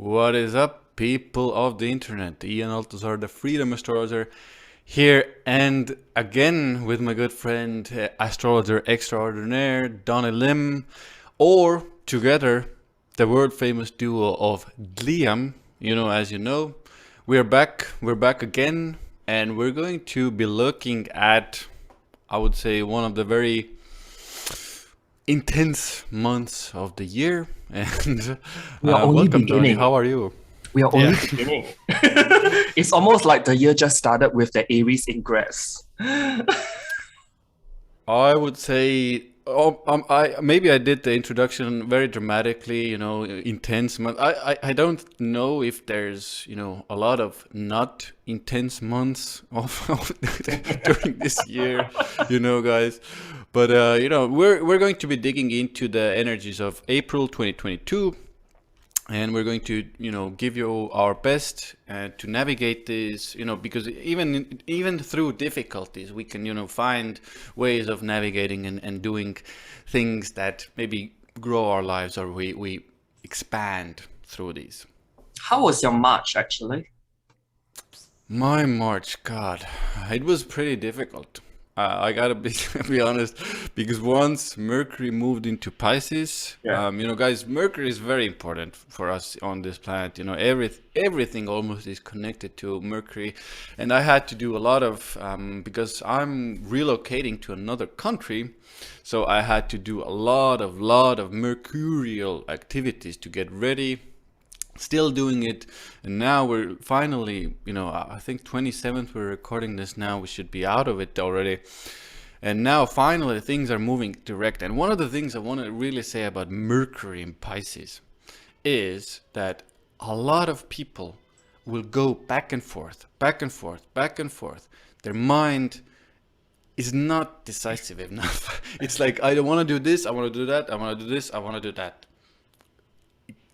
What is up, people of the internet? Ian Altazar, the Freedom Astrologer, here and again with my good friend, astrologer extraordinaire, Donny Lim, or together, the world famous duo of Liam. As you know, we're back again, and we're going to be looking at, I would say, one of the very intense months of the year. And We are only welcome, Donny. beginning. How are you? We are only Yeah. beginning. It's almost like the year just started with the Aries Ingress. I would say, maybe I did the introduction very dramatically, intense. I don't know if there's, a lot of not intense months of during this year, guys. But we're going to be digging into the energies of April 2022. And we're going to, give you our best to navigate this, because even through difficulties, we can, find ways of navigating and doing things that maybe grow our lives, or we expand through these. How was your March, actually? My March, God, it was pretty difficult. I gotta be honest, because once Mercury moved into Pisces, Yeah. guys, Mercury is very important for us on this planet. Everything almost is connected to Mercury, and I had to do a lot of because I'm relocating to another country, so I had to do a lot of mercurial activities to get ready. Still doing it, and now we're finally, I think 27th we're recording this now, we should be out of it already, and now finally things are moving direct. And one of the things I want to really say about Mercury in Pisces is that a lot of people will go back and forth, their mind is not decisive enough. It's like, I don't want to do this, I want to do that, I want to do this, I want to do that.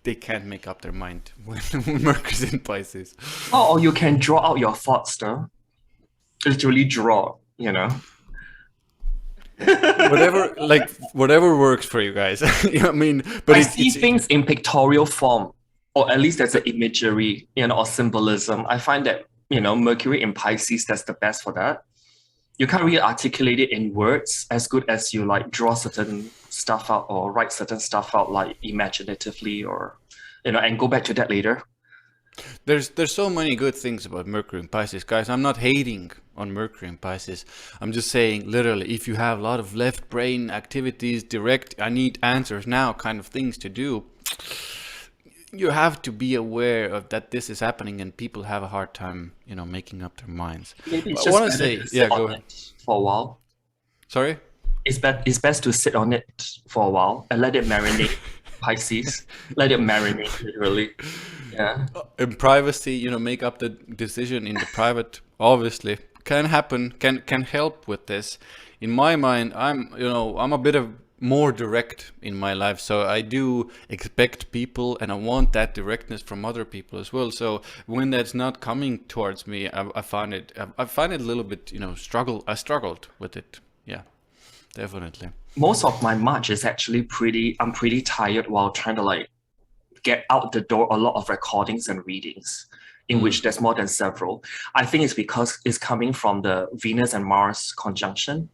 They can't make up their mind when Mercury's in Pisces. Oh, or you can draw out your thoughts, though. Literally draw, whatever works for you guys. I mean, but I see things in pictorial form, or at least there's an imagery, or symbolism. I find that, Mercury in Pisces, that's the best for that. You can't really articulate it in words as good as you draw certain stuff out or write certain stuff out imaginatively, or and go back to that later. There's so many good things about Mercury in Pisces, guys. I'm not hating on Mercury in Pisces. I'm just saying, literally, if you have a lot of left brain activities, direct, I need answers now kind of things to do, you have to be aware of that this is happening, and people have a hard time, making up their minds. Maybe it's I just want to better say, to sit yeah, on go ahead. it for a while. Sorry? It's best to sit on it for a while and let it marinate. Pisces, let it marinate, literally. Yeah. In privacy, make up the decision in the private, obviously can happen, can help with this. In my mind, I'm a bit of more direct in my life, so I do expect people, and I want that directness from other people as well. So when that's not coming towards me, I find it a little bit, I struggled with it. Yeah, definitely. Most of my March is actually I'm pretty tired while trying to get out the door a lot of recordings and readings, in which there's more than several. I think it's because it's coming from the Venus and Mars conjunction,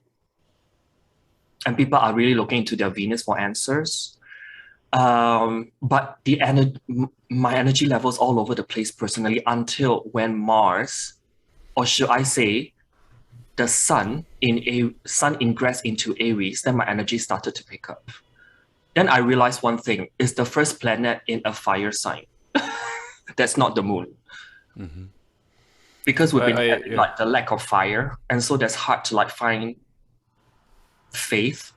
and people are really looking into their Venus for answers. But my energy levels all over the place personally, until when Mars, or should I say, the sun ingress into Aries, then my energy started to pick up. Then I realized one thing: it's the first planet in a fire sign. That's not the moon. Mm-hmm. Because we've been having the lack of fire, and so that's hard to find faith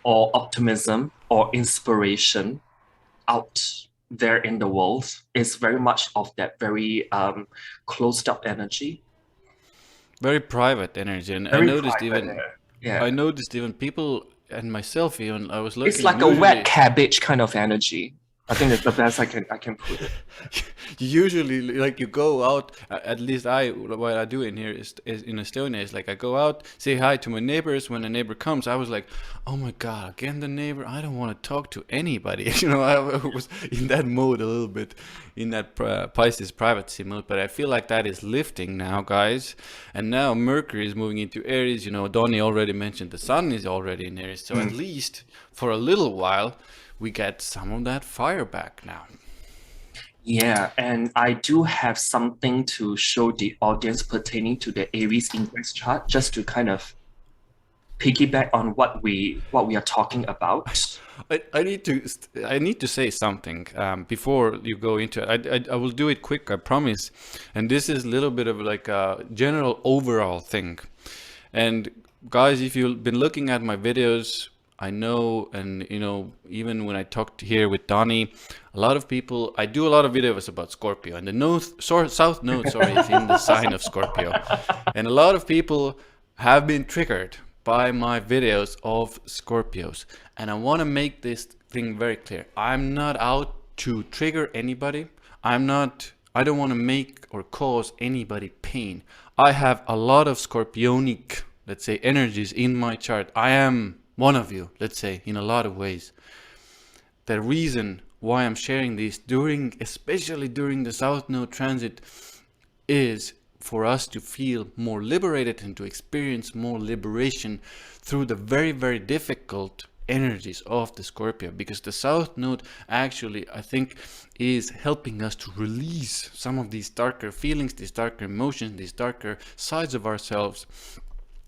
or optimism or inspiration out there in the world. It's very much of that very closed up energy. Very private energy, and Very I noticed private, yeah. I noticed even people, and myself even, I was looking. It's like a wet cabbage kind of energy. I think that's the best I can put it. Usually, like, you go out, at least what I do in here is in Estonia is like I go out, say hi to my neighbors. When a neighbor comes, I was like, oh my god, again the neighbor, I don't want to talk to anybody. I was in that mode a little bit, in that Pisces privacy mode. But I feel like that is lifting now, guys. And now Mercury is moving into Aries. Donny already mentioned the sun is already in Aries, so at least for a little while we get some of that fire back now. Yeah, and I do have something to show the audience pertaining to the Aries Ingress chart, just to kind of piggyback on what we are talking about. I need to say something before you go into it. I will do it quick, I promise. And this is a little bit of like a general overall thing. And guys, if you've been looking at my videos, I know, and even when I talked here with Donny, a lot of people, I do a lot of videos about Scorpio, and the south node, sorry, is in the sign of Scorpio. And a lot of people have been triggered by my videos of Scorpios. And I want to make this thing very clear. I'm not out to trigger anybody. I don't want to make or cause anybody pain. I have a lot of Scorpionic, let's say, energies in my chart. I am one of you, let's say, in a lot of ways. The reason why I'm sharing this especially during the South Node transit, is for us to feel more liberated and to experience more liberation through the very, very difficult energies of the Scorpio, because the South Node actually, I think, is helping us to release some of these darker feelings, these darker emotions, these darker sides of ourselves.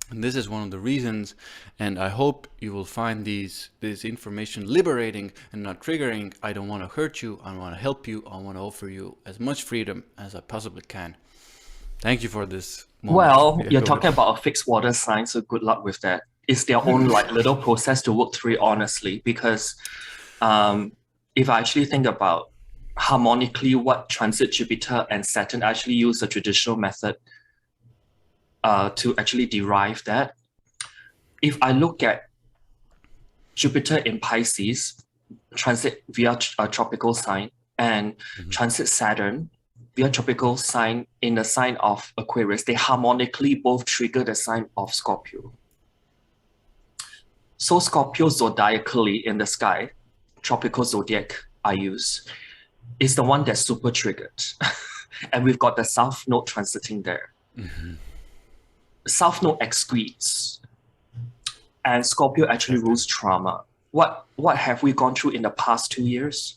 And this is one of the reasons, and I hope you will find this information liberating and not triggering. I don't want to hurt you, I want to help you, I want to offer you as much freedom as I possibly can. Thank you for this moment. Well, Yeah, you're go talking ahead. about a fixed water sign, so good luck with that. It's their own like little process to work through it, honestly, because if I actually think about harmonically what transit Jupiter and Saturn actually use a traditional method to actually derive that. If I look at Jupiter in Pisces, transit via a tropical sign, and transit Saturn via tropical sign in the sign of Aquarius, they harmonically both trigger the sign of Scorpio. So Scorpio zodiacally in the sky, tropical zodiac I use, is the one that's super triggered. And we've got the South Node transiting there. South Node excretes, and Scorpio actually rules trauma. What have we gone through in the past 2 years?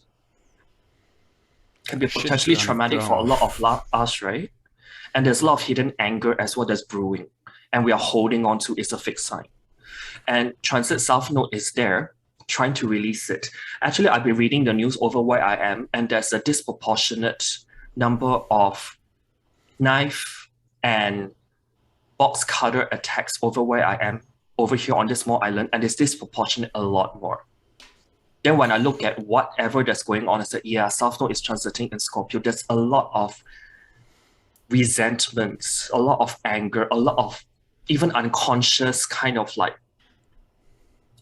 Can be potentially traumatic for a lot of us, right? And there's a lot of hidden anger as well that's brewing, and we are holding on to. It's a fixed sign. And transit South Node is there, trying to release it. Actually, I've been reading the news over where I am, and there's a disproportionate number of knife and box cutter attacks over where I am, over here on this small island, and it's disproportionate a lot more. Then when I look at whatever that's going on, I said, yeah, South Node is transiting in Scorpio. There's a lot of resentments, a lot of anger, a lot of even unconscious kind of like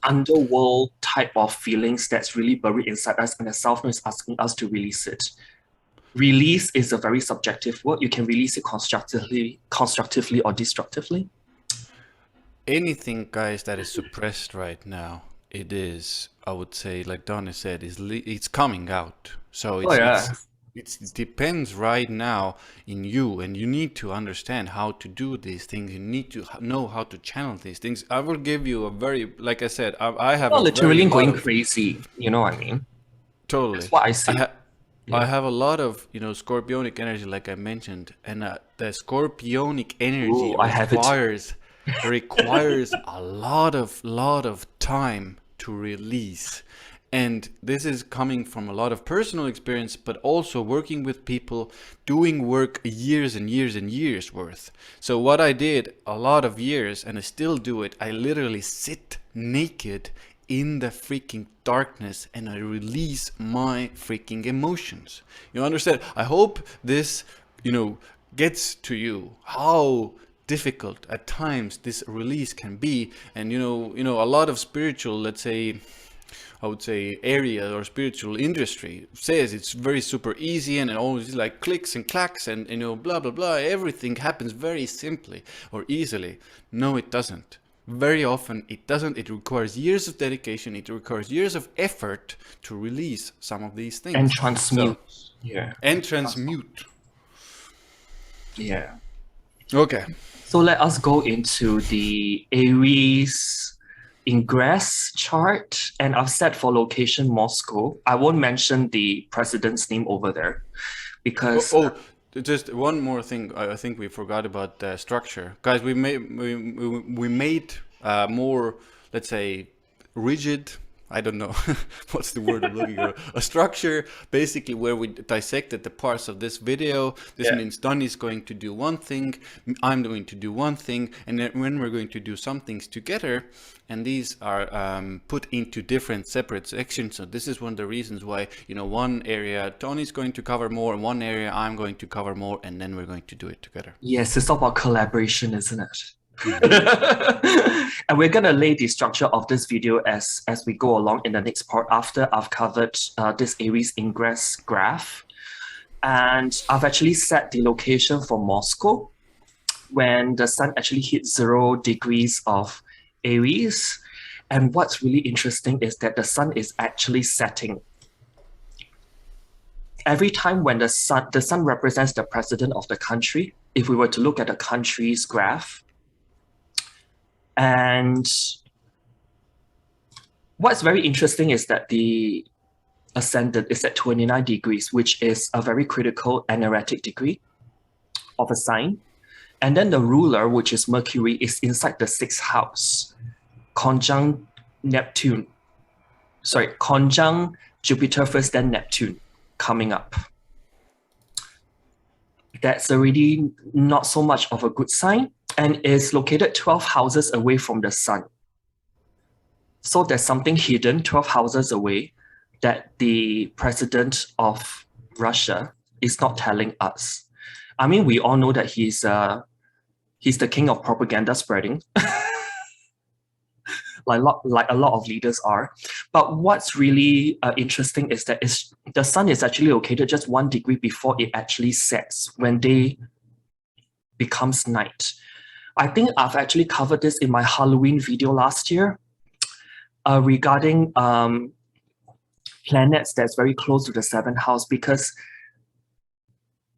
underworld type of feelings that's really buried inside us, and the South Node is asking us to release it. Release is a very subjective word. You can release it constructively or destructively. Anything, guys, that is suppressed right now, it is, I would say, like Donny said, it's coming out. So it depends right now in you, and you need to understand how to do these things. You need to know how to channel these things. I will give you a very, like I said, I have Not a literally very going crazy. You know what I mean? totally. That's what I see. I have a lot of, Scorpionic energy, like I mentioned, and the Scorpionic energy requires a lot of time to release. And this is coming from a lot of personal experience, but also working with people, doing work years and years and years worth. So what I did a lot of years, and I still do it, I literally sit naked in the freaking darkness and I release my freaking emotions. You understand? I hope this, gets to you how difficult at times this release can be. And a lot of spiritual, let's say, I would say, area or spiritual industry says it's very super easy and it always like clicks and clacks and, you know, blah, blah, blah. Everything happens very simply or easily. No, it doesn't. Very often it doesn't. It requires years of dedication. It requires years of effort to release some of these things. And transmute. And transmute. Yeah. Okay. So let us go into the Aries Ingress chart. And I've set for location Moscow. I won't mention the president's name over there because... Just one more thing. I think we forgot about the structure, guys. We made more, let's say, rigid. I don't know what's the word I'm looking for. A structure, basically, where we dissected the parts of this video. This means Donny's going to do one thing, I'm going to do one thing, and then when we're going to do some things together, and these are put into different separate sections. So this is one of the reasons why, you know, one area Donny's going to cover more, and one area I'm going to cover more, and then we're going to do it together. Yes, it's all about collaboration, isn't it? And we're going to lay the structure of this video as we go along in the next part after I've covered this Aries Ingress graph. And I've actually set the location for Moscow when the sun actually hits 0 degrees of Aries. And what's really interesting is that the sun is actually setting. Every time when the sun represents the president of the country, if we were to look at the country's graph, and what's very interesting is that the ascendant is at 29 degrees, which is a very critical energetic degree of a sign. And then the ruler, which is Mercury, is inside the 6th house, conjunct Jupiter first, then Neptune coming up. That's already not so much of a good sign, and is located 12 houses away from the sun. So there's something hidden 12 houses away that the president of Russia is not telling us. I mean, we all know that he's the king of propaganda spreading, like a lot of leaders are. But what's really interesting is that the sun is actually located just 1 degree before it actually sets, when day becomes night. I think I've actually covered this in my Halloween video last year regarding planets that's very close to the 7th house, because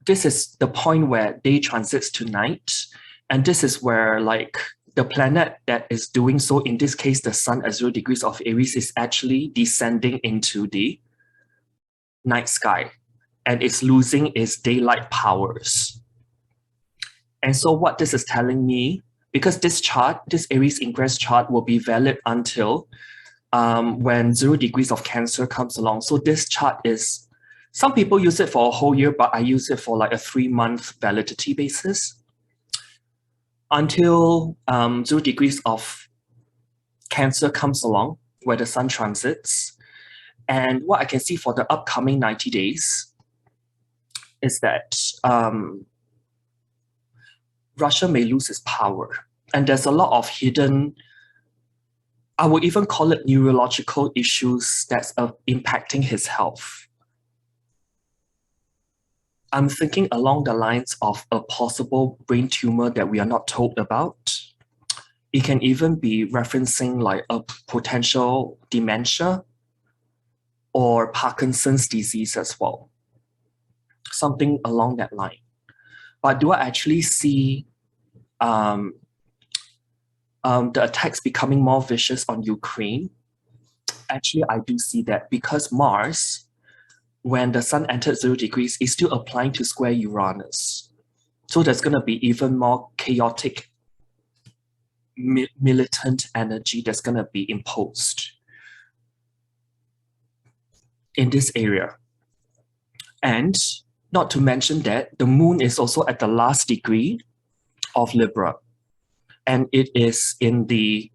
this is the point where day transits to night. And this is where, like, the planet that is doing so, in this case, the sun at 0 degrees of Aries, is actually descending into the night sky, and it's losing its daylight powers. And so what this is telling me, because this chart, this Aries Ingress chart, will be valid until when 0 degrees of Cancer comes along. So this chart is, some people use it for a whole year, but I use it for like a 3-month validity basis. Until 0 degrees of Cancer comes along, where the sun transits. And what I can see for the upcoming 90 days is that Russia may lose its power. And there's a lot of hidden, I would even call it neurological issues that's impacting his health. I'm thinking along the lines of a possible brain tumor that we are not told about. It can even be referencing like a potential dementia or Parkinson's disease as well. Something along that line. But do I actually see the attacks becoming more vicious on Ukraine? Actually, I do see that, because Mars, when the sun entered 0 degrees, is still applying to square Uranus. So there's going to be even more chaotic, militant energy that's going to be imposed in this area. And not to mention that the moon is also at the last degree of Libra. And it is in the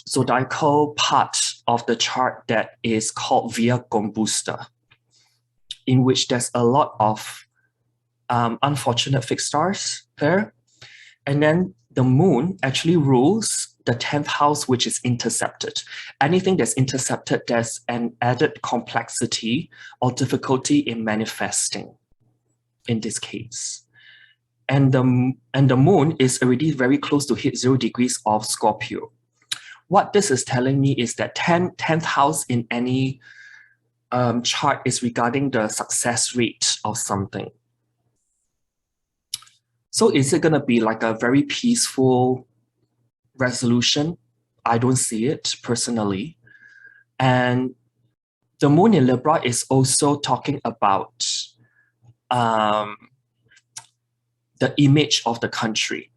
zodiacal part of the chart that is called Via Combusta, in which there's a lot of unfortunate fixed stars there. And then the moon actually rules the 10th house, which is intercepted. Anything that's intercepted, there's an added complexity or difficulty in manifesting in this case. And the moon is already very close to hit 0 degrees of Scorpio. What this is telling me is that 10th house in any chart is regarding the success rate of something. So is it going to be like a very peaceful resolution? I don't see it personally. And the moon in Libra is also talking about the image of the country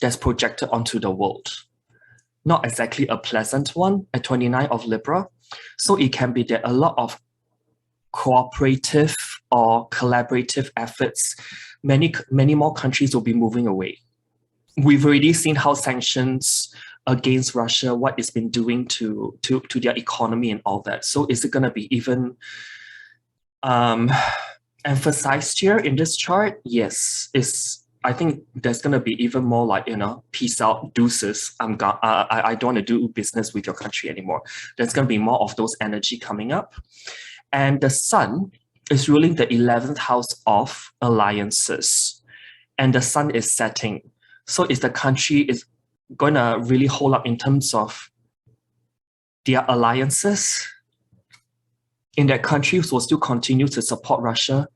that's projected onto the world. Not exactly a pleasant one at 29 of Libra. So it can be that a lot of cooperative or collaborative efforts, many more countries will be moving away. We've already seen how sanctions against Russia, what it's been doing to their economy and all that. So is it going to be even emphasized here in this chart? Yes, I think there's going to be even more like, peace out, deuces. I don't want to do business with your country anymore. There's going to be more of those energy coming up. And the sun is ruling the 11th house of alliances. And the sun is setting. So is the country is going to really hold up in terms of their alliances? In that countries will still continue to support Russia?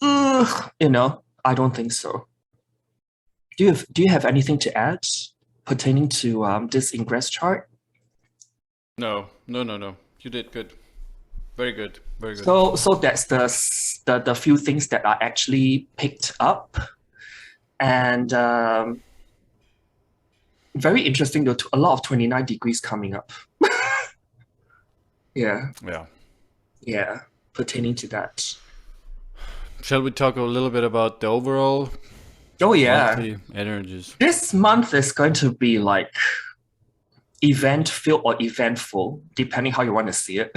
I don't think so. Do you have anything to add pertaining to this Ingress chart? No. You did good. Very good. Very good. So that's the few things that are actually picked up, and very interesting though. A lot of 29 degrees coming up. Yeah. Pertaining to that. Shall we talk a little bit about the overall? Oh yeah. Monthly energies. This month is going to be like event-filled or eventful, depending how you want to see it.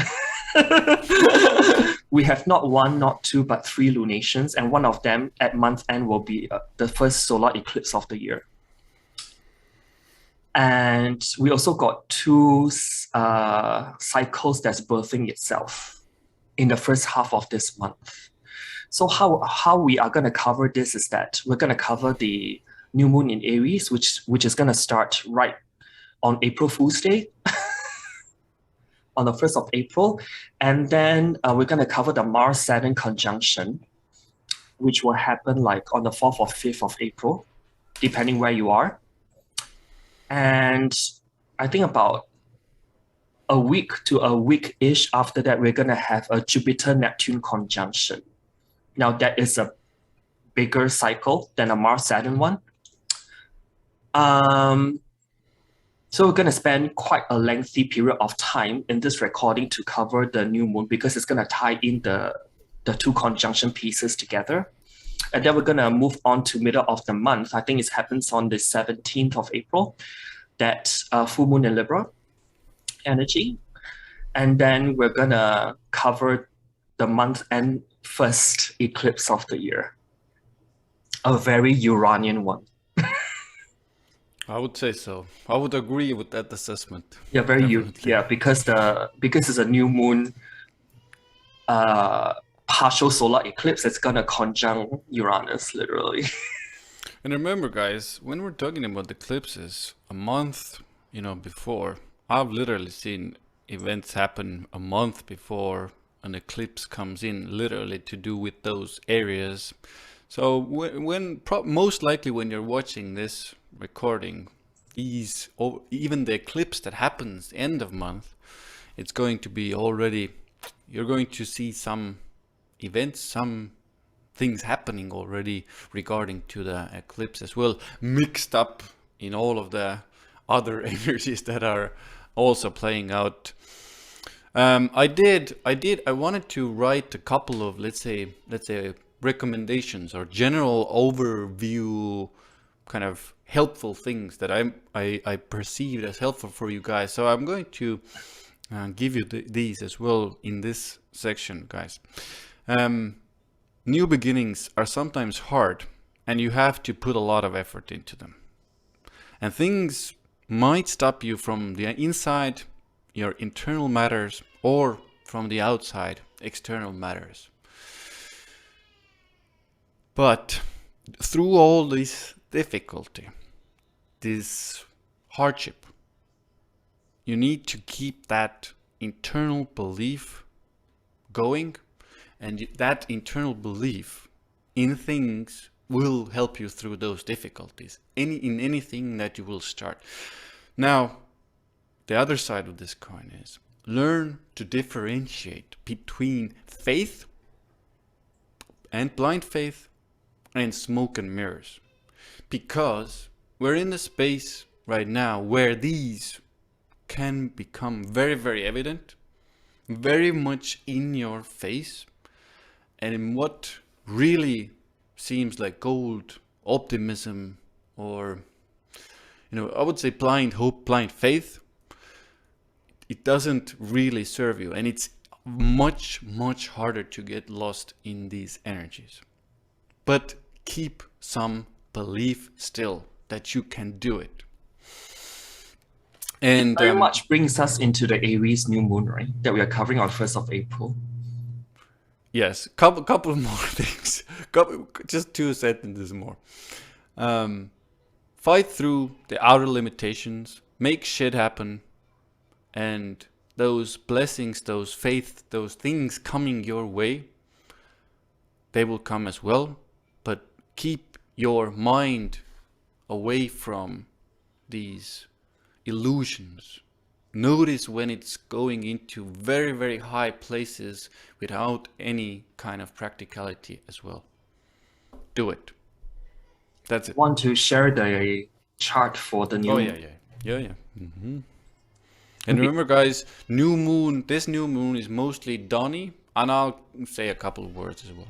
We have not one, not two, but 3 lunations, and one of them at month end will be the first solar eclipse of the year. And we also got 2 cycles that's birthing itself in the first half of this month. So how we are going to cover this is that we're going to cover the new moon in Aries, which is going to start right on April Fool's Day, on the 1st of April. And then we're going to cover the Mars-Saturn Conjunction, which will happen like on the 4th or 5th of April, depending where you are. And I think about a week to a week-ish after that, we're going to have a Jupiter-Neptune Conjunction. Now, that is a bigger cycle than a Mars-Saturn one. So we're going to spend quite a lengthy period of time in this recording to cover the new moon, because it's going to tie in the 2 conjunction pieces together. And then we're going to move on to middle of the month. I think it happens on the 17th of April, that full moon in Libra energy. And then we're going to cover the month end first eclipse of the year. A very Uranian one. I would say so. I would agree with that assessment. Yeah, because it's a new moon partial solar eclipse, it's gonna conjunct Uranus, literally. And remember, guys, when we're talking about eclipses, a month, before, I've literally seen events happen a month before an eclipse comes in, literally to do with those areas. So most likely when you're watching this recording, even the eclipse that happens end of month, it's going to be already, you're going to see some events, some things happening already regarding to the eclipse as well, mixed up in all of the other energies that are also playing out. I wanted to write a couple of, let's say recommendations or general overview kind of helpful things that I perceived as helpful for you guys. So I'm going to give you these as well in this section, guys. New beginnings are sometimes hard, and you have to put a lot of effort into them. And things might stop you from the inside, your internal matters, or from the outside, external matters. But through all this difficulty, this hardship, you need to keep that internal belief going, and that internal belief in things will help you through those difficulties, in anything that you will start. Now, the other side of this coin is learn to differentiate between faith and blind faith and smoke and mirrors, because we're in a space right now where these can become very, very evident, very much in your face, and in what really seems like gold optimism, or I would say blind hope, blind faith, it doesn't really serve you, and it's much, much harder to get lost in these energies. But keep some belief still that you can do it. And it very much brings us into the Aries new moon, right? That we are covering on 1st of April. Yes, couple more things. Just 2 sentences more. Fight through the outer limitations, make shit happen, and those blessings, those faith, those things coming your way, they will come as well. But keep your mind away from these illusions. Notice when it's going into very, very high places without any kind of practicality as well. Do it. That's it. Want to share the chart for the new moon? Yeah. Mm-hmm. And remember, guys, this new moon is mostly Donny, and I'll say a couple of words as well.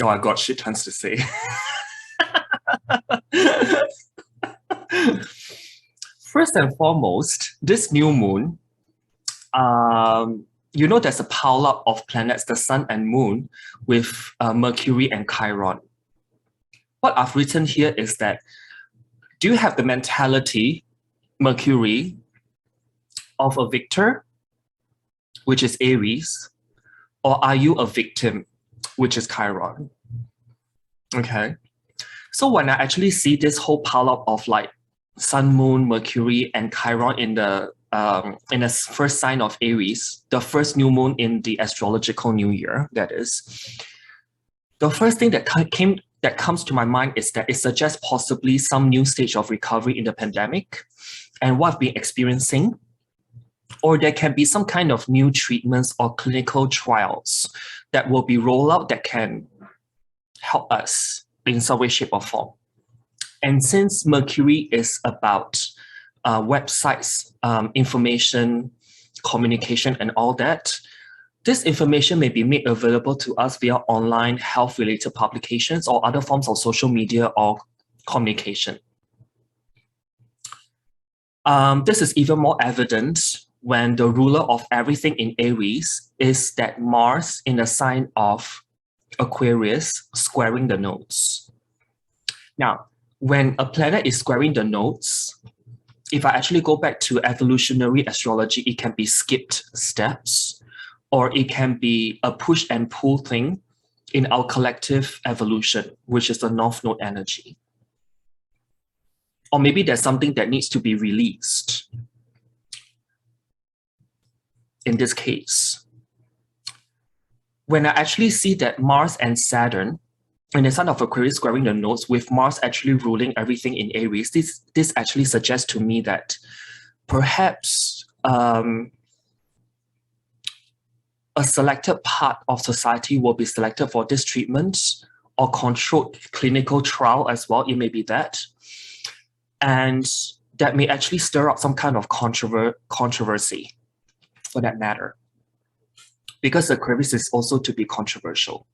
Oh, I got shit tons to say. First and foremost, this new moon, there's a pile up of planets, the sun and moon, with Mercury and Chiron. What I've written here is that, do you have the mentality, Mercury, of a victor, which is Aries, or are you a victim, which is Chiron? Okay. So when I actually see this whole pile up of like Sun, Moon, Mercury, and Chiron in the first sign of Aries, the first new moon in the astrological new year, that is, the first thing that comes to my mind is that it suggests possibly some new stage of recovery in the pandemic and what I've been experiencing, or there can be some kind of new treatments or clinical trials that will be rolled out that can help us in some way, shape, or form. And since Mercury is about websites, information, communication, and all that, this information may be made available to us via online health-related publications or other forms of social media or communication. This is even more evident when the ruler of everything in Aries is that Mars in the sign of Aquarius squaring the nodes. Now, when a planet is squaring the nodes, if I actually go back to evolutionary astrology, it can be skipped steps, or it can be a push and pull thing in our collective evolution, which is the North Node energy. Or maybe there's something that needs to be released. In this case, when I actually see that Mars and Saturn in the sign of Aquarius squaring the nodes, with Mars actually ruling everything in Aries, this actually suggests to me that perhaps a selected part of society will be selected for this treatment or controlled clinical trial as well. It may be that. And that may actually stir up some kind of controversy for that matter. Because Aquarius is also to be controversial.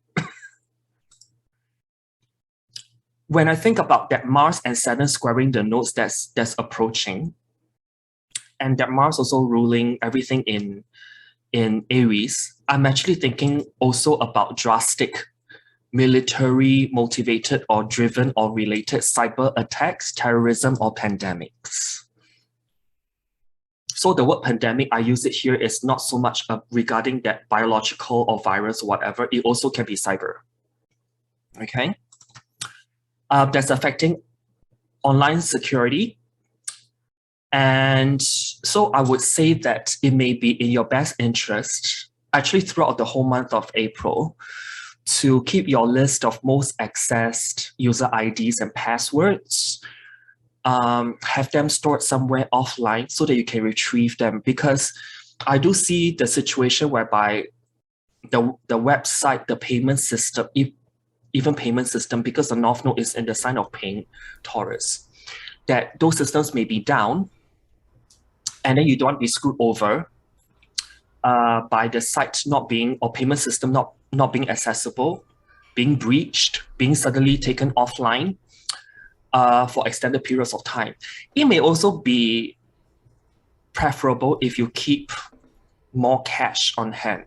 When I think about that Mars and Saturn squaring the nodes that's approaching, and that Mars also ruling everything in Aries, I'm actually thinking also about drastic military motivated or driven or related cyber attacks, terrorism, or pandemics. So the word pandemic, I use it here, is not so much regarding that biological or virus or whatever. It also can be cyber. Okay. That's affecting online security. And so I would say that it may be in your best interest, actually throughout the whole month of April, to keep your list of most accessed user IDs and passwords, have them stored somewhere offline so that you can retrieve them. Because I do see the situation whereby the website, the payment system, even payment system, because the North Node is in the sign of paying Taurus, that those systems may be down, and then you don't want to be screwed over by the site not being, or payment system not being accessible, being breached, being suddenly taken offline for extended periods of time. It may also be preferable if you keep more cash on hand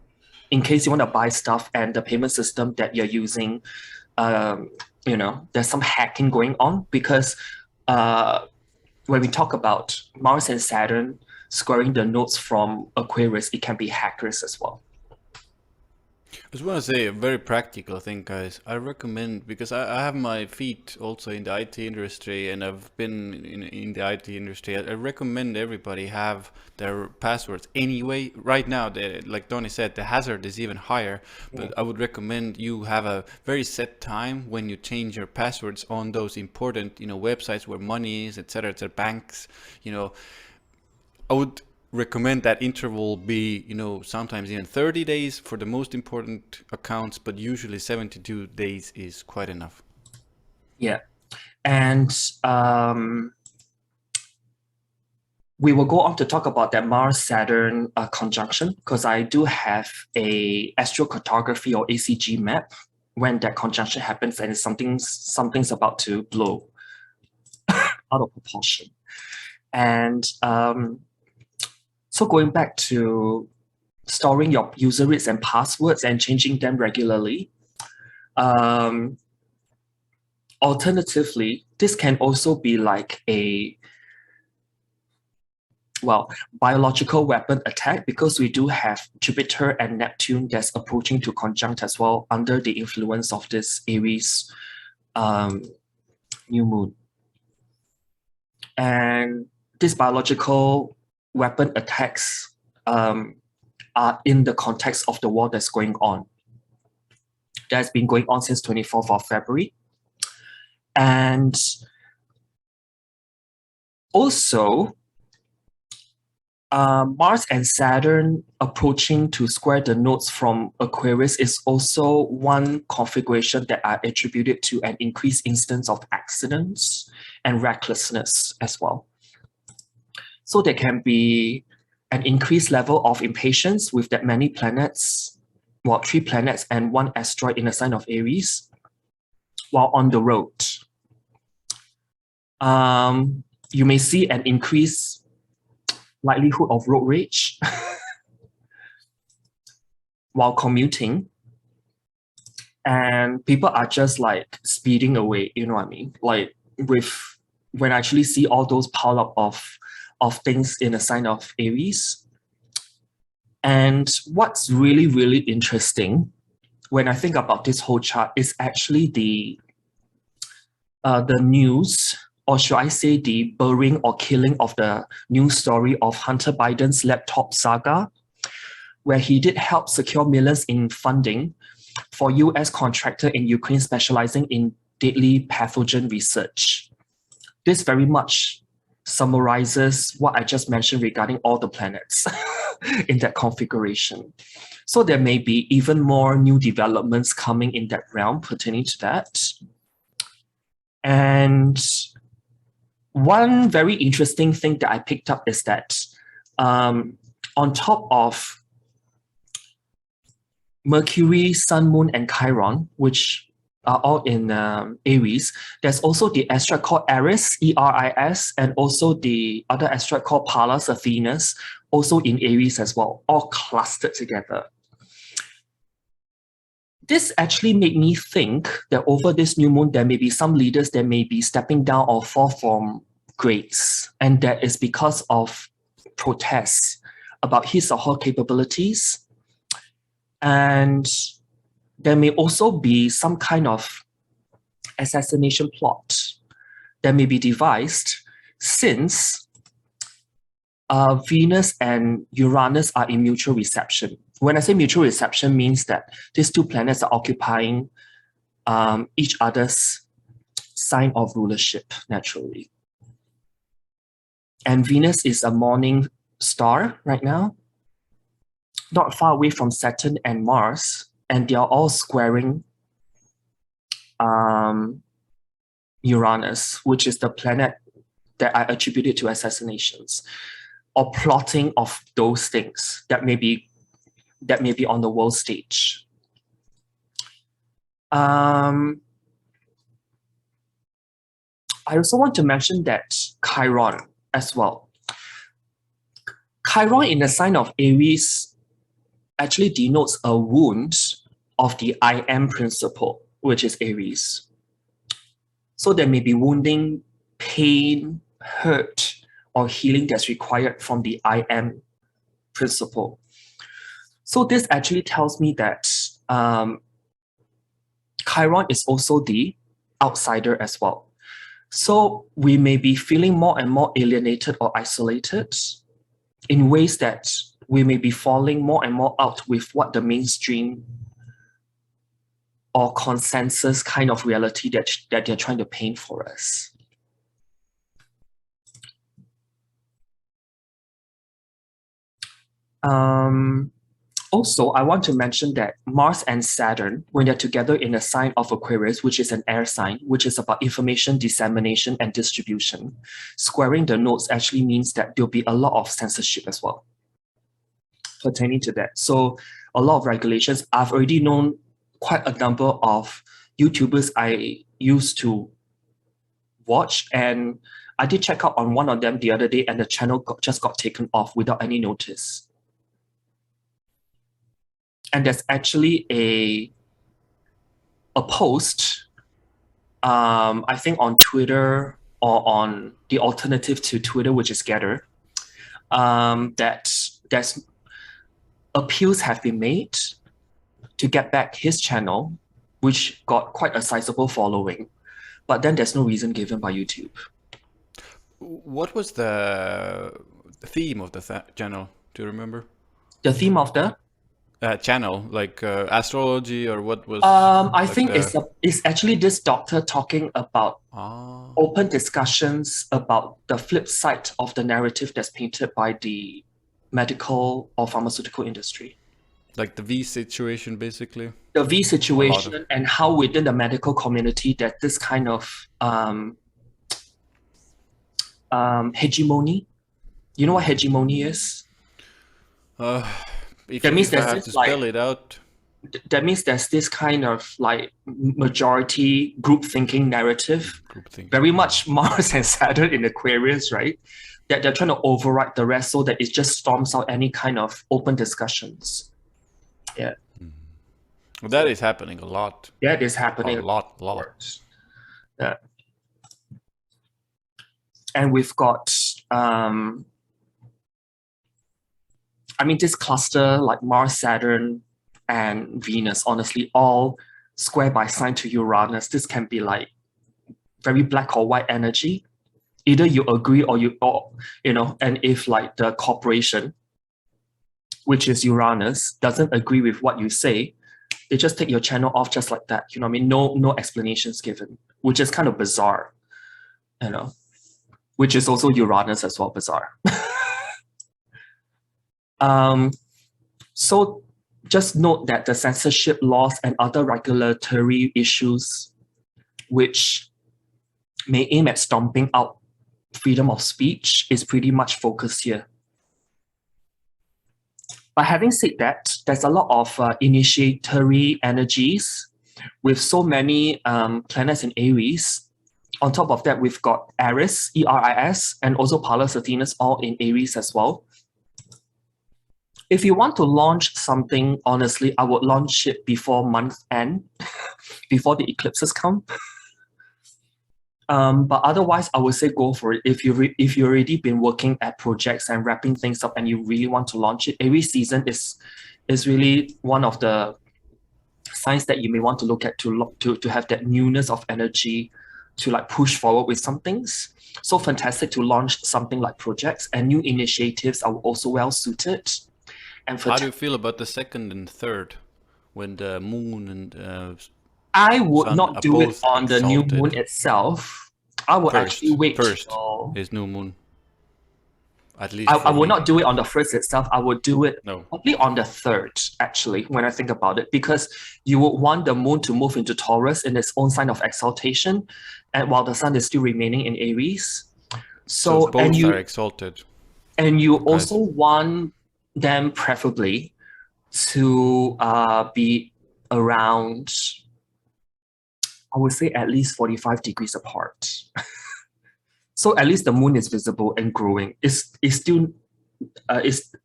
in case you want to buy stuff and the payment system that you're using, there's some hacking going on, because when we talk about Mars and Saturn squaring the nodes from Aquarius, it can be hackers as well. I just want to say a very practical thing, guys. I recommend, because I have my feet also in the IT industry, and I've been in the IT industry. I recommend everybody have their passwords anyway. Right now, like Donny said, the hazard is even higher, but I would recommend you have a very set time when you change your passwords on those important, websites where money is, etc., banks, I would recommend that interval be, sometimes even 30 days for the most important accounts, but usually 72 days is quite enough. Yeah. And we will go on to talk about that Mars-Saturn conjunction, because I do have a astrocartography or ACG map when that conjunction happens, and something's about to blow out of proportion. And so going back to storing your user reads and passwords and changing them regularly, alternatively, this can also be like a, biological weapon attack, because we do have Jupiter and Neptune that's approaching to conjunct as well under the influence of this Aries new moon. And this biological weapon attacks are in the context of the war that's going on. That's been going on since 24th of February. And also, Mars and Saturn approaching to square the nodes from Aquarius is also one configuration that are attributed to an increased instance of accidents and recklessness as well. So there can be an increased level of impatience with that many planets, 3 planets and 1 asteroid in the sign of Aries, while on the road. You may see an increased likelihood of road rage while commuting, and people are just like speeding away, you know what I mean? Like when I actually see all those pile up of things in a sign of Aries. And what's really, really interesting when I think about this whole chart is actually the news, or should I say the burying or killing of the news story of Hunter Biden's laptop saga, where he did help secure millions in funding for US contractor in Ukraine specializing in deadly pathogen research. This very much summarizes what I just mentioned regarding all the planets in that configuration. So there may be even more new developments coming in that realm pertaining to that. And one very interesting thing that I picked up is that on top of Mercury, Sun, Moon, and Chiron, which are all in Aries, there's also the asteroid called Aries, E-R-I-S, and also the other asteroid called Pallas of Venus, also in Aries as well, all clustered together. this actually made me think that over this new moon, there may be some leaders that may be stepping down or fall from grace. And that is because of protests about his or her capabilities. And there may also be some kind of assassination plot that may be devised since Venus and Uranus are in mutual reception. When I say mutual reception, means that these two planets are occupying each other's sign of rulership naturally. And Venus is a morning star right now, not far away from Saturn and Mars, and they are all squaring Uranus, which is the planet that I attributed to assassinations or plotting of those things that may be on the world stage. I also want to mention that Chiron as well. Chiron in the sign of Aries actually denotes a wound of the I am principle, which is Aries. So there may be wounding, pain, hurt, or healing that's required from the I am principle. So this actually tells me that Chiron is also the outsider as well. So we may be feeling more and more alienated or isolated in ways that we may be falling more and more out with what the mainstream or consensus kind of reality that they're trying to paint for us. Also, I want to mention that Mars and Saturn, when they're together in a sign of Aquarius, which is an air sign, which is about information dissemination and distribution, squaring the nodes actually means that there'll be a lot of censorship as well pertaining to that. So a lot of regulations. I've already known quite a number of YouTubers I used to watch, and I did check out on one of them the other day, and the channel just got taken off without any notice. And there's actually a post, I think on Twitter or on the alternative to Twitter, which is Gather, that there's appeals have been made to get back his channel, which got quite a sizable following, but then there's no reason given by YouTube. What was the theme of the channel? Do you remember? The theme of the channel, like astrology, or what was? I think it's actually this doctor talking about open discussions about the flip side of the narrative that's painted by the medical or pharmaceutical industry. Like the V situation, basically. The V situation, and how within the medical community that this kind of hegemony. You know what hegemony is? That means there's this, like, spell it out. That means there's this kind of like majority group thinking narrative. Very much Mars and Saturn in Aquarius, right? That they're trying to override the rest so that it just storms out any kind of open discussions. Yeah. Well, that is happening a lot. Yeah, it is happening a lot. Yeah. And we've got I mean, this cluster like Mars, Saturn, and Venus, honestly, all square by sign to Uranus. This can be like very black or white energy. Either you agree or you know, and if like the corporation, which is Uranus, doesn't agree with what you say, they just take your channel off just like that. You know what I mean? No explanations given, which is kind of bizarre, you know, which is also Uranus as well, bizarre. So just note that the censorship laws and other regulatory issues which may aim at stomping out freedom of speech is pretty much focused here. But having said that, there's a lot of initiatory energies with so many planets in Aries. On top of that, we've got Aries, E-R-I-S, and also Pallas Athenas all in Aries as well. If you want to launch something, honestly, I would launch it before month end, before the eclipses come. But otherwise, I would say go for it. If you already been working at projects and wrapping things up, and you really want to launch it, Aries season is really one of the signs that you may want to look at to have that newness of energy, to like push forward with some things. So fantastic to launch something like projects, and new initiatives are also well suited. And for How do you feel about the second and third, when the moon and I would sun not are do it both on the new moon exalted? itself. I would actually wait First till is new moon. At least I for would me. not do it on the first itself. I would do it No. probably on the third, actually, when I think about it, because you would want the moon to move into Taurus in its own sign of exaltation, and while the sun is still remaining in Aries. So both are exalted. And you also want them preferably to be around, I would say, at least 45 degrees apart. So at least the moon is visible and growing. It's still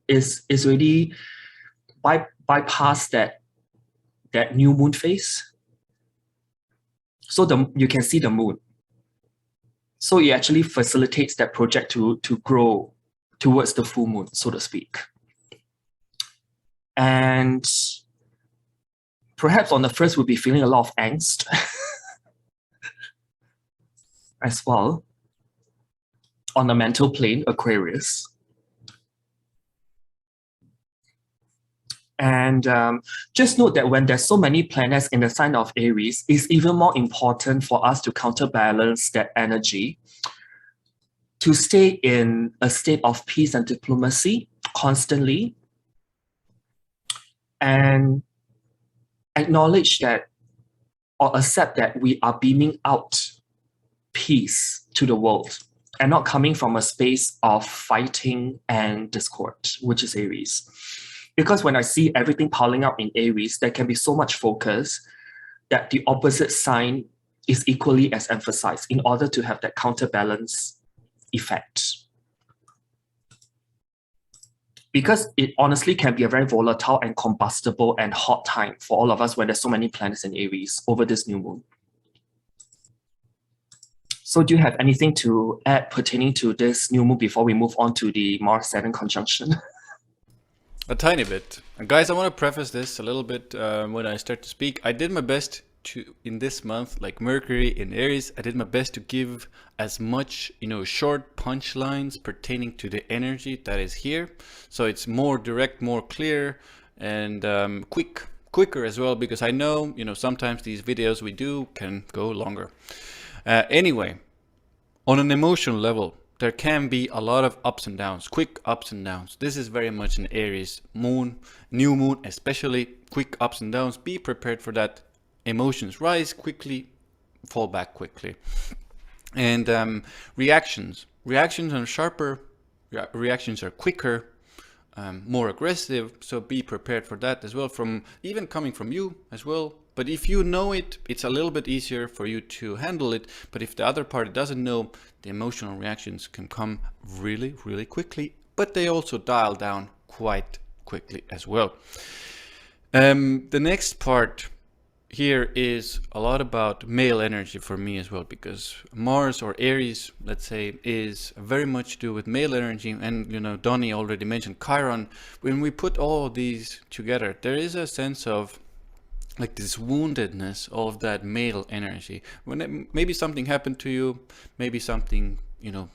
is already bypass that new moon phase. So you can see the moon. So it actually facilitates that project to grow towards the full moon, so to speak. And perhaps on the first, we'll be feeling a lot of angst as well. On the mental plane, Aquarius. And just note that when there's so many planets in the sign of Aries, it's even more important for us to counterbalance that energy, to stay in a state of peace and diplomacy constantly, and acknowledge that, or accept that we are beaming out peace to the world, and not coming from a space of fighting and discord, which is Aries. Because when I see everything piling up in Aries, there can be so much focus that the opposite sign is equally as emphasized in order to have that counterbalance effect. Because it honestly can be a very volatile and combustible and hot time for all of us when there's so many planets in Aries over this new moon. So do you have anything to add pertaining to this new moon before we move on to the Mars-Saturn conjunction? A tiny bit. Guys, I want to preface this a little bit when I start to speak. I did my best to, in this month, like Mercury in Aries, I did my best to give as much, short punchlines pertaining to the energy that is here. So it's more direct, more clear, and quicker as well, because I know, sometimes these videos we do can go longer. Anyway, on an emotional level, there can be a lot of ups and downs, quick ups and downs. This is very much an Aries moon, new moon, especially quick ups and downs. Be prepared for that. Emotions rise quickly, fall back quickly. And reactions are sharper, reactions are quicker, more aggressive. So be prepared for that as well, even coming from you as well. But if you know it, it's a little bit easier for you to handle it. But if the other party doesn't know, the emotional reactions can come really, really quickly. But they also dial down quite quickly as well. The next part here is a lot about male energy for me as well, because Mars or Aries, let's say, is very much to do with male energy. And, Donny already mentioned Chiron. When we put all these together, there is a sense of like this woundedness of that male energy. When maybe something happened to you, maybe something,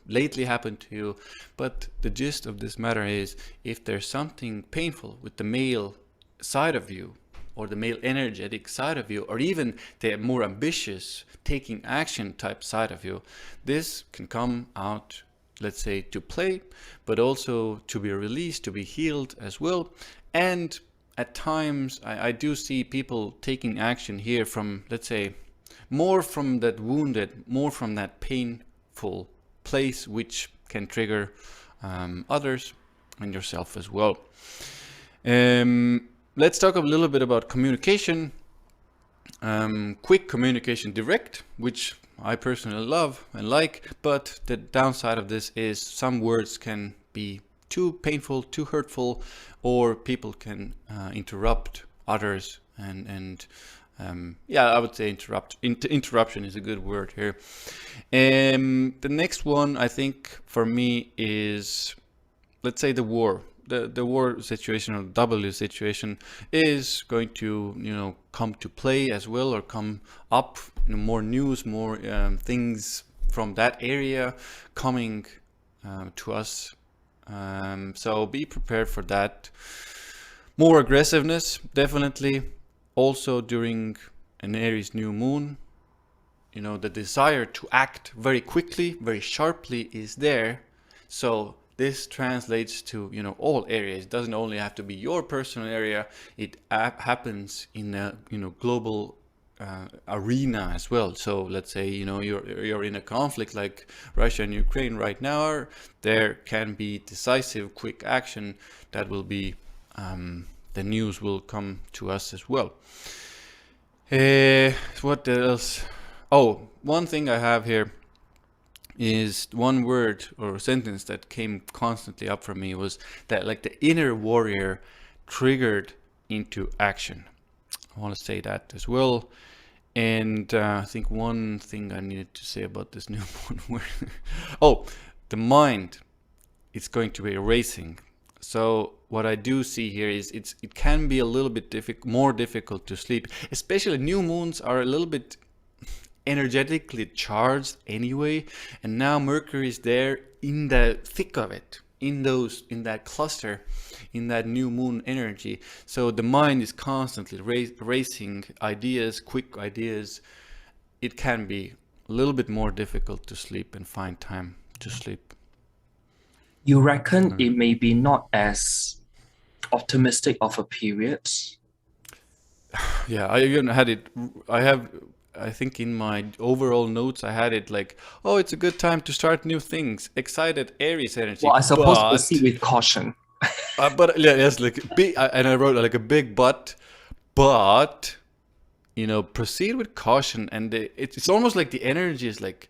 lately happened to you. But the gist of this matter is, if there's something painful with the male side of you, or the male energetic side of you, or even the more ambitious taking action type side of you, this can come out, let's say, to play, but also to be released, to be healed as well. And at times, I do see people taking action here from, let's say, more from that wounded, more from that painful place, which can trigger others and yourself as well. Let's talk a little bit about communication. Quick communication, direct, which I personally love and like, but the downside of this is some words can be too painful, too hurtful, or people can interrupt others. And yeah, I would say interruption is a good word here. The next one, I think, for me is, let's say, the war. The war situation, or W situation, is going to come to play as well, or come up. More news, more things from that area coming to us. So be prepared for that. More aggressiveness, definitely. Also during an Aries new moon, the desire to act very quickly, very sharply is there. So this translates to all areas. It doesn't only have to be your personal area. It happens in a global arena as well. So let's say you're in a conflict like Russia and Ukraine right now. There can be decisive, quick action that will be the news will come to us as well. What else? Oh, one thing I have here is one word or sentence that came constantly up for me, was that like the inner warrior triggered into action. I want to say that as well. And I think one thing I needed to say about this new moon, the mind, it's going to be racing. So what I do see here is it can be a little bit more difficult to sleep. Especially new moons are a little bit energetically charged anyway, and now Mercury is there in the thick of it, in that cluster, in that new moon energy. So the mind is constantly racing ideas, quick ideas. It can be a little bit more difficult to sleep and find time to sleep. You reckon it may be not as optimistic of a period? Yeah, I even had it. I think in my overall notes I had it like, oh, it's a good time to start new things. Excited Aries energy. Well, I suppose proceed with caution. But yes, like big, and I wrote like a big but proceed with caution. And it's almost like the energy is like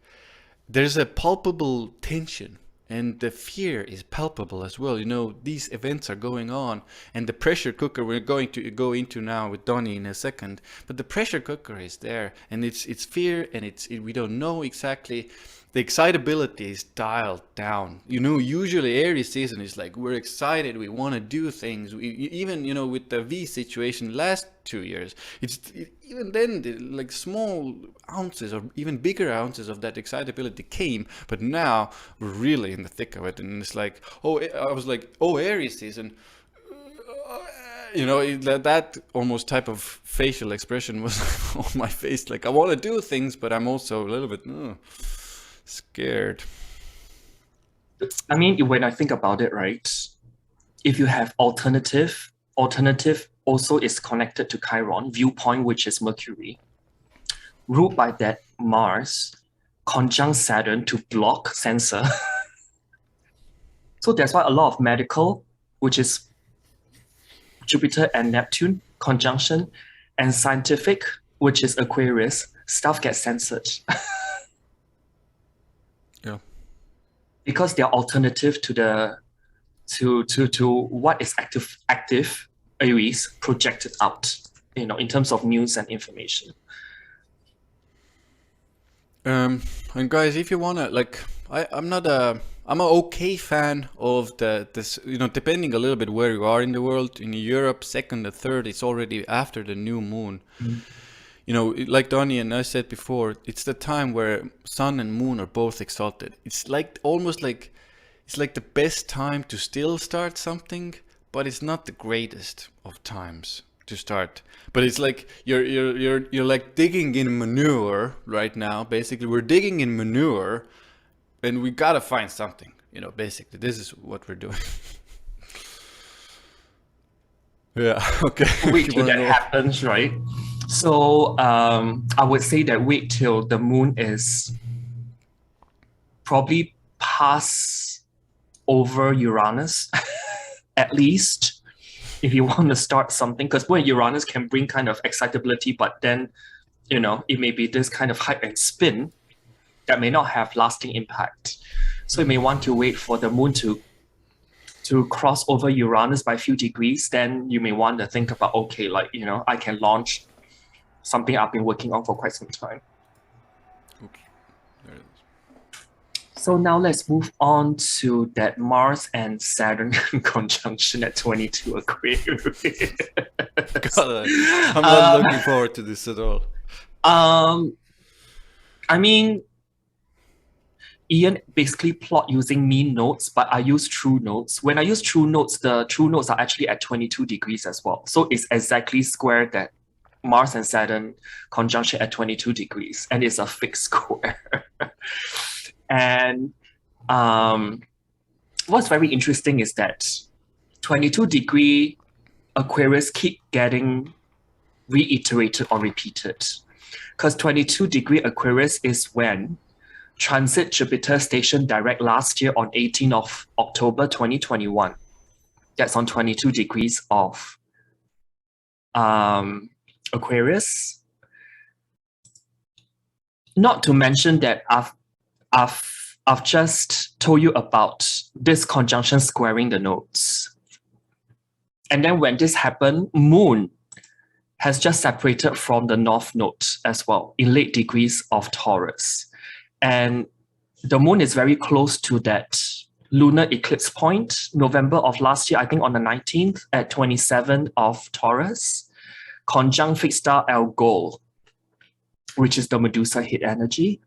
there's a palpable tension. And the fear is palpable as well. These events are going on, and the pressure cooker we're going to go into now with Donny in a second. But the pressure cooker is there, and it's fear, and we don't know exactly. The excitability is dialed down. Usually Aries season is like we're excited, we want to do things. Even with the V situation last 2 years, even then like small ounces or even bigger ounces of that excitability came, but now we're really in the thick of it, and it's like, I was like, Aries season. That almost type of facial expression was on my face. Like I want to do things, but I'm also a little bit scared. I mean, when I think about it, right? If you have alternative also is connected to Chiron, viewpoint, which is Mercury, ruled by that Mars, conjunct Saturn to block censor. So that's why a lot of medical, which is Jupiter and Neptune conjunction, and scientific, which is Aquarius, stuff gets censored. Yeah. Because they are alternative to what is active Aries projected out, in terms of news and information. And guys, if you wanna, like, I'm an okay fan of this, depending a little bit where you are in the world. In Europe, second or third, it's already after the new moon. Like Donny and I said before, it's the time where sun and moon are both exalted. It's like it's like the best time to still start something, but it's not the greatest of times to start. But it's like you're like digging in manure right now. Basically, we're digging in manure, and we gotta find something. Basically, this is what we're doing. Yeah. Okay. Wait till that happens, right? So I would say that wait till the moon is probably pass over Uranus, at least, if you want to start something. Because when Uranus can bring kind of excitability, but then, it may be this kind of hype and spin that may not have lasting impact. So you may want to wait for the moon to to cross over Uranus by a few degrees, then you may want to think about, okay, like, you know, I can launch something I've been working on for quite some time. Oops. There it is. So now let's move on to that Mars and Saturn conjunction at 22 Aquarius. God, I'm not looking forward to this at all. I mean, Ian basically plot using mean notes, but I use true notes. When I use true notes, the true notes are actually at 22 degrees as well. So it's exactly square that Mars and Saturn conjunction at 22 degrees, and it's a fixed square. And what's very interesting is that 22-degree Aquarius keep getting reiterated or repeated. Because 22-degree Aquarius is when transit Jupiter station direct last year on 18th of October 2021. That's on 22 degrees of Aquarius. Not to mention that I've just told you about this conjunction squaring the nodes. And then when this happened, Moon has just separated from the North Node as well in late degrees of Taurus. And the Moon is very close to that lunar eclipse point, November of last year, I think on the 19th at 27 of Taurus, conjunct fixed star Algol, which is the Medusa hit energy.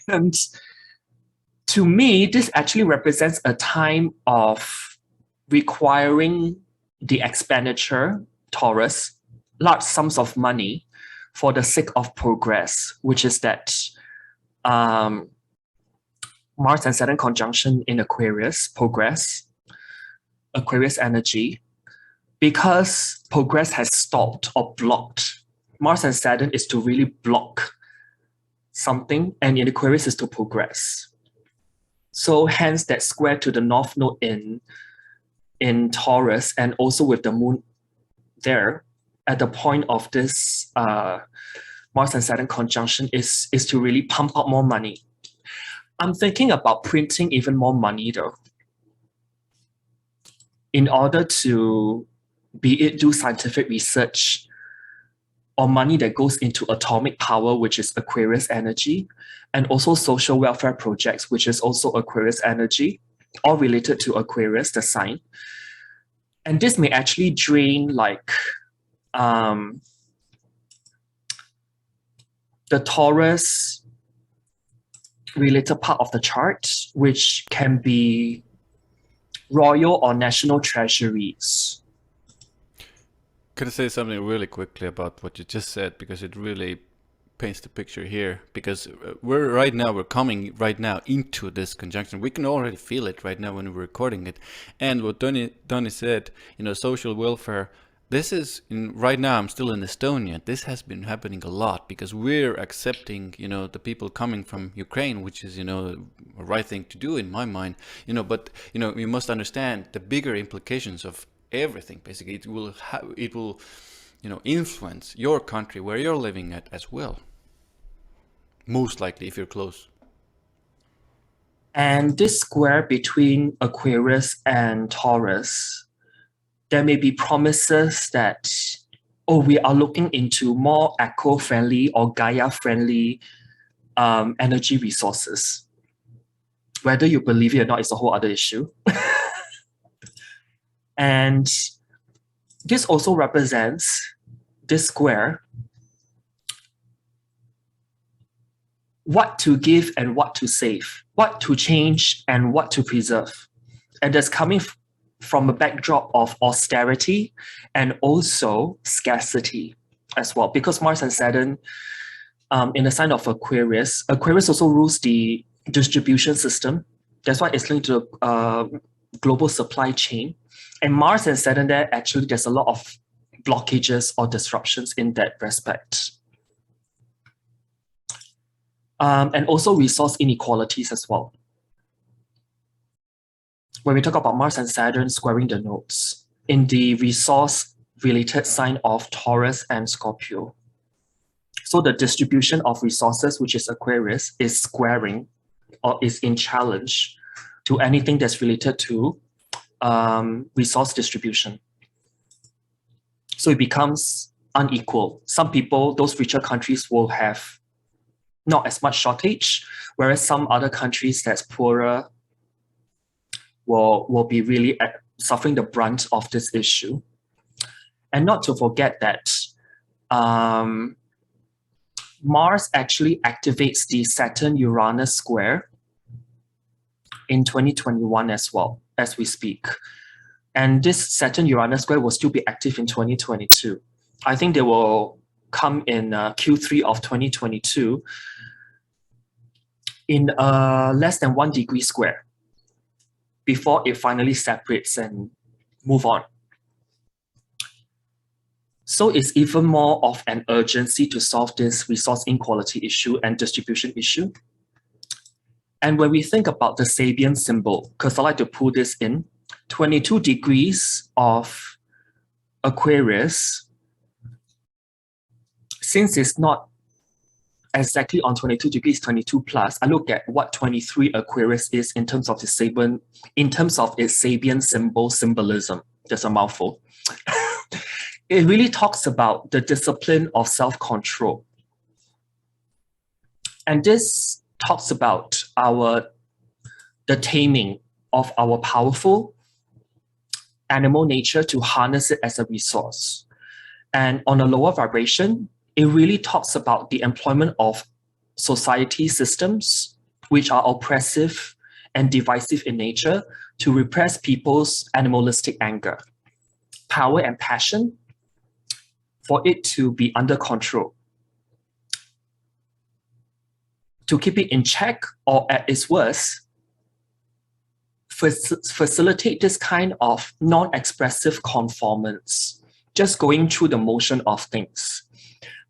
And to me, this actually represents a time of requiring the expenditure, Taurus, large sums of money for the sake of progress, which is that Mars and Saturn conjunction in Aquarius, progress, Aquarius energy, because progress has stopped or blocked. Mars and Saturn is to really block something, and in Aquarius is to progress. So hence that square to the North Node in Taurus, and also with the Moon there at the point of this Mars and Saturn conjunction is to really pump out more money. I'm thinking about printing even more money though, in order to be it do scientific research or money that goes into atomic power, which is Aquarius energy, and also social welfare projects, which is also Aquarius energy, all related to Aquarius, the sign. And this may actually drain like the Taurus related part of the chart, which can be royal or national treasuries. Could I say something really quickly about what you just said, because it really paints the picture here, because we're coming right now into this conjunction. We can already feel it right now when we're recording it. And what Donny said, social welfare, this is right now I'm still in Estonia. This has been happening a lot because we're accepting, the people coming from Ukraine, which is, a right thing to do in my mind, but, you must understand the bigger implications of everything. Basically, it will influence your country where you're living at as well, most likely if you're close. And this square between Aquarius and Taurus, there may be promises that we are looking into more eco-friendly or Gaia-friendly energy resources. Whether you believe it or not is a whole other issue. And this also represents this square, what to give and what to save, what to change and what to preserve. And that's coming from a backdrop of austerity and also scarcity as well. Because Mars and Saturn, in the sign of Aquarius, Aquarius also rules the distribution system. That's why it's linked to global supply chain. And Mars and Saturn there, actually, there's a lot of blockages or disruptions in that respect. And also resource inequalities as well. When we talk about Mars and Saturn squaring the nodes, in the resource-related sign of Taurus and Scorpio. So the distribution of resources, which is Aquarius, is squaring or is in challenge to anything that's related to resource distribution. So it becomes unequal. Some people, those richer countries, will have not as much shortage, whereas some other countries that's poorer will be really suffering the brunt of this issue. And not to forget that Mars actually activates the Saturn-Uranus square in 2021 as well, as we speak. And this Saturn-Uranus square will still be active in 2022. I think they will come in Q3 of 2022 in less than 1 degree square before it finally separates and move on. So it's even more of an urgency to solve this resource inequality issue and distribution issue. And when we think about the Sabian symbol, because I like to pull this in, 22 degrees of Aquarius, since it's not exactly on 22 degrees, 22 plus, I look at what 23 Aquarius is in terms of the Sabian, in terms of its Sabian symbolism. That's a mouthful. It really talks about the discipline of self-control. And this talks about the taming of our powerful animal nature to harness it as a resource. And on a lower vibration, it really talks about the employment of society systems which are oppressive and divisive in nature to repress people's animalistic anger, power, and passion for it to be under control, to keep it in check, or at its worst, facilitate this kind of non-expressive conformance, just going through the motion of things,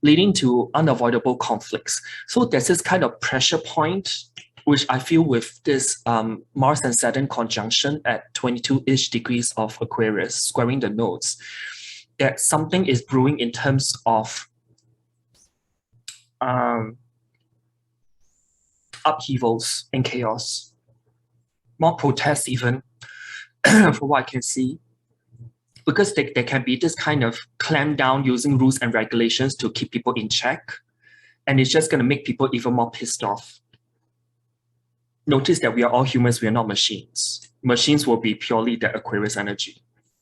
leading to unavoidable conflicts. So there's this kind of pressure point, which I feel with this Mars and Saturn conjunction at 22-ish degrees of Aquarius, squaring the nodes, that something is brewing in terms of upheavals and chaos, more protests even, from what I can see, because there can be this kind of clamp down using rules and regulations to keep people in check, and it's just going to make people even more pissed off. Notice that we are all humans, we are not machines. Machines will be purely the Aquarius energy.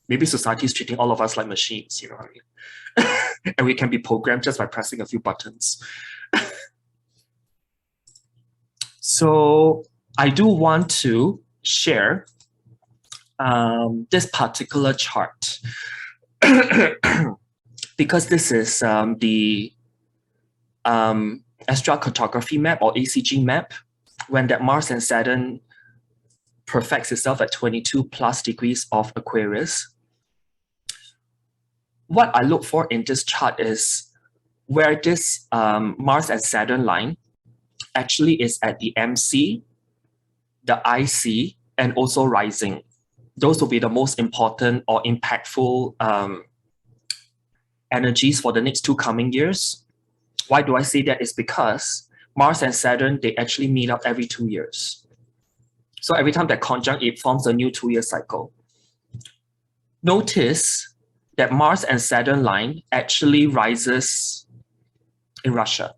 Maybe society is treating all of us like machines, you know what I mean? And we can be programmed just by pressing a few buttons. So I do want to share this particular chart because this is the astrocartography map or ACG map when that Mars and Saturn perfects itself at 22 plus degrees of Aquarius. What I look for in this chart is where this Mars and Saturn line actually is at the MC, the IC, and also rising. Those will be the most important or impactful energies for the next 2 coming years. Why do I say that? Is because Mars and Saturn, they actually meet up every 2 years. So every time that conjunct, it forms a new 2-year cycle. Notice that Mars and Saturn line actually rises in Russia.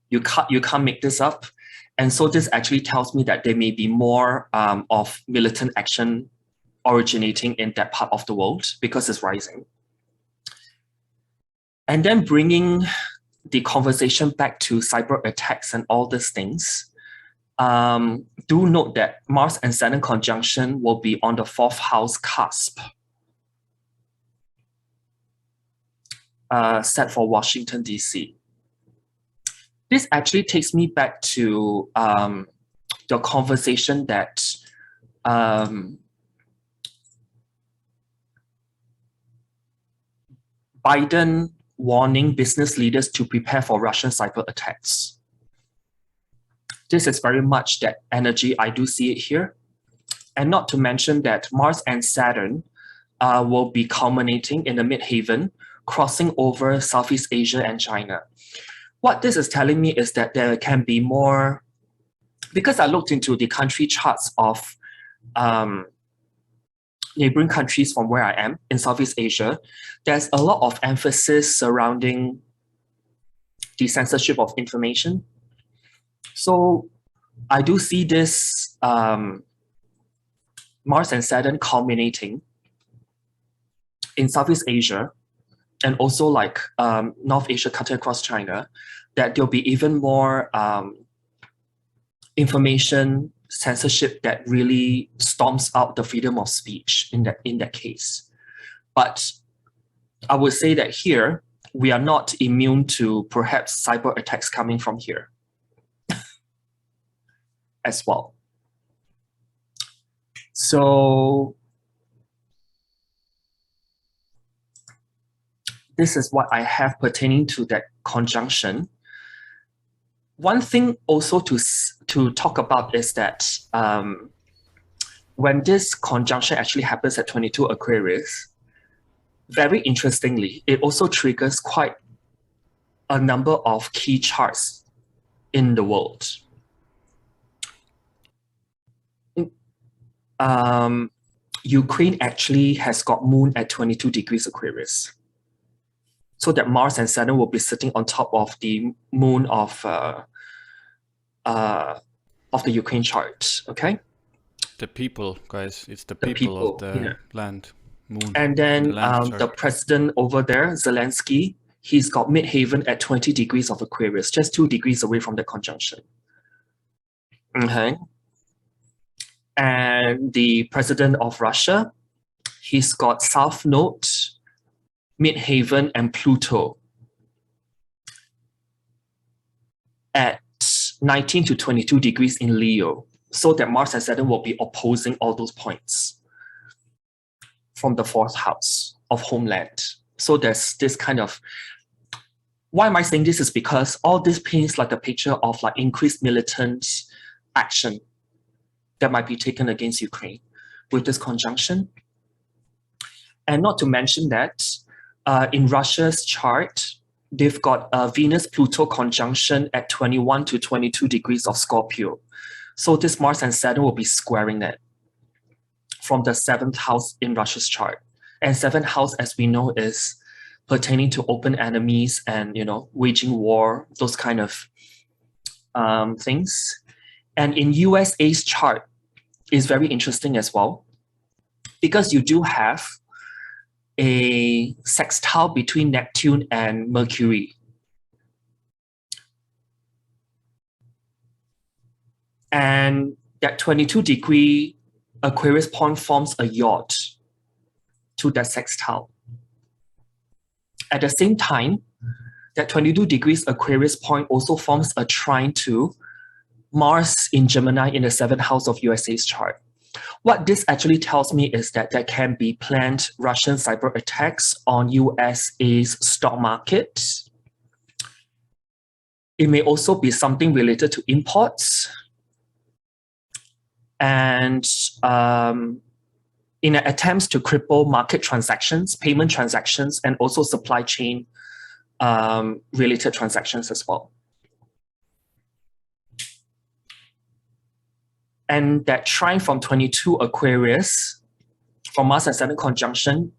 You can't make this up. And so this actually tells me that there may be more of militant action originating in that part of the world because it's rising. And then bringing the conversation back to cyber attacks and all these things, do note that Mars and Saturn conjunction will be on the 4th house cusp, set for Washington, D.C. This actually takes me back to the conversation that Biden warning business leaders to prepare for Russian cyber attacks. This is very much that energy. I do see it here. And not to mention that Mars and Saturn will be culminating in the midheaven, crossing over Southeast Asia and China. What this is telling me is that there can be more because I looked into the country charts of neighboring countries from where I am in Southeast Asia, there's a lot of emphasis surrounding the censorship of information. So I do see this Mars and Saturn culminating in Southeast Asia and also like North Asia cutting across China, that there'll be even more information censorship that really storms out the freedom of speech in that case. But I would say that here, we are not immune to perhaps cyber attacks coming from here as well. So this is what I have pertaining to that conjunction. One thing also to talk about is that when this conjunction actually happens at 22 Aquarius, very interestingly, it also triggers quite a number of key charts in the world. Ukraine actually has got moon at 22 degrees Aquarius. So that Mars and Saturn will be sitting on top of the moon of the Ukraine chart, okay? The people, guys, it's the people of the land, moon. And then the president over there, Zelensky, he's got midheaven at 20 degrees of Aquarius, just 2 degrees away from the conjunction. Okay. And the president of Russia, he's got South Node, midheaven, and Pluto at 19 to 22 degrees in Leo. So that Mars and Saturn will be opposing all those points from the 4th house of homeland. So there's this kind of, why am I saying this is because all this paints like a picture of like increased militant action that might be taken against Ukraine with this conjunction. And not to mention that in Russia's chart, they've got a Venus-Pluto conjunction at 21 to 22 degrees of Scorpio. So this Mars and Saturn will be squaring that from the 7th house in Russia's chart. And 7th house, as we know, is pertaining to open enemies and, you know, waging war, those kind of things. And in USA's chart is very interesting as well, because you do have a sextile between Neptune and Mercury. And that 22 degree Aquarius point forms a yacht to that sextile. At the same time, that 22 degrees Aquarius point also forms a trine to Mars in Gemini in the 7th house of USA's chart. What this actually tells me is that there can be planned Russian cyber attacks on USA's stock market. It may also be something related to imports. And in attempts to cripple market transactions, payment transactions, and also supply chain related transactions as well. And that trine from 22 Aquarius, from Mars-Saturn conjunction,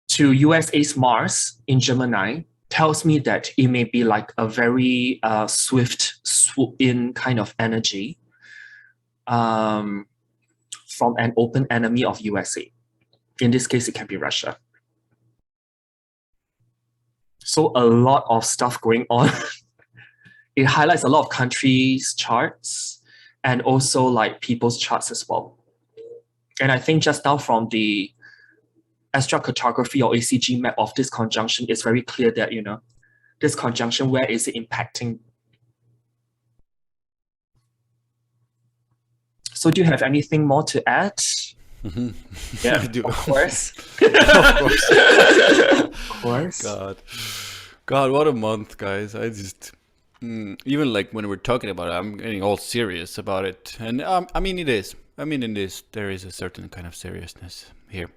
to USA's Mars in Gemini, tells me that it may be like a very swift swoop-in kind of energy from an open enemy of USA. In this case, it can be Russia. So a lot of stuff going on. It highlights a lot of countries' charts and also like people's charts as well. And I think just now from the astrocartography or ACG map of this conjunction, it's very clear that, you know, this conjunction, where is it impacting? So do you have anything more to add? Mm-hmm. Yeah, I do. Of course. Of course. Of course. God, what a month, guys. I just, even like when we're talking about it, I'm getting all serious about it. And I mean, it is. I mean, in this, there is a certain kind of seriousness here.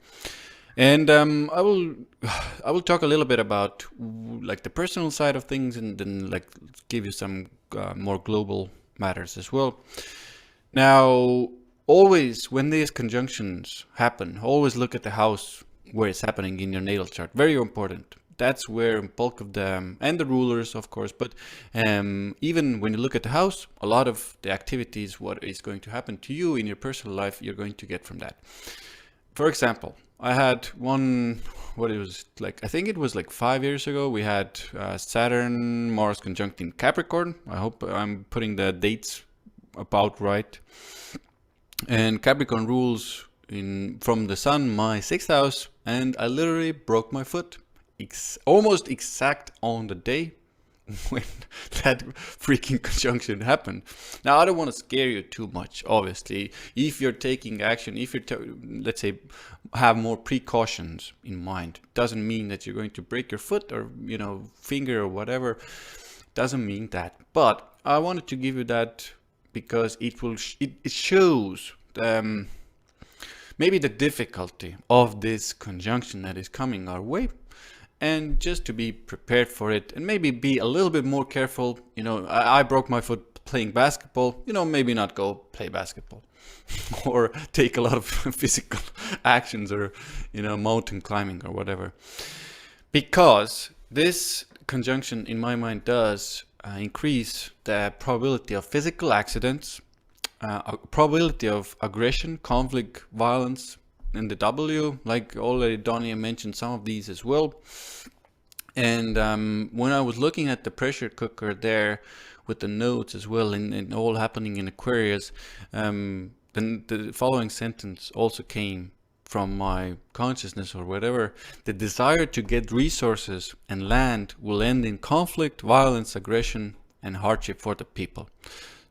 And I will talk a little bit about like the personal side of things, and then like give you some more global matters as well. Now, always when these conjunctions happen, always look at the house where it's happening in your natal chart. Very important. That's where bulk of them, and the rulers, of course, but even when you look at the house, a lot of the activities, what is going to happen to you in your personal life, you're going to get from that. For example, I had one, what it was like, I think it was like 5 years ago, we had Saturn, Mars conjunct in Capricorn. I hope I'm putting the dates about right. And Capricorn rules from the sun, my 6th house, and I literally broke my foot almost exact on the day when that freaking conjunction happened. Now, I don't want to scare you too much, obviously. If you're taking action, if you're, let's say, have more precautions in mind, doesn't mean that you're going to break your foot or, finger or whatever. Doesn't mean that. But I wanted to give you that because it shows maybe the difficulty of this conjunction that is coming our way. And just to be prepared for it and maybe be a little bit more careful. I broke my foot playing basketball. Maybe not go play basketball or take a lot of physical actions or, mountain climbing or whatever. Because this conjunction, in my mind, does increase the probability of physical accidents, probability of aggression, conflict, violence, and the W, like already Donny mentioned some of these as well. And when I was looking at the pressure cooker there with the notes as well, and all happening in Aquarius, then the following sentence also came from my consciousness or whatever. The desire to get resources and land will end in conflict, violence, aggression, and hardship for the people.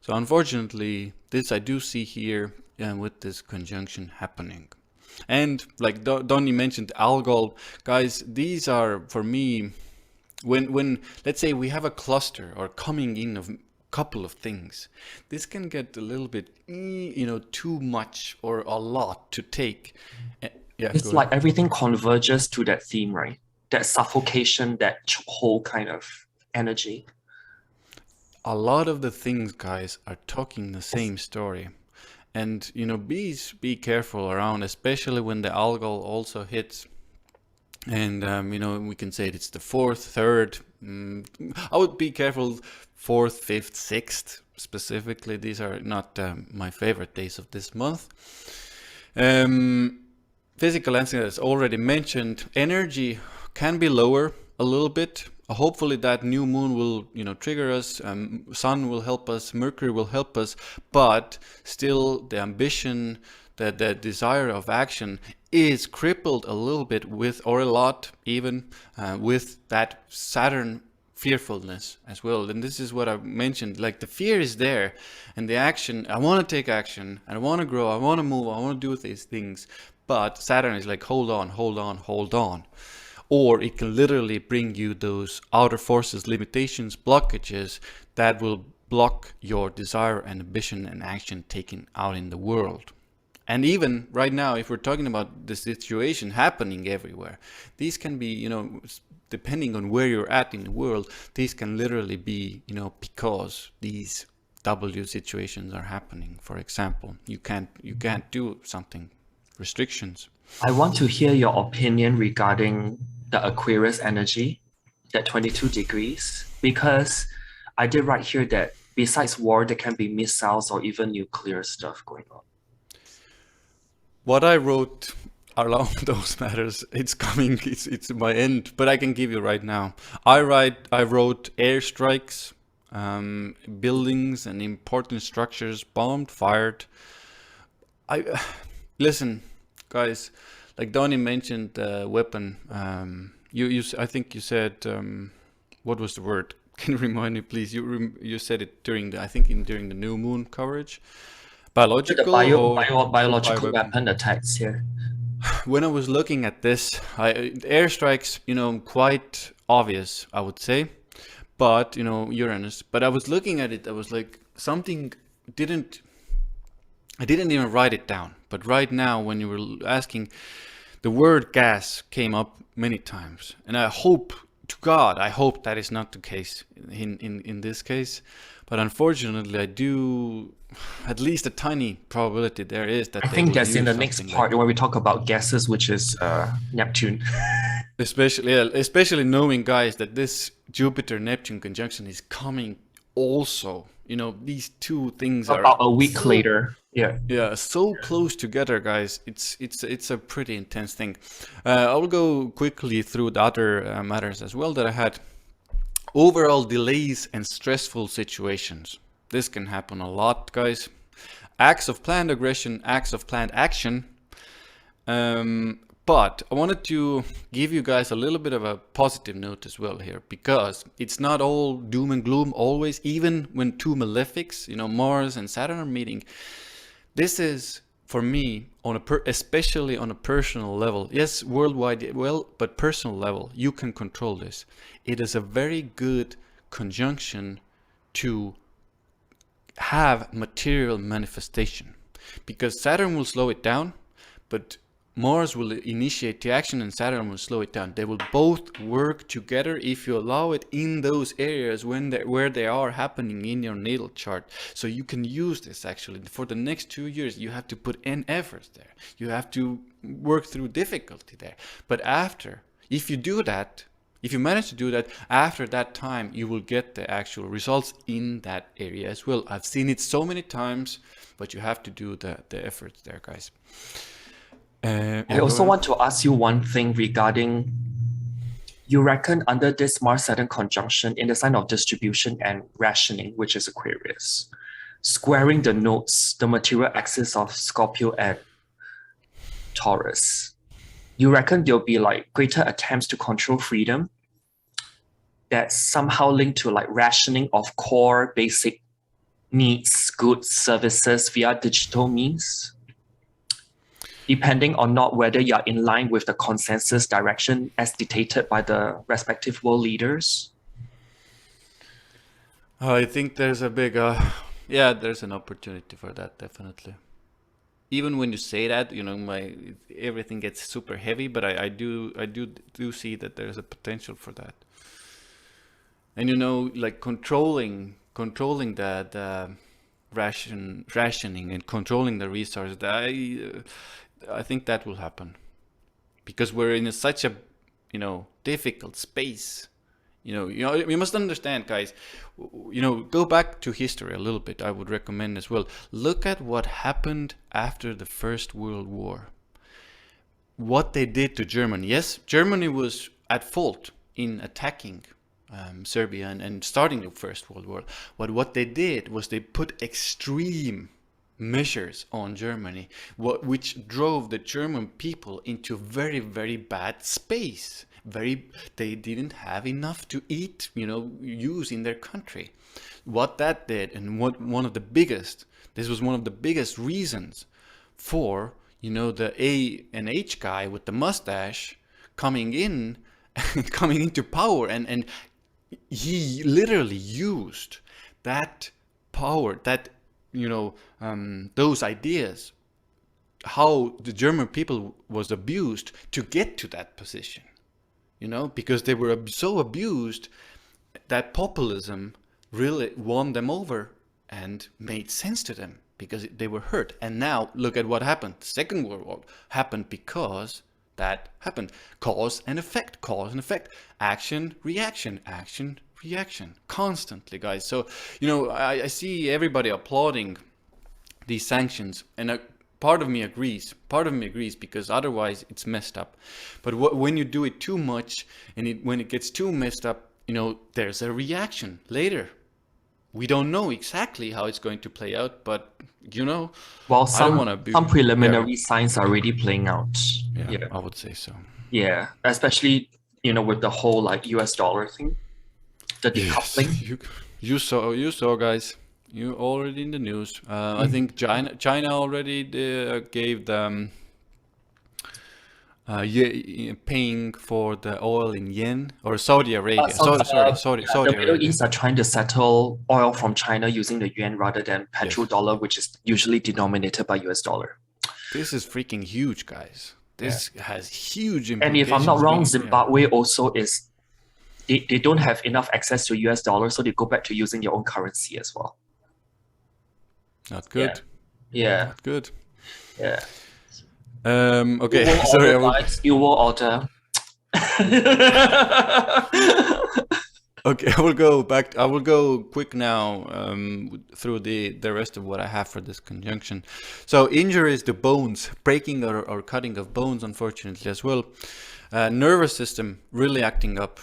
So unfortunately, this I do see here with this conjunction happening. And like Donny mentioned, algal, guys, these are for me, when let's say we have a cluster or coming in of a couple of things, this can get a little bit, too much or a lot to take. Yeah, it's like everything converges to that theme, right? That suffocation, that whole kind of energy. A lot of the things, guys, are talking the same story. And, be careful around, especially when the algal also hits. And, we can say it's the 4th, 3rd. I would be careful 4th, 5th, 6th specifically. These are not my favorite days of this month. Physical answer, as already mentioned, energy can be lower a little bit. Hopefully that new moon will, trigger us. Sun will help us. Mercury will help us. But still, the ambition, the desire of action is crippled a little bit with, or a lot even, with that Saturn fearfulness as well. And this is what I mentioned. Like the fear is there, and the action. I want to take action. I want to grow. I want to move. I want to do these things. But Saturn is like, hold on, hold on, hold on. Or it can literally bring you those outer forces, limitations, blockages that will block your desire and ambition and action taken out in the world. And even right now, if we're talking about the situation happening everywhere, these can be, depending on where you're at in the world, these can literally be, because these W situations are happening. For example, you can't do something, restrictions. I want to hear your opinion regarding the Aquarius energy, that 22 degrees, because I did write here that besides war, there can be missiles or even nuclear stuff going on. What I wrote along those matters, it's coming, it's my end, but I can give you right now. I wrote airstrikes, buildings and important structures bombed, fired. Listen, guys, like Donny mentioned, weapon. I think you said, what was the word? Can you remind me, please? You said it during the new moon coverage. Biological biological weapon attacks here. When I was looking at this, airstrikes, quite obvious, I would say, but Uranus. But I was looking at it, I was like, something I didn't even write it down. But right now, when you were asking, The word gas came up many times, and I hope to God, I hope that is not the case in this case. But unfortunately, I do, at least a tiny probability there is that I they think will that's in use the next something part like, when we talk about gases, which is Neptune. especially knowing, guys, that this Jupiter-Neptune conjunction is coming also. You know, these two things are About a week so, later. Yeah. yeah, so close together, guys. It's a pretty intense thing. I will go quickly through the other matters as well that I had. Overall delays and stressful situations. This can happen a lot, guys. Acts of planned aggression, acts of planned action. But I wanted to give you guys a little bit of a positive note as well here, because it's not all doom and gloom always, even when two malefics, you know, Mars and Saturn are meeting. This is, for me, especially on a personal level, yes, worldwide, well, but personal level, you can control this. It is a very good conjunction to have material manifestation, because Saturn will slow it down, but Mars will initiate the action and Saturn will slow it down. They will both work together if you allow it in those areas where they are happening in your natal chart. So you can use this actually. For the next 2 years, you have to put in efforts there. You have to work through difficulty there. But after, if you do that, if you manage to do that, after that time, you will get the actual results in that area as well. I've seen it so many times, but you have to do the efforts there, guys. I also want to ask you one thing regarding, you reckon under this Mars-Saturn conjunction in the sign of distribution and rationing, which is Aquarius, squaring the nodes, the material axis of Scorpio and Taurus, you reckon there'll be like greater attempts to control freedom that's somehow linked to like rationing of core basic needs, goods, services via digital means? Depending on not whether you're in line with the consensus direction as dictated by the respective world leaders? I think there's a big, there's an opportunity for that, definitely. Even when you say that, you know, everything gets super heavy, but I do see that there's a potential for that. And you know, like controlling the rationing and controlling the resources, I think that will happen, because we're in such a, you know, difficult space. You know, you must understand, guys. You know, go back to history a little bit. I would recommend as well. Look at what happened after the First World War. What they did to Germany. Yes, Germany was at fault in attacking Serbia and starting the First World War. But what they did was they put extreme measures on Germany, which drove the German people into very, very bad space. They didn't have enough to eat, you know, use in their country. What that did, and this was one of the biggest reasons for, you know, the A&H guy with the mustache coming into power, and he literally used that power, that, you know, those ideas, how the German people was abused to get to that position, you know, because they were so abused that populism really won them over and made sense to them, because they were hurt. And now look at what happened. The Second World War happened because that happened. Cause and effect, action, reaction, constantly, guys. So, you know, I see everybody applauding these sanctions, and part of me agrees, because otherwise it's messed up. But when you do it too much, and when it gets too messed up, you know, there's a reaction later. We don't know exactly how it's going to play out, but, you know, well, some preliminary signs are already playing out. Yeah, I would say so. Yeah, especially, you know, with the whole like US dollar thing, the decoupling. Yes. You saw, guys. You already in the news. I think China already gave them paying for the oil in yen, or Saudi Arabia. Saudi the Middle Arabia. East are trying to settle oil from China using the yuan rather than petrodollar, which is usually denominated by US dollar. This is freaking huge, guys. this has huge And implications. if I'm not wrong, yeah. Zimbabwe also is, they don't have enough access to US dollars, so they go back to using their own currency as well. Not good. Yeah. Not good. Yeah. Okay, You will sorry. order, guys. You will order. Okay, I will go back. I will go quick now through the rest of what I have for this conjunction. So injuries to bones, breaking or cutting of bones, unfortunately as well. Nervous system really acting up.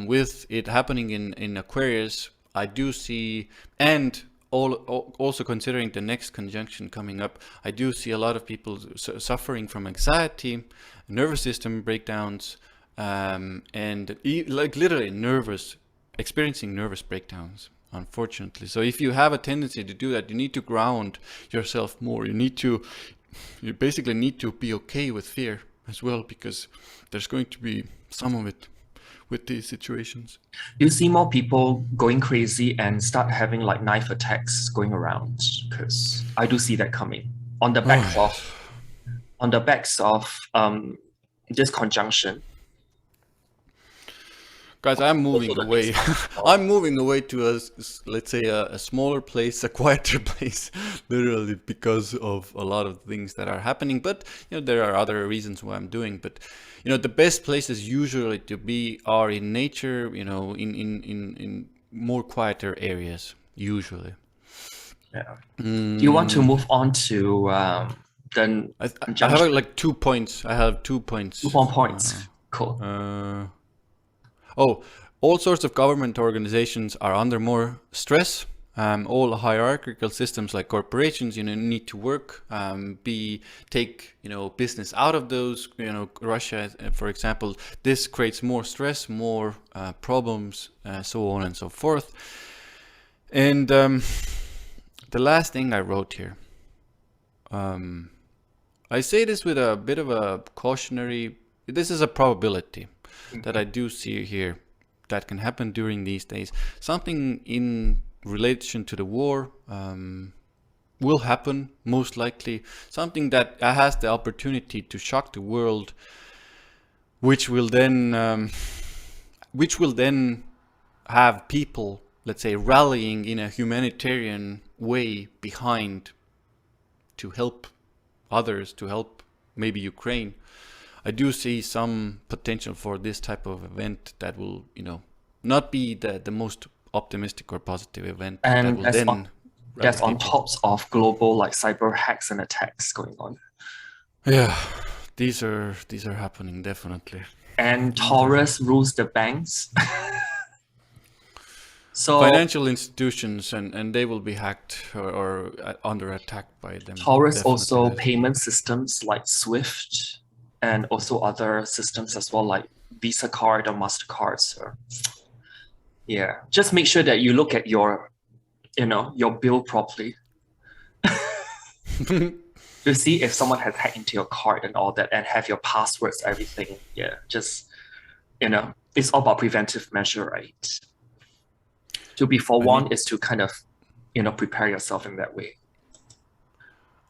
With it happening in Aquarius, I do see, and also considering the next conjunction coming up, I do see a lot of people suffering from anxiety, nervous system breakdowns, and like literally experiencing nervous breakdowns, unfortunately. So if you have a tendency to do that, you need to ground yourself more. You basically need to be okay with fear as well, because there's going to be some of it with these situations. You see more people going crazy and start having like knife attacks going around, because I do see that coming on the backs of this conjunction. Guys, I'm moving away. I'm moving away to let's say a smaller place, a quieter place, literally because of a lot of things that are happening. But there are other reasons why I'm doing. But the best places usually to be are in nature. In more quieter areas usually. Yeah. Do you want to move on to then? I have like 2 points. I have 2 points. 2 points. Cool. All sorts of government organizations are under more stress. All hierarchical systems like corporations, need to work, take business out of those. Russia, for example, this creates more stress, more problems, so on and so forth. And the last thing I wrote here, I say this with a bit of a cautionary. This is a probability that I do see here that can happen during these days. Something in relation to the war will happen, most likely. Something that has the opportunity to shock the world, which will then have people, let's say, rallying in a humanitarian way behind to help others, to help maybe Ukraine. I do see some potential for this type of event that will, not be the most optimistic or positive event. And that will that's on tops of global like cyber hacks and attacks going on. Yeah, these are happening definitely. And Taurus rules the banks. So financial institutions and they will be hacked or under attack by them. Taurus definitely. Also payment systems like SWIFT. And also other systems as well, like Visa card or MasterCard. So, yeah, just make sure that you look at your bill properly to see if someone has hacked into your card and all that, and have your passwords, everything. Yeah, just it's all about preventive measure, right? To be forewarned is to kind of prepare yourself in that way.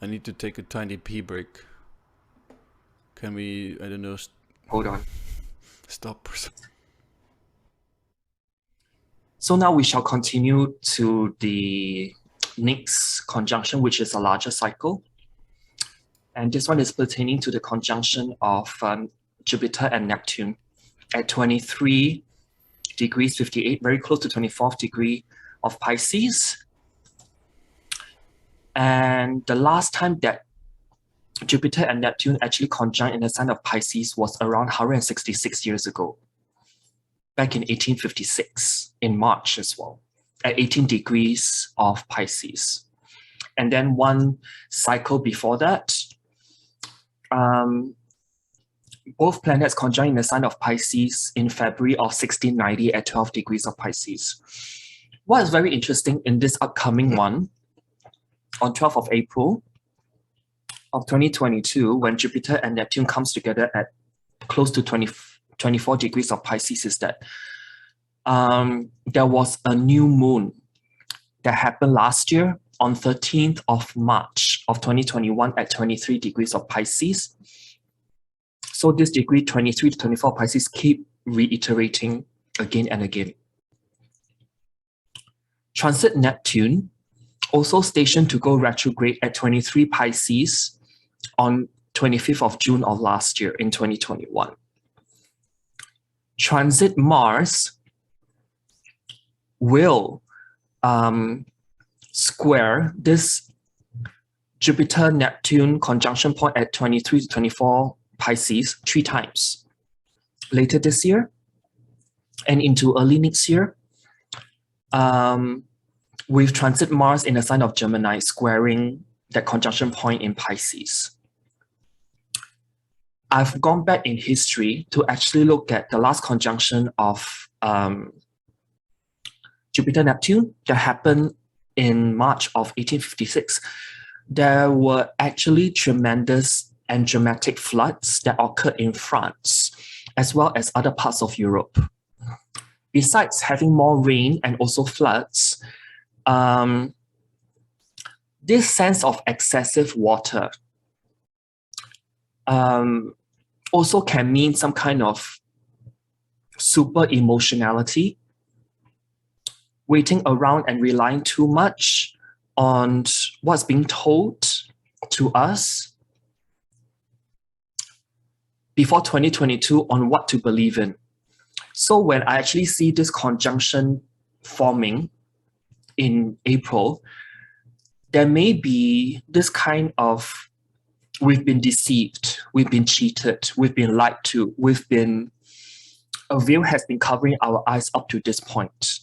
I need to take a tiny pee break. Can we, I don't know. Hold on. Stop. So now we shall continue to the next conjunction, which is a larger cycle. And this one is pertaining to the conjunction of Jupiter and Neptune at 23 degrees 58, very close to 24th degree of Pisces. And the last time that Jupiter and Neptune actually conjunct in the sign of Pisces was around 166 years ago, back in 1856, in March as well, at 18 degrees of Pisces. And then one cycle before that, both planets conjunct in the sign of Pisces in February of 1690 at 12 degrees of Pisces. What is very interesting in this upcoming one, on 12th of April, of 2022, when Jupiter and Neptune comes together at close to 24 degrees of Pisces, is that there was a new moon that happened last year on 13th of March of 2021 at 23 degrees of Pisces. So this degree 23 to 24 Pisces keep reiterating again and again. Transit Neptune, also stationed to go retrograde at 23 Pisces on 25th of June of last year in 2021. Transit Mars will square this Jupiter-Neptune conjunction point at 23 to 24 Pisces 3 times. Later this year and into early next year, with transit Mars in the sign of Gemini squaring that conjunction point in Pisces. I've gone back in history to actually look at the last conjunction of Jupiter-Neptune that happened in March of 1856. There were actually tremendous and dramatic floods that occurred in France, as well as other parts of Europe. Besides having more rain and also floods, this sense of excessive water also can mean some kind of super emotionality, waiting around and relying too much on what's being told to us before 2022 on what to believe in. So when I actually see this conjunction forming in April, there may be this kind of, we've been deceived, we've been cheated, we've been lied to, a veil has been covering our eyes up to this point.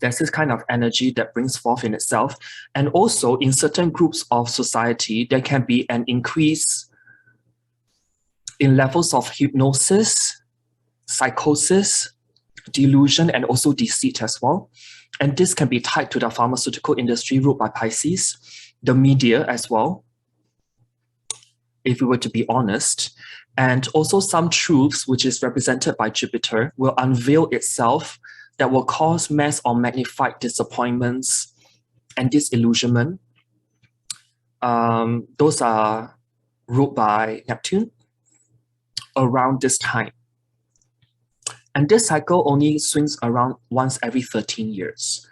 There's this kind of energy that brings forth in itself. And also in certain groups of society, there can be an increase in levels of hypnosis, psychosis, delusion, and also deceit as well. And this can be tied to the pharmaceutical industry ruled by Pisces, the media as well, if we were to be honest. And also some truths, which is represented by Jupiter, will unveil itself that will cause mass or magnified disappointments and disillusionment. Those are ruled by Neptune around this time. And this cycle only swings around once every 13 years.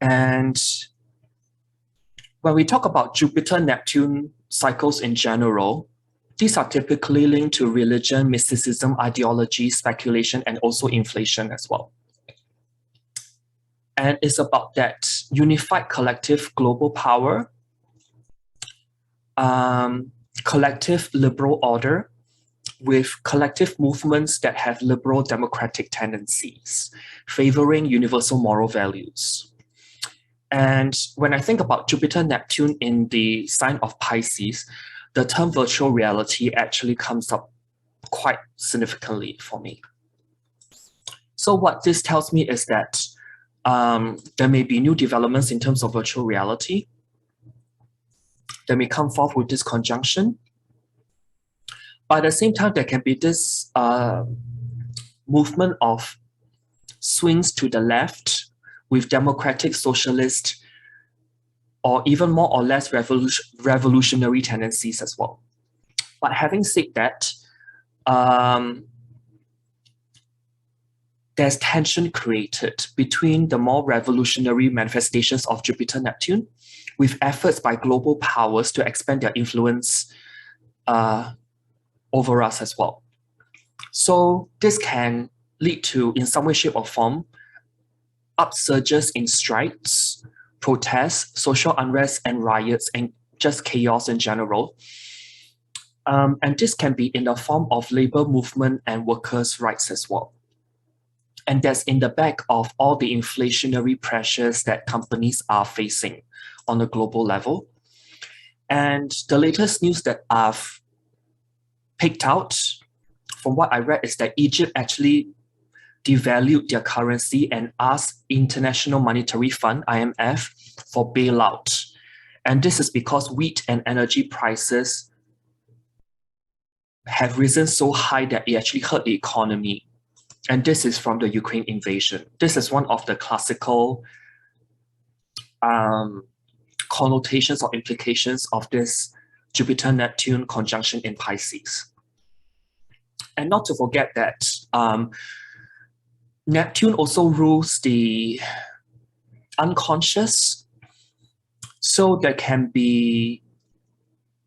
And when we talk about Jupiter-Neptune cycles in general, these are typically linked to religion, mysticism, ideology, speculation, and also inflation as well. And it's about that unified collective global power, collective liberal order, with collective movements that have liberal democratic tendencies, favoring universal moral values. And when I think about Jupiter-Neptune in the sign of Pisces, the term virtual reality actually comes up quite significantly for me. So what this tells me is that there may be new developments in terms of virtual reality that may come forth with this conjunction. But at the same time, there can be this movement of swings to the left with democratic, socialist, or even more or less revolutionary tendencies as well. But having said that, there's tension created between the more revolutionary manifestations of Jupiter-Neptune with efforts by global powers to expand their influence over us as well. So this can lead to, in some way, shape, or form, upsurges in strikes, protests, social unrest, and riots, and just chaos in general. And this can be in the form of labor movement and workers' rights as well. And that's in the back of all the inflationary pressures that companies are facing on a global level. And the latest news that I've picked out from what I read is that Egypt actually devalued their currency and asked International Monetary Fund, IMF, for bailout. And this is because wheat and energy prices have risen so high that it actually hurt the economy. And this is from the Ukraine invasion. This is one of the classical connotations or implications of this Jupiter-Neptune conjunction in Pisces. And not to forget that Neptune also rules the unconscious. So there can be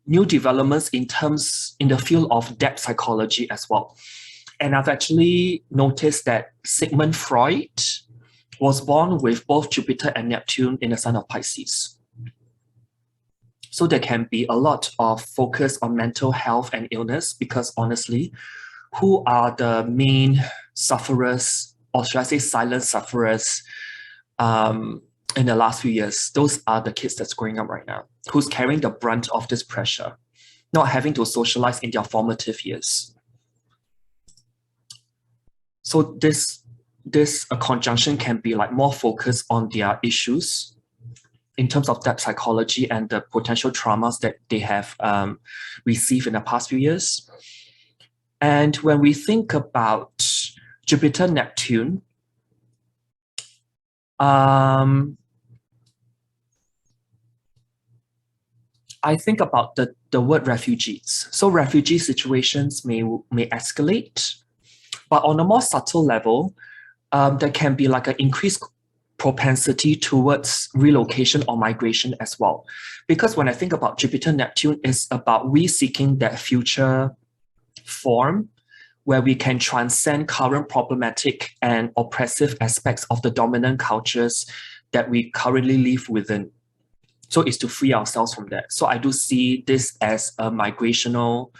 new developments in the field of depth psychology as well. And I've actually noticed that Sigmund Freud was born with both Jupiter and Neptune in the sign of Pisces. So there can be a lot of focus on mental health and illness, because honestly, who are the main sufferers, or should I say silent sufferers, in the last few years? Those are the kids that's growing up right now, who's carrying the brunt of this pressure, not having to socialize in their formative years. So this conjunction can be like more focused on their issues in terms of depth psychology and the potential traumas that they have received in the past few years. And when we think about Jupiter-Neptune, I think about the word refugees. So refugee situations may escalate, but on a more subtle level, there can be like an increased propensity towards relocation or migration as well. Because when I think about Jupiter-Neptune, it's about we seeking that future form where we can transcend current problematic and oppressive aspects of the dominant cultures that we currently live within. So it's to free ourselves from that. So I do see this as a migrational,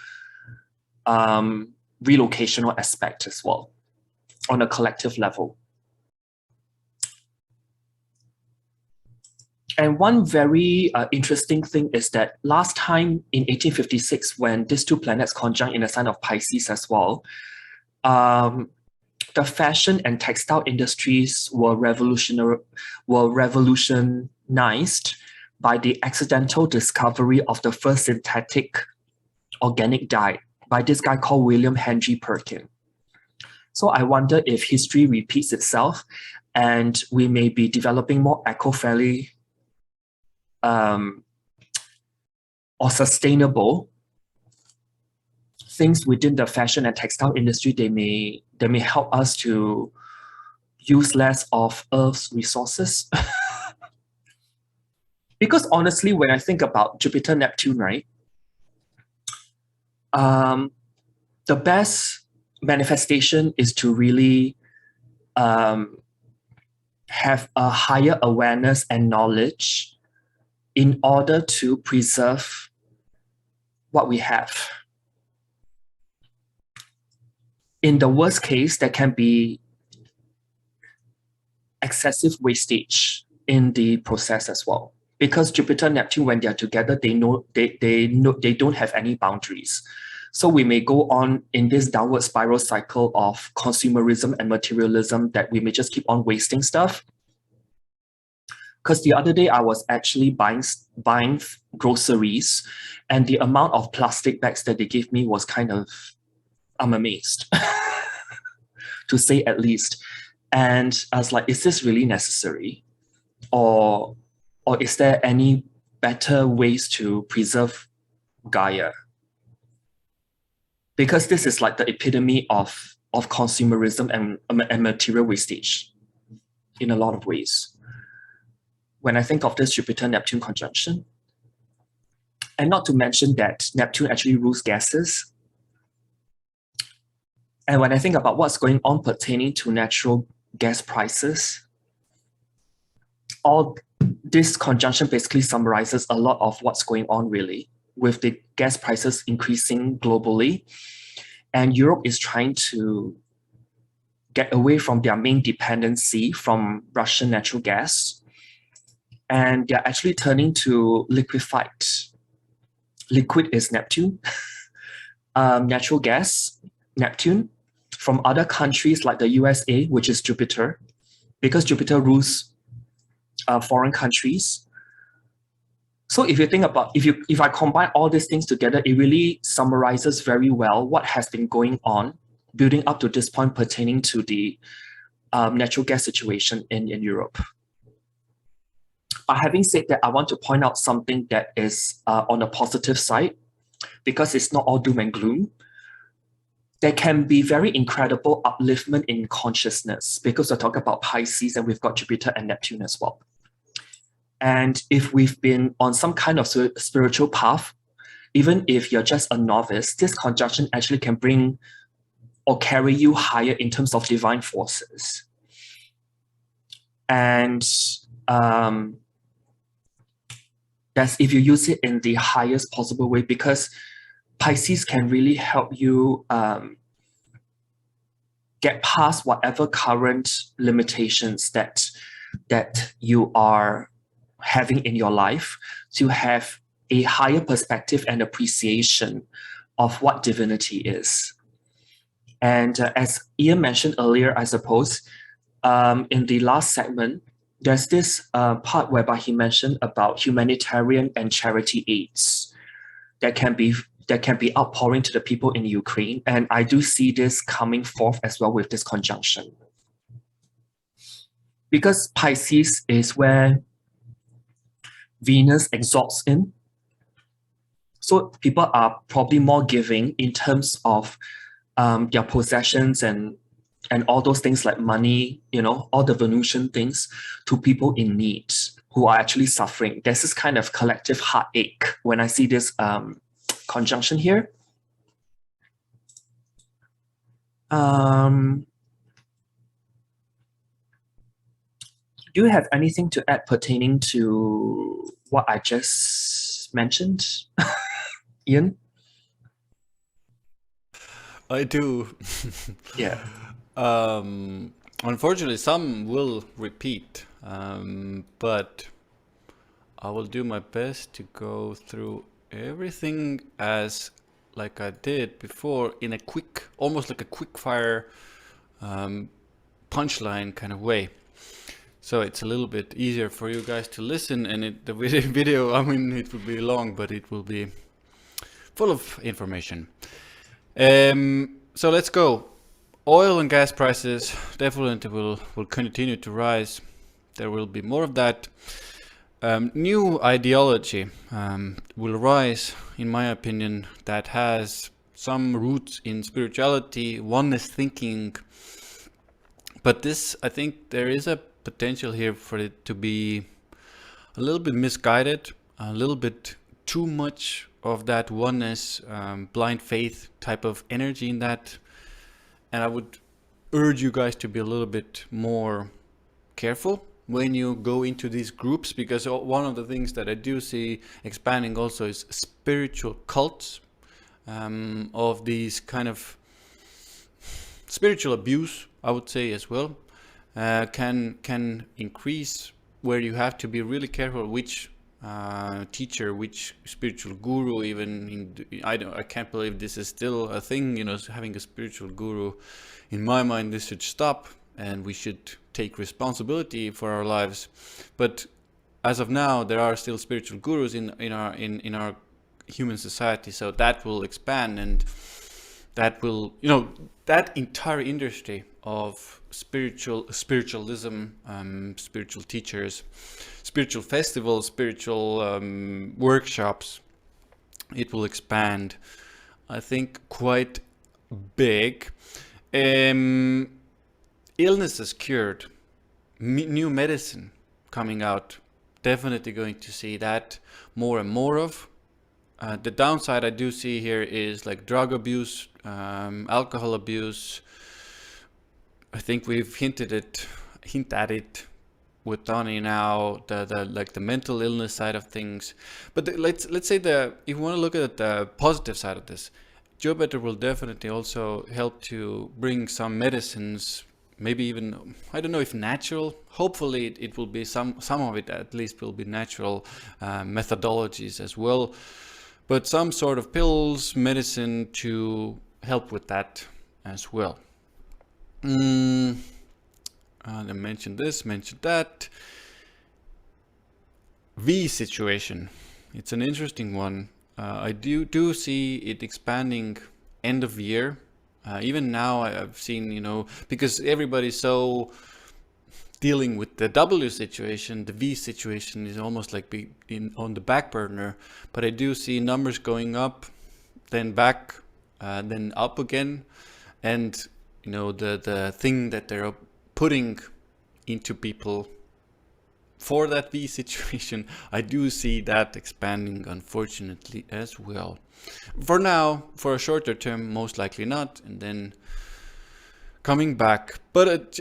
relocational aspect as well on a collective level. And one very interesting thing is that last time in 1856, when these two planets conjunct in the sign of Pisces as well, the fashion and textile industries were revolutionized by the accidental discovery of the first synthetic organic dye by this guy called William Henry Perkin. So I wonder if history repeats itself and we may be developing more eco-friendly or sustainable things within the fashion and textile industry. They may help us to use less of Earth's resources. Because honestly, when I think about Jupiter-Neptune, right, the best manifestation is to really have a higher awareness and knowledge in order to preserve what we have. In the worst case, there can be excessive wastage in the process as well. Because Jupiter and Neptune, when they are together, they don't have any boundaries. So we may go on in this downward spiral cycle of consumerism and materialism that we may just keep on wasting stuff. Because the other day I was actually buying groceries, and the amount of plastic bags that they gave me was kind of, I'm amazed, to say at least. And I was like, is this really necessary? Or is there any better ways to preserve Gaia? Because this is like the epitome of consumerism and material wastage in a lot of ways. When I think of this Jupiter-Neptune conjunction, and not to mention that Neptune actually rules gases. And when I think about what's going on pertaining to natural gas prices, all this conjunction basically summarizes a lot of what's going on really, with the gas prices increasing globally. And Europe is trying to get away from their main dependency from Russian natural gas. And they're actually turning to liquefied. Liquid is Neptune. Natural gas, Neptune, from other countries like the USA, which is Jupiter, because Jupiter rules foreign countries. So if you think about, if I combine all these things together, it really summarizes very well what has been going on building up to this point pertaining to the natural gas situation in Europe. But having said that, I want to point out something that is on the positive side, because it's not all doom and gloom. There can be very incredible upliftment in consciousness, because we're talking about Pisces and we've got Jupiter and Neptune as well. And if we've been on some kind of spiritual path, even if you're just a novice, this conjunction actually can bring or carry you higher in terms of divine forces. And that's if you use it in the highest possible way, because Pisces can really help you get past whatever current limitations that you are having in your life, to have a higher perspective and appreciation of what divinity is. And as Ian mentioned earlier, I suppose, in the last segment, there's this part whereby he mentioned about humanitarian and charity aids that can be outpouring to the people in Ukraine. And I do see this coming forth as well with this conjunction. Because Pisces is where Venus exalts in. So people are probably more giving in terms of their possessions and all those things like money, all the Venusian things, to people in need who are actually suffering. There's this kind of collective heartache when I see this conjunction here. Do you have anything to add pertaining to what I just mentioned, Ian? I do. Yeah. Unfortunately, some will repeat, but I will do my best to go through everything as like I did before, in a quick, almost like a quick fire punchline kind of way. So it's a little bit easier for you guys to listen, and the video, I mean, it will be long, but it will be full of information. So let's go. Oil and gas prices definitely will continue to rise. There will be more of that. New ideology will rise, in my opinion, that has some roots in spirituality, oneness thinking. But this, I think there is a potential here for it to be a little bit misguided, a little bit too much of that oneness, blind faith type of energy in that. And I would urge you guys to be a little bit more careful when you go into these groups, because one of the things that I do see expanding also is spiritual cults, of these kind of spiritual abuse, I would say as well, can increase, where you have to be really careful which teacher, which spiritual guru, even I can't believe this is still a thing, having a spiritual guru. In my mind, this should stop, and we should take responsibility for our lives. But as of now, there are still spiritual gurus in our human society, so that will expand, and that will, that entire industry of spiritualism, spiritual teachers, spiritual festivals, spiritual workshops, it will expand, I think, quite big. Illnesses cured, new medicine coming out, definitely going to see that more and more of. The downside I do see here is like drug abuse, alcohol abuse. I think we've hint at it with Donny now, the mental illness side of things. But let's say if you want to look at the positive side of this, Jupiter will definitely also help to bring some medicines, maybe even, I don't know if natural, hopefully it will be some of it at least will be natural methodologies as well, but some sort of pills, medicine to help with that as well. I mentioned this, mentioned that. V situation, it's an interesting one. I do see it expanding end of year. Even now I've seen, because everybody's so dealing with the W situation. The V situation is almost like on the back burner, but I do see numbers going up, then back, then up again, and the thing that they're putting into people for that V situation, I do see that expanding, unfortunately, as well. For now, for a shorter term, most likely not, and then coming back. But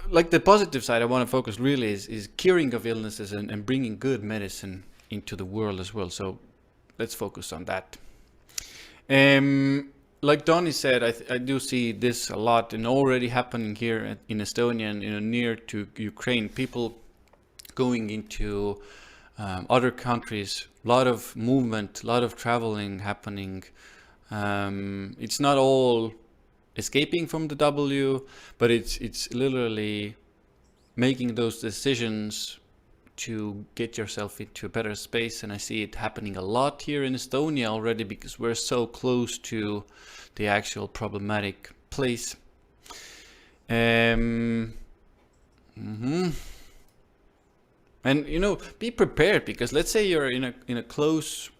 like the positive side I want to focus really is curing of illnesses and bringing good medicine into the world as well. So let's focus on that. Like Donny said, I do see this a lot and already happening here in Estonia and near to Ukraine. People going into other countries, a lot of movement, a lot of traveling happening. It's not all escaping from the W, but it's literally making those decisions to get yourself into a better space. And I see it happening a lot here in Estonia already because we're so close to the actual problematic place. And be prepared, because let's say you're in a close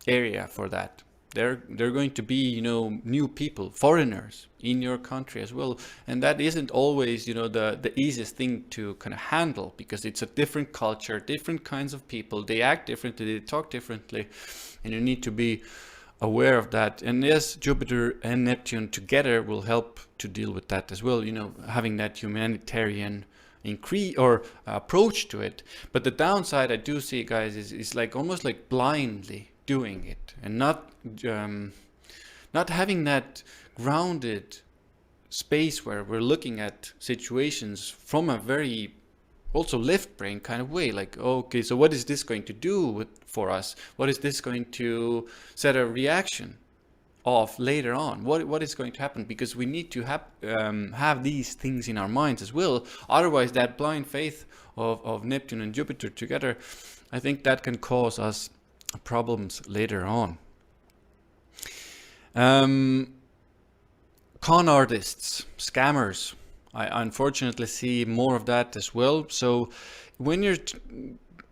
area for that. They're going to be, new people, foreigners in your country as well. And that isn't always, the easiest thing to kind of handle, because it's a different culture, different kinds of people. They act differently, they talk differently, and you need to be aware of that. And yes, Jupiter and Neptune together will help to deal with that as well, having that humanitarian approach to it. But the downside I do see, guys, is like almost like blindly doing it and not having that grounded space where we're looking at situations from a very also left brain kind of way. Like, okay, so what is this going to do for us? What is this going to set a reaction off later on? What is going to happen? Because we need to have these things in our minds as well. Otherwise, that blind faith of Neptune and Jupiter together, I think that can cause us problems later on. Con artists, scammers, I unfortunately see more of that as well. So when you're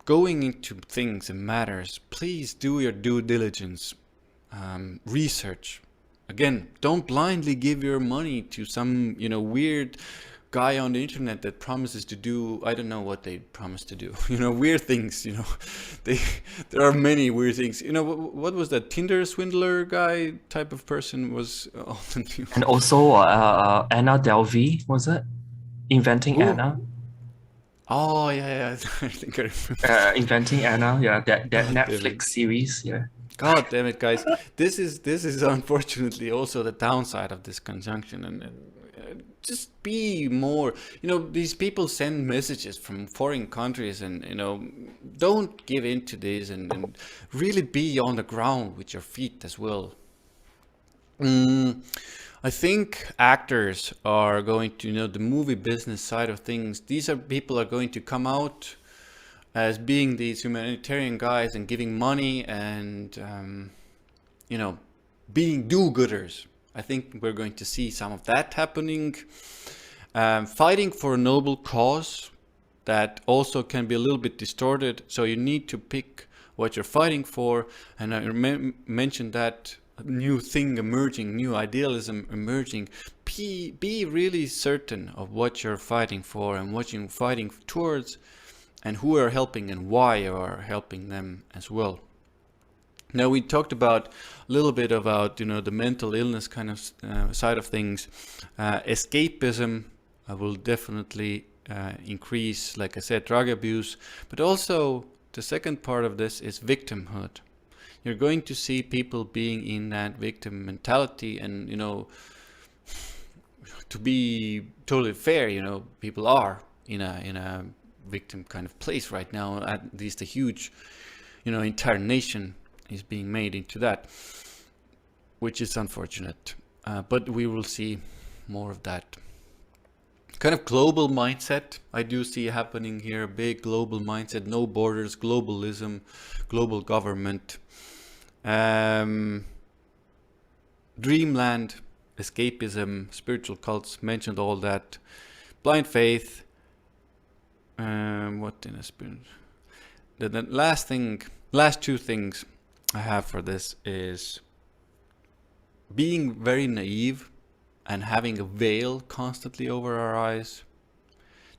going into things and matters, please do your due diligence, research. Again, don't blindly give your money to some weird guy on the internet that promises to do, I don't know what they promise to do, weird things. There are many weird things. What was that Tinder swindler guy type of person was on the news? And also Anna Delvey, was it? Inventing Ooh. Anna. Oh yeah, I think I remember. Inventing Anna, yeah, that Netflix series, yeah. God damn it, guys! This is unfortunately also the downside of this conjunction, and just be more. These people send messages from foreign countries, and don't give in to this, and really be on the ground with your feet as well. I think actors are going to, the movie business side of things. These are people are going to come out as being these humanitarian guys and giving money and, being do-gooders. I think we're going to see some of that happening. Fighting for a noble cause that also can be a little bit distorted. So you need to pick what you're fighting for. And I mentioned that new thing emerging, new idealism emerging. Be really certain of what you're fighting for and what you're fighting towards, and who are helping and why you are helping them as well. Now, we talked about a little bit about the mental illness kind of side of things. Escapism will definitely increase, like I said, drug abuse, but also the second part of this is victimhood. You're going to see people being in that victim mentality, and to be totally fair, people are in a victim kind of place right now. At least a huge, entire nation is being made into that, which is unfortunate. But we will see more of that. Kind of global mindset I do see happening here. Big global mindset, no borders, globalism, global government. Dreamland, escapism, spiritual cults, mentioned all that. Blind faith, What in a spoon? The last two things I have for this is being very naive and having a veil constantly over our eyes.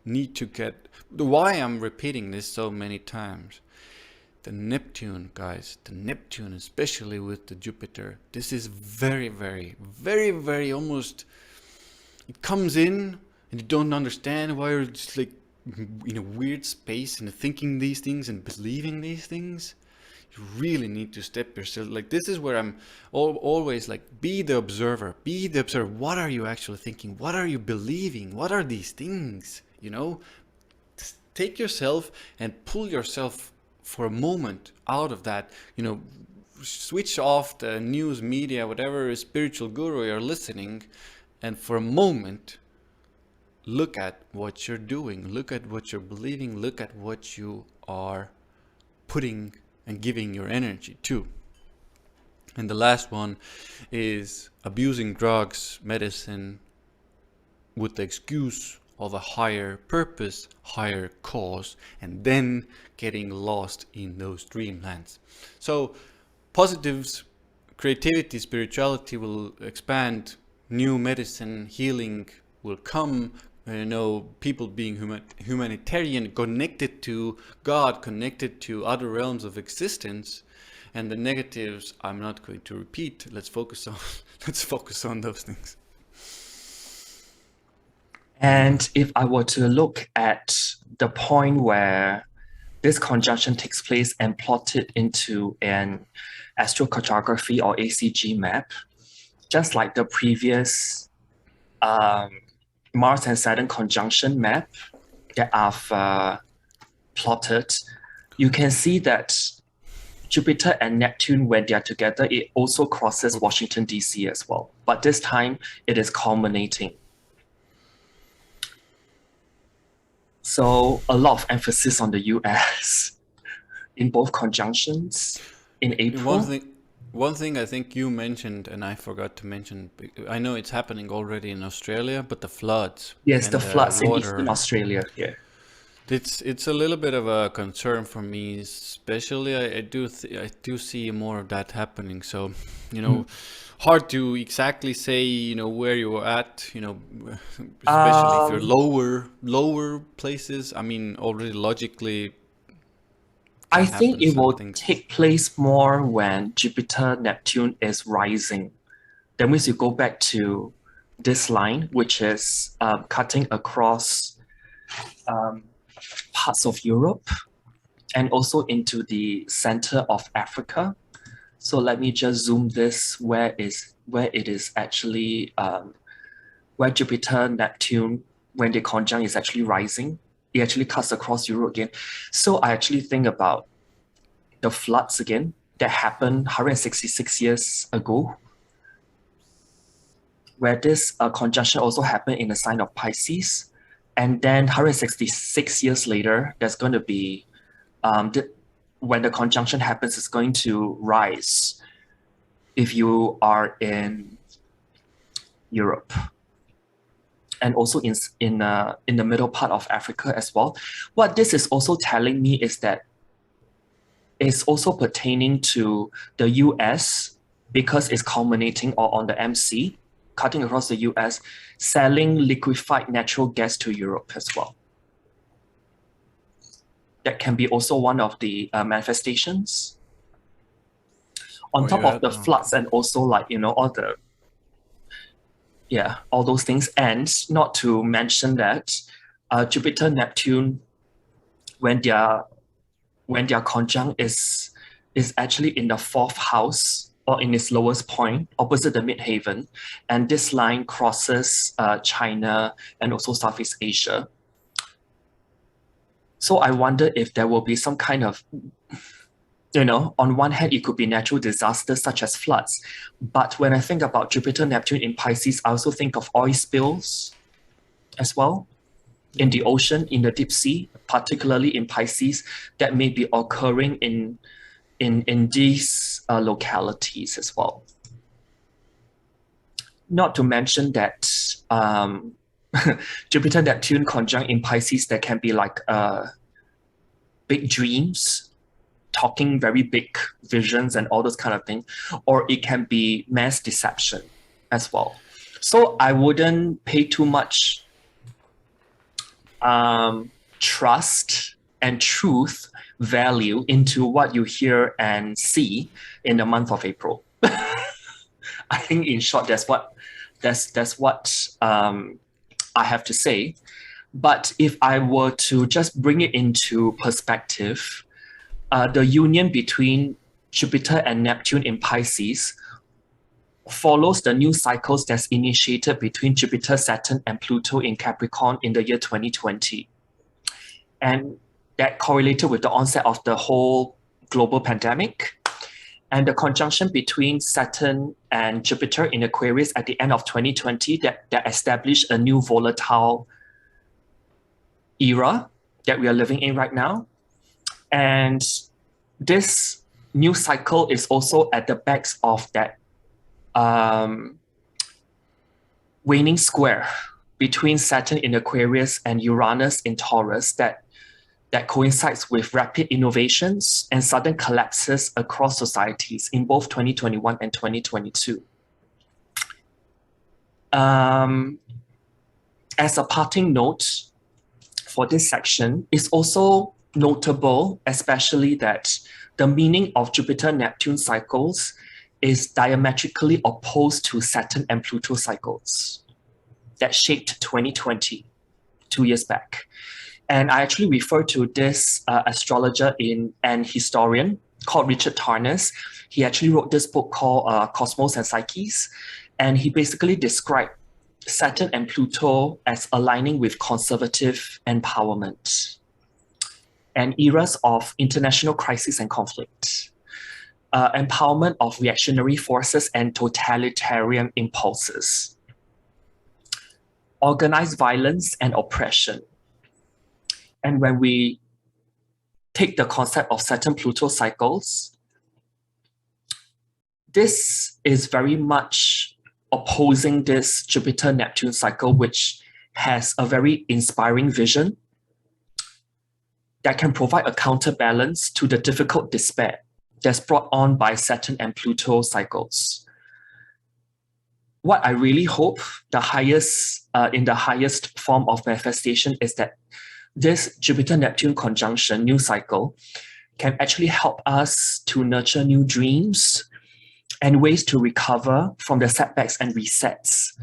Need to get why I'm repeating this so many times. The Neptune, guys, the Neptune, especially with the Jupiter, this is very, very, very, very almost. It comes in and you don't understand why you're just like in a weird space and thinking these things and believing these things. You really need to step yourself. Like, this is where I'm always like, be the observer. Be the observer. What are you actually thinking? What are you believing? What are these things? You know, take yourself and pull yourself for a moment out of that. You know, switch off the news, media, whatever spiritual guru you're listening, and for a moment, look at what you're doing. Look at what you're believing. Look at what you are putting and giving your energy to. And the last one is abusing drugs, medicine, with the excuse of a higher purpose, higher cause, and then getting lost in those dreamlands. So positives, creativity, spirituality will expand, new medicine, healing will come, people being humanitarian, connected to God, connected to other realms of existence. And the negatives, I'm not going to repeat. Let's focus on those things. And if I were to look at the point where this conjunction takes place and plot it into an astrocartography or ACG map, just like the previous Mars and Saturn conjunction map that I've plotted, you can see that Jupiter and Neptune, when they are together, it also crosses Washington, D.C. as well. But this time, it is culminating. So a lot of emphasis on the US in both conjunctions in April. One thing I think you mentioned, and I forgot to mention, I know it's happening already in Australia, but the floods. Yes, the floods in Eastern Australia. Yeah. It's a little bit of a concern for me, especially I do see more of that happening. So, hard to exactly say, where you're at, especially if you're lower places. I mean, already logically, I think it will take place more when Jupiter-Neptune is rising. That means you go back to this line, which is cutting across parts of Europe and also into the center of Africa. So let me just zoom this where it is actually where Jupiter-Neptune, when they conjunct, is actually rising. It actually cuts across Europe again. So I actually think about the floods again that happened 166 years ago, where this conjunction also happened in the sign of Pisces. And then 166 years later, there's going to be, when the conjunction happens, it's going to rise if you are in Europe. And also in the middle part of Africa as well. What this is also telling me is that it's also pertaining to the US, because it's culminating on the MC, cutting across the US, selling liquefied natural gas to Europe as well. That can be also one of the manifestations. On top of the floods and also all those things. And not to mention that Jupiter, Neptune, when their conjunct is actually in the fourth house or in its lowest point, opposite the midheaven, and this line crosses China and also Southeast Asia. So I wonder if there will be some kind of, on one hand, it could be natural disasters such as floods. But when I think about Jupiter, Neptune in Pisces, I also think of oil spills as well in the ocean, in the deep sea, particularly in Pisces, that may be occurring in these localities as well. Not to mention that Jupiter-Neptune conjunct in Pisces, there can be like big dreams, talking very big visions and all those kind of things, or it can be mass deception as well. So I wouldn't pay too much trust and truth value into what you hear and see in the month of April. I think in short, that's what I have to say. But if I were to just bring it into perspective, the union between Jupiter and Neptune in Pisces follows the new cycles that's initiated between Jupiter, Saturn, and Pluto in Capricorn in the year 2020. And that correlated with the onset of the whole global pandemic. And the conjunction between Saturn and Jupiter in Aquarius at the end of 2020 that established a new volatile era that we are living in right now. And this new cycle is also at the backs of that waning square between Saturn in Aquarius and Uranus in Taurus that coincides with rapid innovations and sudden collapses across societies in both 2021 and 2022. As a parting note for this section, it's also notable, especially that the meaning of Jupiter-Neptune cycles is diametrically opposed to Saturn and Pluto cycles that shaped 2020, 2 years back. And I actually refer to this astrologer and historian called Richard Tarnas. He actually wrote this book called Cosmos and Psyches. And he basically described Saturn and Pluto as aligning with conservative empowerment and eras of international crisis and conflict, empowerment of reactionary forces and totalitarian impulses, organized violence and oppression. And when we take the concept of Saturn-Pluto cycles, this is very much opposing this Jupiter-Neptune cycle, which has a very inspiring vision that can provide a counterbalance to the difficult despair that's brought on by Saturn and Pluto cycles. What I really hope in the highest form of manifestation is that this Jupiter-Neptune conjunction, new cycle, can actually help us to nurture new dreams and ways to recover from the setbacks and resets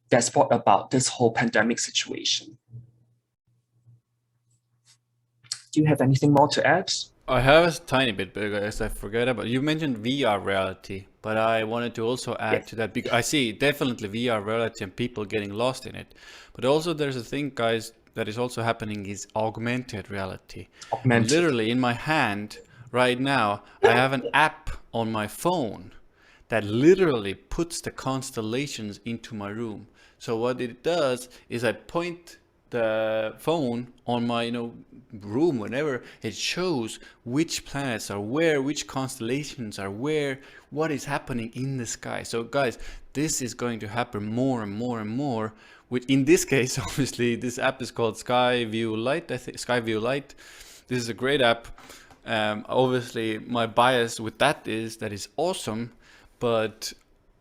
that's brought about this whole pandemic situation. Do you have anything more to add? I have a tiny bit, because I forgot about. You mentioned VR reality, but I wanted to also add to that, because I see definitely VR reality and people getting lost in it. But also there's a thing, guys, that is also happening is augmented reality. Literally in my hand right now, I have an app on my phone that literally puts the constellations into my room. So what it does is I point the phone on my room, whenever it shows which planets are where, which constellations are where, what is happening in the sky. So guys, this is going to happen more and more and more. Which in this case, obviously, this app is called Skyview Light. I think Skyview Light. This is a great app. Obviously, my bias with that is awesome, but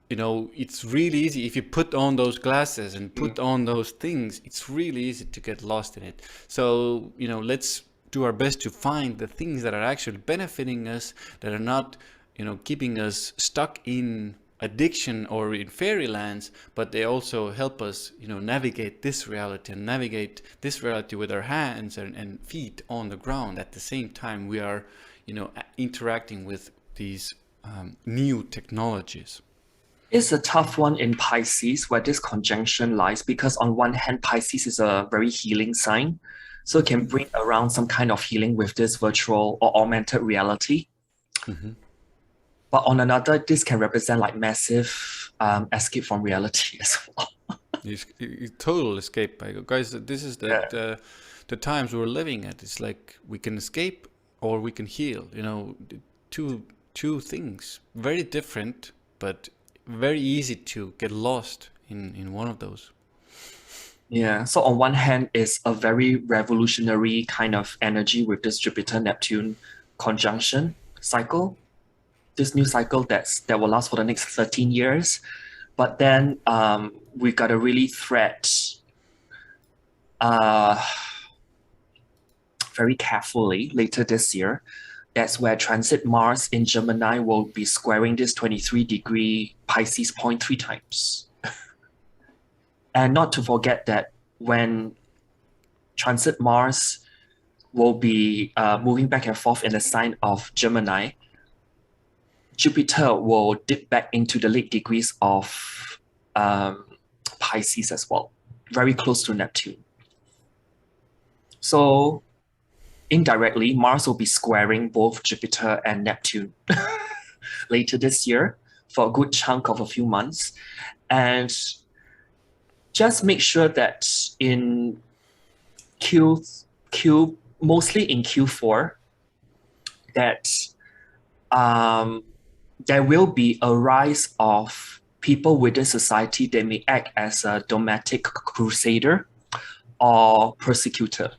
it's really easy if you put on those glasses and put on those things. It's really easy to get lost in it. So let's do our best to find the things that are actually benefiting us, that are not keeping us stuck in addiction or in fairylands, but they also help us navigate this reality and navigate this reality with our hands and feet on the ground. At the same time, we are interacting with these new technologies. It's a tough one in Pisces where this conjunction lies, because on one hand, Pisces is a very healing sign, so it can bring around some kind of healing with this virtual or augmented reality. But on another, this can represent like massive escape from reality as well. Total escape, guys. This is the times we're living at. It's like we can escape or we can heal. Two things, very different, but very easy to get lost in one of those. Yeah. So on one hand, it's a very revolutionary kind of energy with this Jupiter-Neptune conjunction cycle. This new cycle that will last for the next 13 years. But then we got to really thread uh, very carefully later this year. That's where transit Mars in Gemini will be squaring this 23-degree Pisces point 3 times. And not to forget that when transit Mars will be moving back and forth in the sign of Gemini, Jupiter will dip back into the late degrees of Pisces as well, very close to Neptune. So indirectly, Mars will be squaring both Jupiter and Neptune later this year for a good chunk of a few months. And just make sure that in mostly in Q4, that there will be a rise of people within society that may act as a domestic crusader or persecutor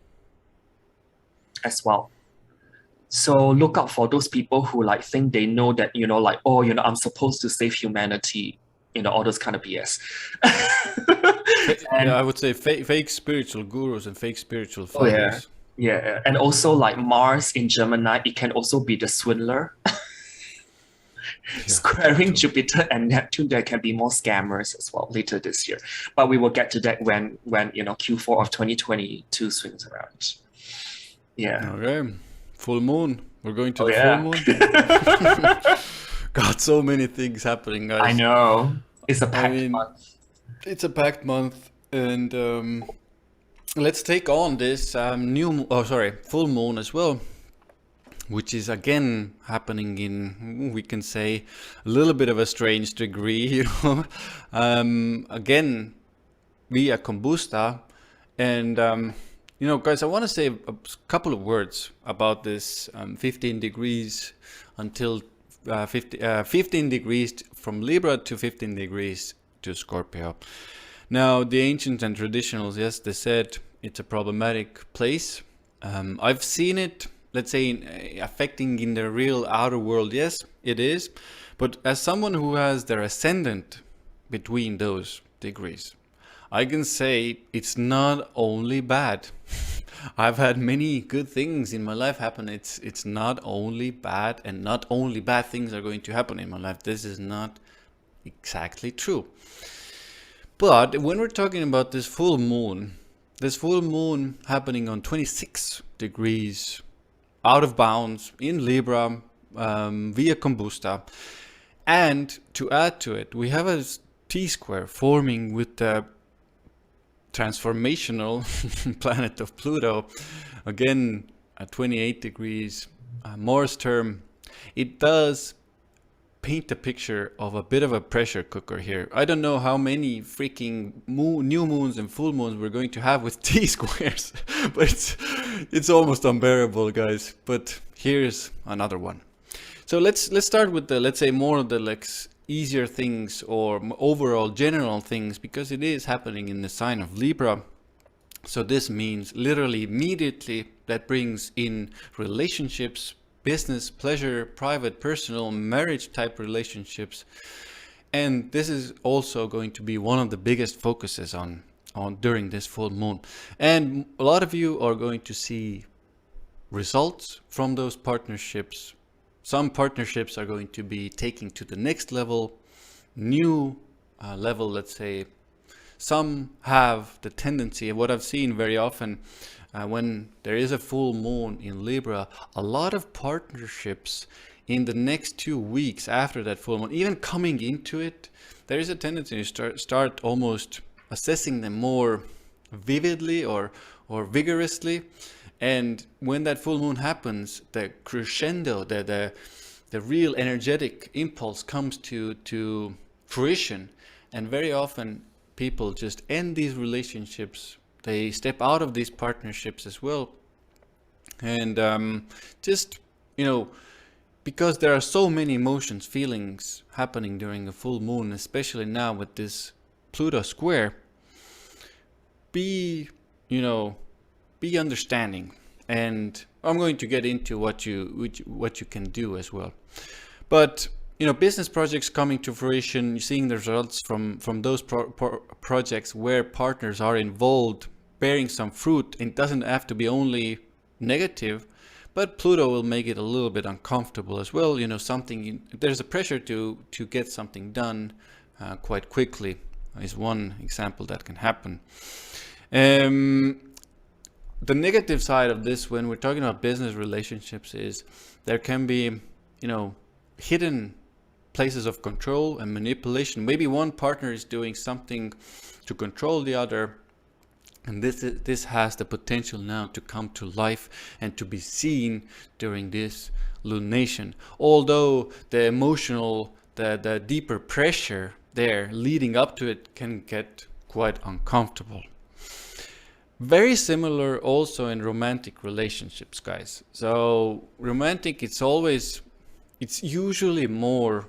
as well. So look out for those people who like think they know that, like, oh, I'm supposed to save humanity, all those kind of BS. Yeah, I would say fake spiritual gurus and fake spiritual Oh yeah. fathers. Yeah. And also like Mars in Gemini, it can also be the swindler. Squaring Jupiter and Neptune, there can be more scammers as well later this year. But we will get to that when Q4 of 2022 swings around. Yeah. Okay. Full moon. We're going to Oh, the yeah. full moon. Got so many things happening, guys. I know. It's a packed month. It's a packed month, and let's take on this full moon as well, which is again happening in, we can say, a little bit of a strange degree, again via combusta. And guys, I want to say a couple of words about this 15 degrees until 15 degrees from Libra to 15 degrees to Scorpio. Now, the ancients and traditionals, yes, they said it's a problematic place. I've seen it, let's say, affecting in the real outer world. Yes, it is. But as someone who has their ascendant between those degrees, I can say it's not only bad. I've had many good things in my life happen. It's not only bad, and not only bad things are going to happen in my life. This is not exactly true. But when we're talking about this full moon happening on 26 degrees out of bounds in Libra via combusta, and to add to it, we have a T-square forming with the transformational planet of Pluto, again at 28 degrees, Mars term. It does paint a picture of a bit of a pressure cooker here. I don't know how many freaking new moons and full moons we're going to have with T-squares, but it's almost unbearable, guys. But here's another one. So let's start with the, let's say, more of the easier things or overall general things, because it is happening in the sign of Libra. So this means literally immediately that brings in relationships, business, pleasure, private, personal, marriage type relationships. And this is also going to be one of the biggest focuses on during this full moon. And a lot of you are going to see results from those partnerships. Some partnerships are going to be taking to the next level, new level, let's say. Some have the tendency, what I've seen very often, when there is a full moon in Libra, a lot of partnerships in the next 2 weeks after that full moon, even coming into it, there is a tendency to start almost assessing them more vividly or vigorously. And when that full moon happens, the crescendo, the real energetic impulse comes to fruition. And very often people just end these relationships. They step out of these partnerships as well. And just, because there are so many emotions, feelings happening during a full moon, especially now with this Pluto square, be, you know, be understanding. And I'm going to get into what you can do as well. But you know, business projects coming to fruition, you're seeing the results from those projects where partners are involved, bearing some fruit. It doesn't have to be only negative, but Pluto will make it a little bit uncomfortable as well. You know, there's a pressure to get something done quite quickly. Is one example that can happen. The negative side of this, when we're talking about business relationships, is there can be, you know, hidden places of control and manipulation. Maybe one partner is doing something to control the other, and this has the potential now to come to life and to be seen during this lunation. Although the emotional, the deeper pressure there leading up to it can get quite uncomfortable. Very similar also in romantic relationships, guys. So romantic, it's usually more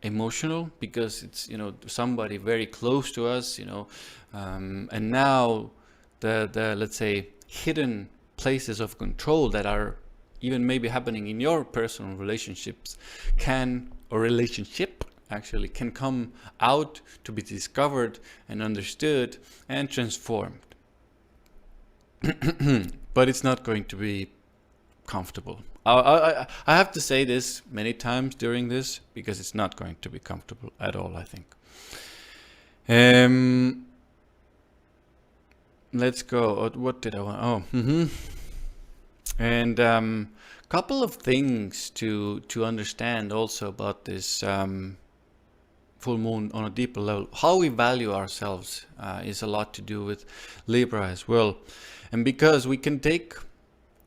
emotional because it's, you know, somebody very close to us, you know, and now the let's say hidden places of control that are even maybe happening in your personal relationships relationship actually can come out to be discovered and understood and transformed. But it's not going to be comfortable. I have to say this many times during this because it's not going to be comfortable at all, I think. Let's go. What did I want? And couple of things to understand also about this full moon on a deeper level. How we value ourselves is a lot to do with Libra as well. And because we can take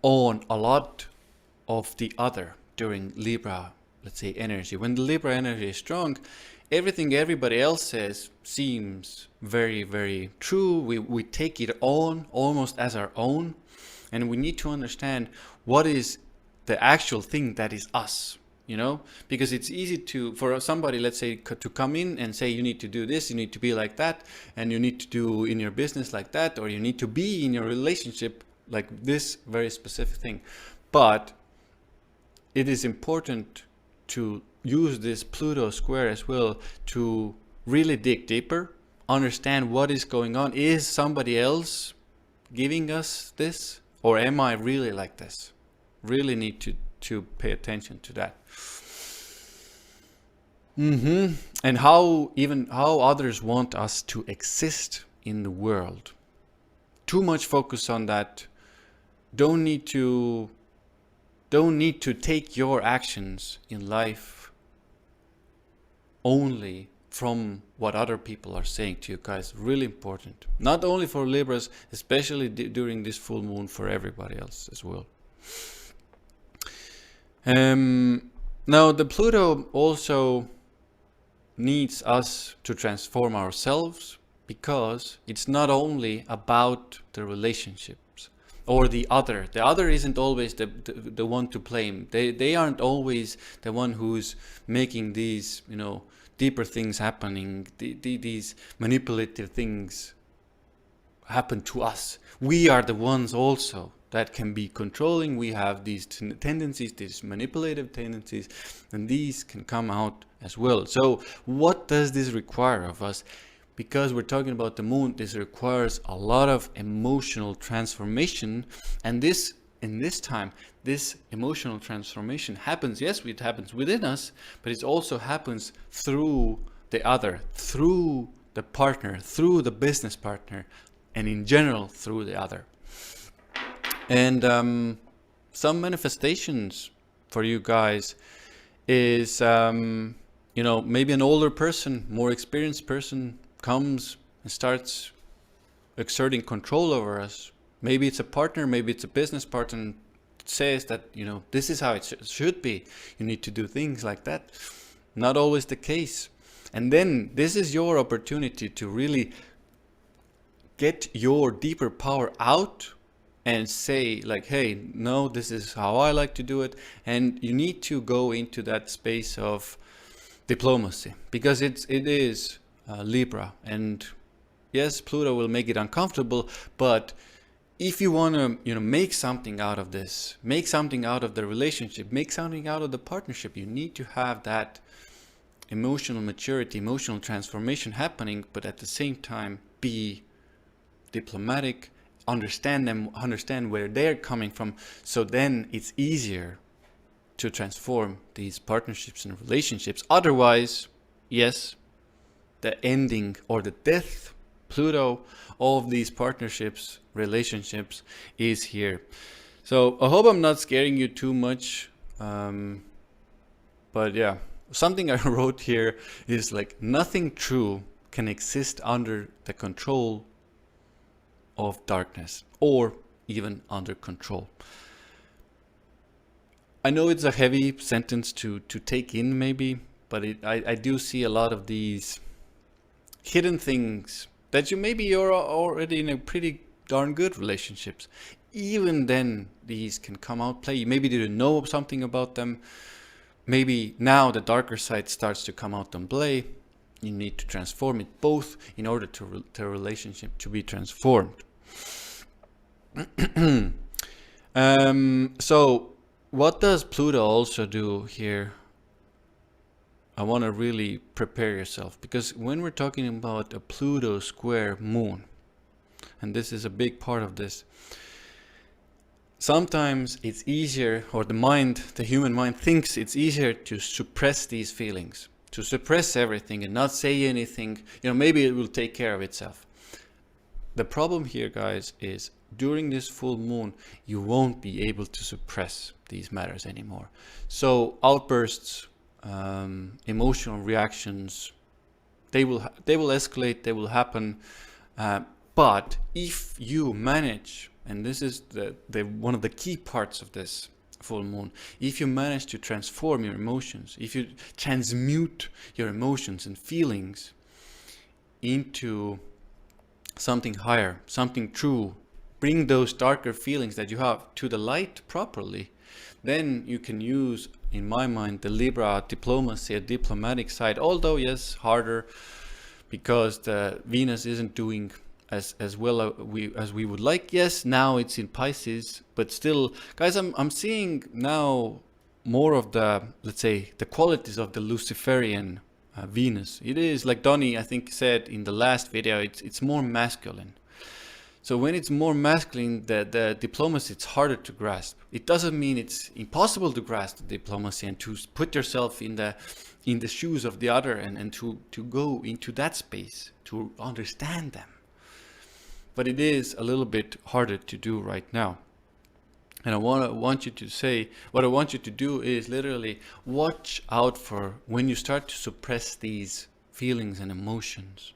on a lot of the other during Libra, let's say, energy. When the Libra energy is strong, everything everybody else says seems very, very true. We take it on almost as our own. And we need to understand what is the actual thing that is us. You know, because it's easy for somebody, let's say, to come in and say, you need to do this, you need to be like that, and you need to do in your business like that, or you need to be in your relationship like this very specific thing. But it is important to use this Pluto square as well to really dig deeper, understand what is going on. Is somebody else giving us this, or am I really like this? Really need to pay attention to that. And how others want us to exist in the world. Too much focus on that. Don't need to take your actions in life only from what other people are saying to you, guys. Really important. Not only for Libras, especially during this full moon, for everybody else as well. Now the Pluto also needs us to transform ourselves, because it's not only about the relationships or the other. The other isn't always the one to blame. They aren't always the one who's making these, you know, deeper things happening, these manipulative things happen to us. We are the ones also that can be controlling. We have these tendencies, these manipulative tendencies, and these can come out as well. So what does this require of us? Because we're talking about the moon, this requires a lot of emotional transformation. And this, in this time, this emotional transformation happens, yes, it happens within us, but it also happens through the other, through the partner, through the business partner, and in general, through the other. And some manifestations for you guys is, you know, maybe an older person, more experienced person comes and starts exerting control over us. Maybe it's a partner, maybe it's a business partner, says that, you know, this is how it should be. You need to do things like that. Not always the case. And then this is your opportunity to really get your deeper power out and say like, hey, no, this is how I like to do it. And you need to go into that space of diplomacy, because it is Libra, and Yes, Pluto will make it uncomfortable, but if you want to, make something out of this, make something out of the relationship, make something out of the partnership, you need to have that emotional maturity, emotional transformation happening, but at the same time be diplomatic, understand them, understand where they're coming from, so then it's easier to transform these partnerships and relationships. Otherwise, yes, the ending or the death, Pluto, all of these partnerships, relationships is here. So I hope I'm not scaring you too much. But yeah, something I wrote here is like, nothing true can exist under the control of darkness, or even under control. I know it's a heavy sentence to take in maybe, but I do see a lot of these hidden things that you're already in a pretty darn good relationships. Even then, these can come out play. You maybe didn't know something about them. Maybe now the darker side starts to come out and play. You need to transform it both in order to the relationship to be transformed. So what does Pluto also do here? I want to really prepare yourself, because when we're talking about a Pluto square moon, and this is a big part of this, sometimes it's easier, or the human mind thinks it's easier to suppress these feelings, to suppress everything and not say anything. Maybe it will take care of itself. The problem here, guys, is during this full moon, you won't be able to suppress these matters anymore. So outbursts, emotional reactions, they will escalate, they will happen. But if you manage, and this is the one of the key parts of this full moon, if you manage to transform your emotions, if you transmute your emotions and feelings into something higher, something true, bring those darker feelings that you have to the light properly, then you can use, in my mind, the Libra diplomacy, a diplomatic side, although yes, harder, because the Venus isn't doing as well as we would like. Yes, now it's in Pisces, but still, guys, I'm seeing now more of the, let's say, the qualities of the Luciferian Venus. It is, like Donny, I think, said in the last video, it's more masculine. So when it's more masculine, the diplomacy, it's harder to grasp. It doesn't mean it's impossible to grasp the diplomacy and to put yourself in the shoes of the other and to go into that space, to understand them. But it is a little bit harder to do right now. And what I want you to do is literally watch out for when you start to suppress these feelings and emotions.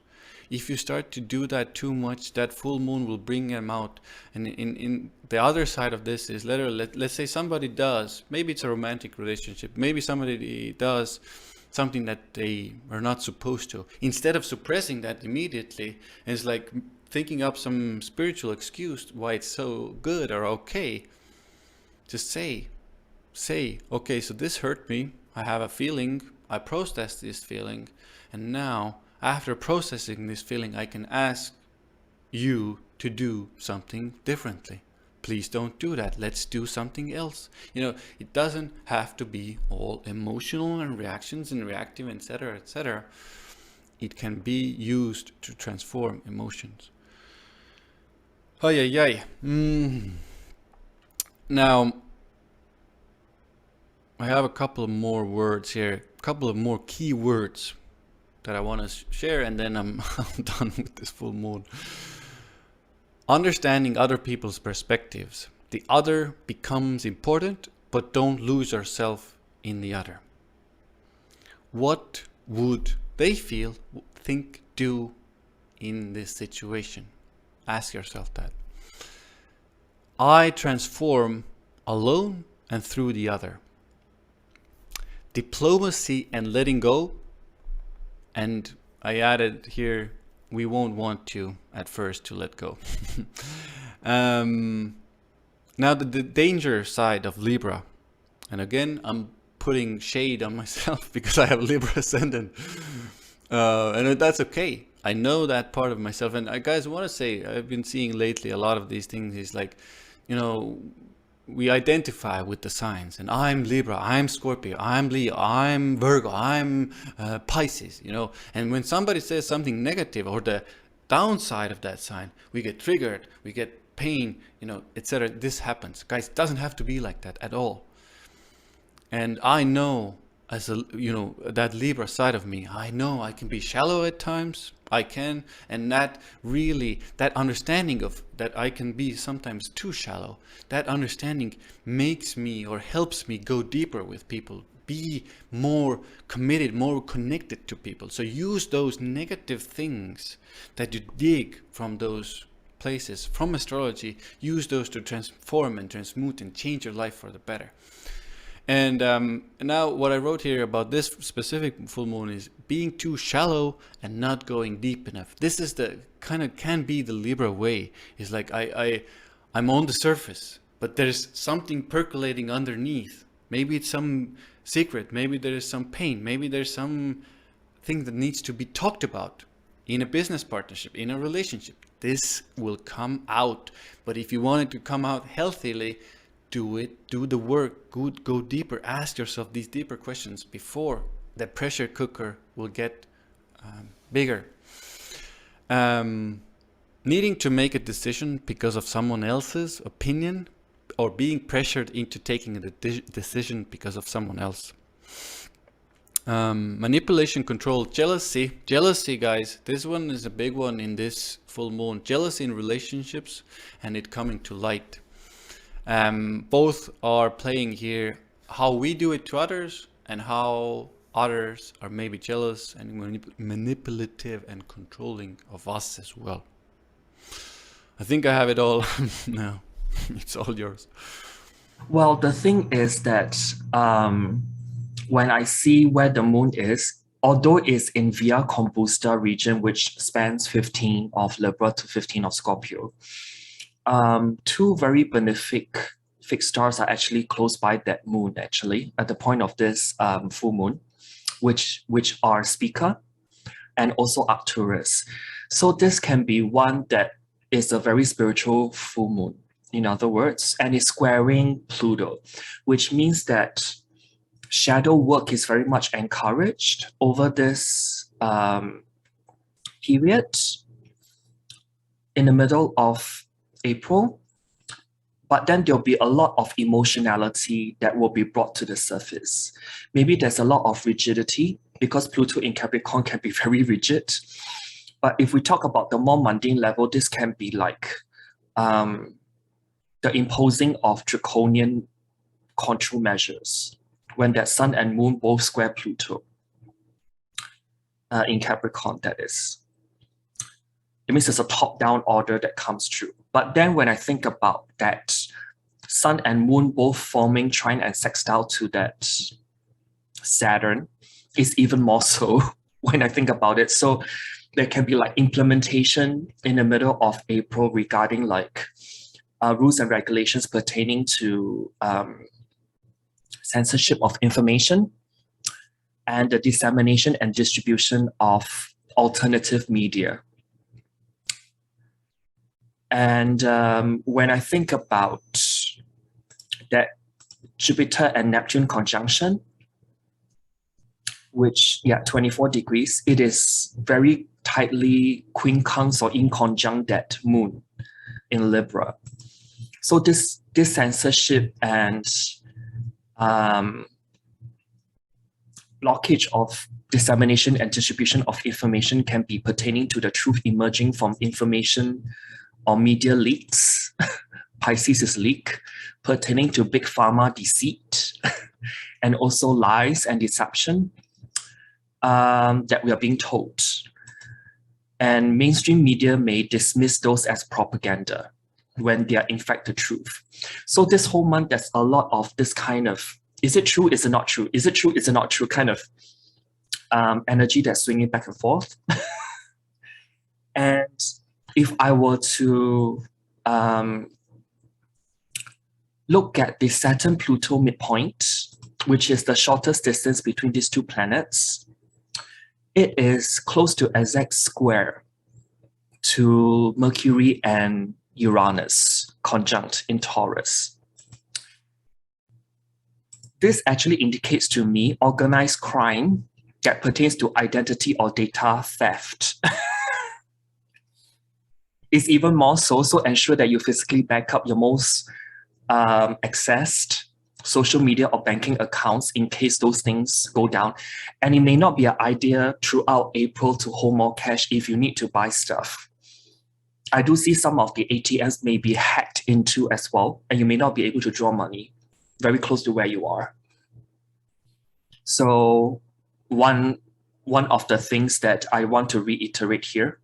If you start to do that too much, that full moon will bring them out. And in the other side of this is literally, let's say somebody does, maybe it's a romantic relationship, maybe somebody does something that they are not supposed to. Instead of suppressing that immediately, and it's like thinking up some spiritual excuse why it's so good or okay, just say, okay, so this hurt me, I have a feeling, I processed this feeling, and now, after processing this feeling, I can ask you to do something differently. Please don't do that. Let's do something else. It doesn't have to be all emotional and reactions and reactive, etc., etc. It can be used to transform emotions. Now, I have a couple of more words here, a couple of more key words that I want to share, and then I'm done with this full moon. Understanding other people's perspectives. The other becomes important, but don't lose yourself in the other. What would they feel, think, do in this situation? Ask yourself that. I transform alone and through the other. Diplomacy and letting go. And I added here, we won't want to at first to let go. Now the danger side of Libra. And again, I'm putting shade on myself because I have Libra ascendant. And that's okay. I know that part of myself. And I, guys, want to say, I've been seeing lately a lot of these things is like, you know, we identify with the signs, and I'm Libra, I'm Scorpio, I'm Leo, I'm Virgo, I'm Pisces, you know. And when somebody says something negative or the downside of that sign, we get triggered, we get pain, you know, etc. This happens, guys. It doesn't have to be like that at all. And I know, as a, you know, that Libra side of me, I know I can be shallow at times. I can, and that really, that understanding of that I can be sometimes too shallow, that understanding makes me or helps me go deeper with people, be more committed, more connected to people. So use those negative things that you dig from those places, from astrology, use those to transform and transmute and change your life for the better. And now what I wrote here about this specific full moon is being too shallow and not going deep enough. This is the kind of can be the Libra way. It's like I'm on the surface, but there's something percolating underneath. Maybe it's some secret. Maybe there is some pain. Maybe there's some thing that needs to be talked about in a business partnership, in a relationship. This will come out. But if you want it to come out healthily, do it, do the work, go deeper, ask yourself these deeper questions before the pressure cooker will get bigger. Needing to make a decision because of someone else's opinion, or being pressured into taking a decision because of someone else. Manipulation, control, jealousy, guys. This one is a big one in this full moon. Jealousy in relationships and it coming to light. Both are playing here how we do it to others and how others are maybe jealous and manipulative and controlling of us as well. I think I have it all now. It's all yours. Well, the thing is that when I see where the moon is, although it's in Via Combusta region, which spans 15 of Libra to 15 of Scorpio, two very benefic fixed stars are actually close by that moon, actually, at the point of this full moon, which are Spica and also Arcturus. So this can be one that is a very spiritual full moon, in other words, and it's squaring Pluto, which means that shadow work is very much encouraged over this period in the middle of April, but then there'll be a lot of emotionality that will be brought to the surface. Maybe there's a lot of rigidity because Pluto in Capricorn can be very rigid. But if we talk about the more mundane level, this can be like the imposing of draconian control measures when that Sun and Moon both square Pluto in Capricorn, that is. It means there's a top-down order that comes through. But then when I think about that Sun and Moon both forming trine and sextile to that Saturn, is even more so when I think about it. So there can be like implementation in the middle of April regarding like rules and regulations pertaining to censorship of information and the dissemination and distribution of alternative media. And when I think about that Jupiter and Neptune conjunction, which, 24 degrees, it is very tightly quincunx or in conjunct that moon in Libra. So this censorship and blockage of dissemination and distribution of information can be pertaining to the truth emerging from information or media leaks. Pisces is leak, pertaining to big pharma deceit, and also lies and deception that we are being told. And mainstream media may dismiss those as propaganda when they are in fact the truth. So this whole month, there's a lot of this kind of, is it true, is it not true? Is it true, is it not true kind of energy that's swinging back and forth. And if I were to look at the Saturn-Pluto midpoint, which is the shortest distance between these two planets, it is close to exact square to Mercury and Uranus conjunct in Taurus. This actually indicates to me organized crime that pertains to identity or data theft. It's even more so, so ensure that you physically back up your most accessed social media or banking accounts in case those things go down. And it may not be an idea throughout April to hold more cash if you need to buy stuff. I do see some of the ATMs may be hacked into as well, and you may not be able to draw money very close to where you are. So one of the things that I want to reiterate here,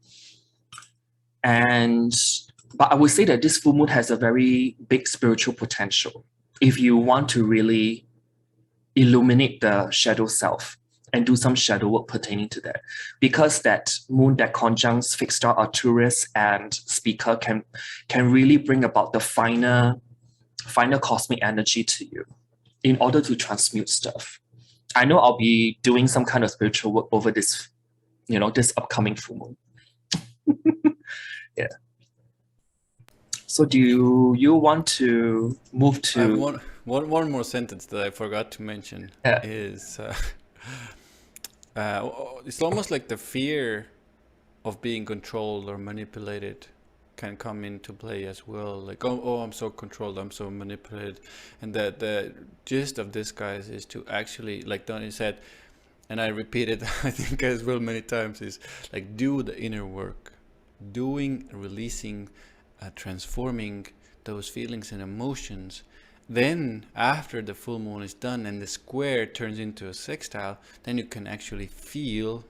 but I would say that this full moon has a very big spiritual potential if you want to really illuminate the shadow self and do some shadow work pertaining to that. Because that moon that conjuncts fixed star Arcturus and Speaker can really bring about the finer cosmic energy to you in order to transmute stuff. I know I'll be doing some kind of spiritual work over this, this upcoming full moon. Yeah. So do you want to move to... I have one more sentence that I forgot to mention. Yeah. Is it's almost like the fear of being controlled or manipulated can come into play as well. Like, oh, I'm so controlled, I'm so manipulated. And the gist of this, guys, is to actually, like Donny said, and I repeat it, I think as well many times, is like do the inner work. Doing, releasing, transforming those feelings and emotions. Then after the full moon is done and the square turns into a sextile, then you can actually feel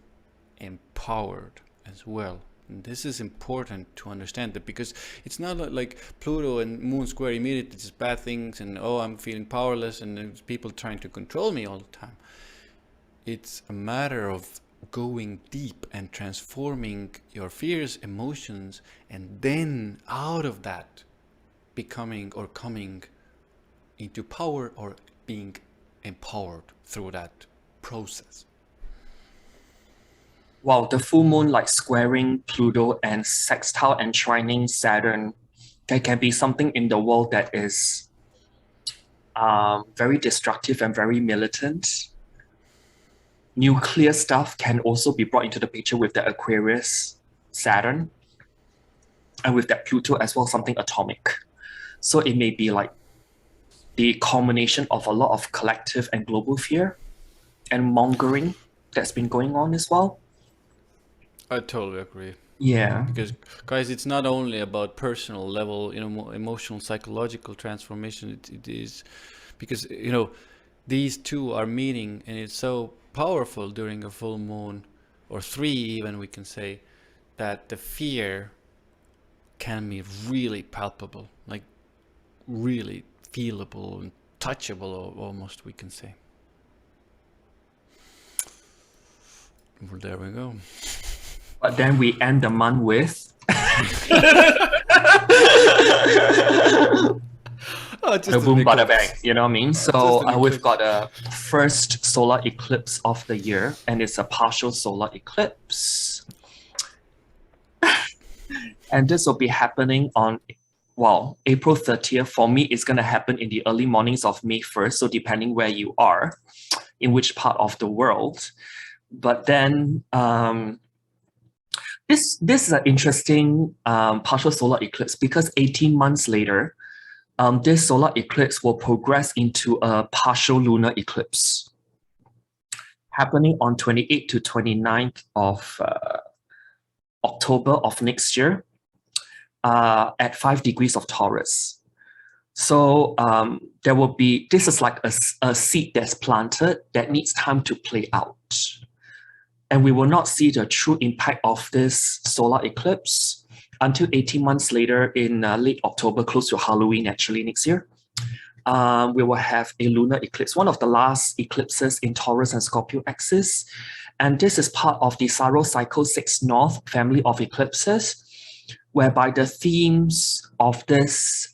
empowered as well. And this is important to understand that, because it's not like Pluto and moon square immediately just bad things and oh, I'm feeling powerless and there's people trying to control me all the time. It's a matter of going deep and transforming your fears, emotions, and then out of that becoming or coming into power or being empowered through that process. Wow, the full moon like squaring Pluto and sextile and trining Saturn, there can be something in the world that is very destructive and very militant. Nuclear stuff can also be brought into the picture with the Aquarius Saturn, and with that Pluto as well, something atomic. So it may be like the culmination of a lot of collective and global fear and mongering that's been going on as well. I totally agree. Yeah. Because, guys, it's not only about personal level, emotional, psychological transformation. It is because, these two are meeting, and it's so powerful during a full moon, or 3 even, we can say, that the fear can be really palpable, like really feelable and touchable, almost, we can say. Well, there we go. But then we end the month with just boom, bada bang, you know what I mean? So we've got a first solar eclipse of the year, and it's a partial solar eclipse. And this will be happening on, April 30th. For me, it's going to happen in the early mornings of May 1st. So depending where you are, in which part of the world. But then this is an interesting partial solar eclipse, because 18 months later, this solar eclipse will progress into a partial lunar eclipse happening on 28th to 29th of October of next year at 5 degrees of Taurus. So there will be, this is like a seed that's planted that needs time to play out. And we will not see the true impact of this solar eclipse until 18 months later in late October, close to Halloween, actually, next year. We will have a lunar eclipse, one of the last eclipses in Taurus and Scorpio axis. And this is part of the Saros Cycle 6 North family of eclipses, whereby the themes of this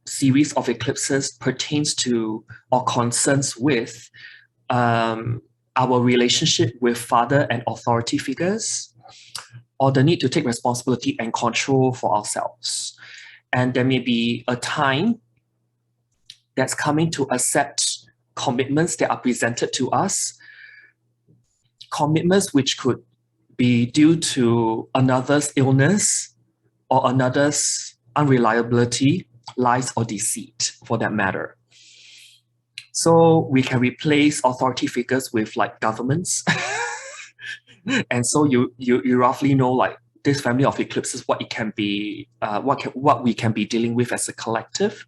series of eclipses pertains to or concerns with our relationship with father and authority figures, or the need to take responsibility and control for ourselves. And there may be a time that's coming to accept commitments that are presented to us, commitments which could be due to another's illness or another's unreliability, lies, or deceit, for that matter. So we can replace authority figures with like governments. And so you roughly know like this family of eclipses, what it can be, what we can be dealing with as a collective.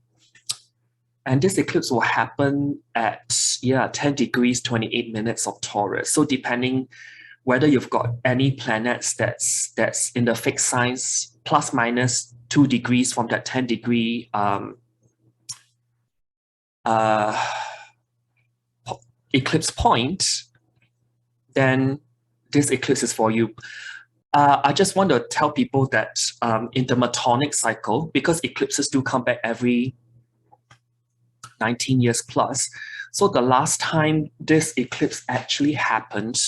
And this eclipse will happen at 10 degrees 28 minutes of Taurus. So depending whether you've got any planets that's in the fixed signs plus minus 2 degrees from that 10 degree eclipse point, then this eclipse is for you. I just want to tell people that in the Metonic cycle, because eclipses do come back every 19 years plus, so the last time this eclipse actually happened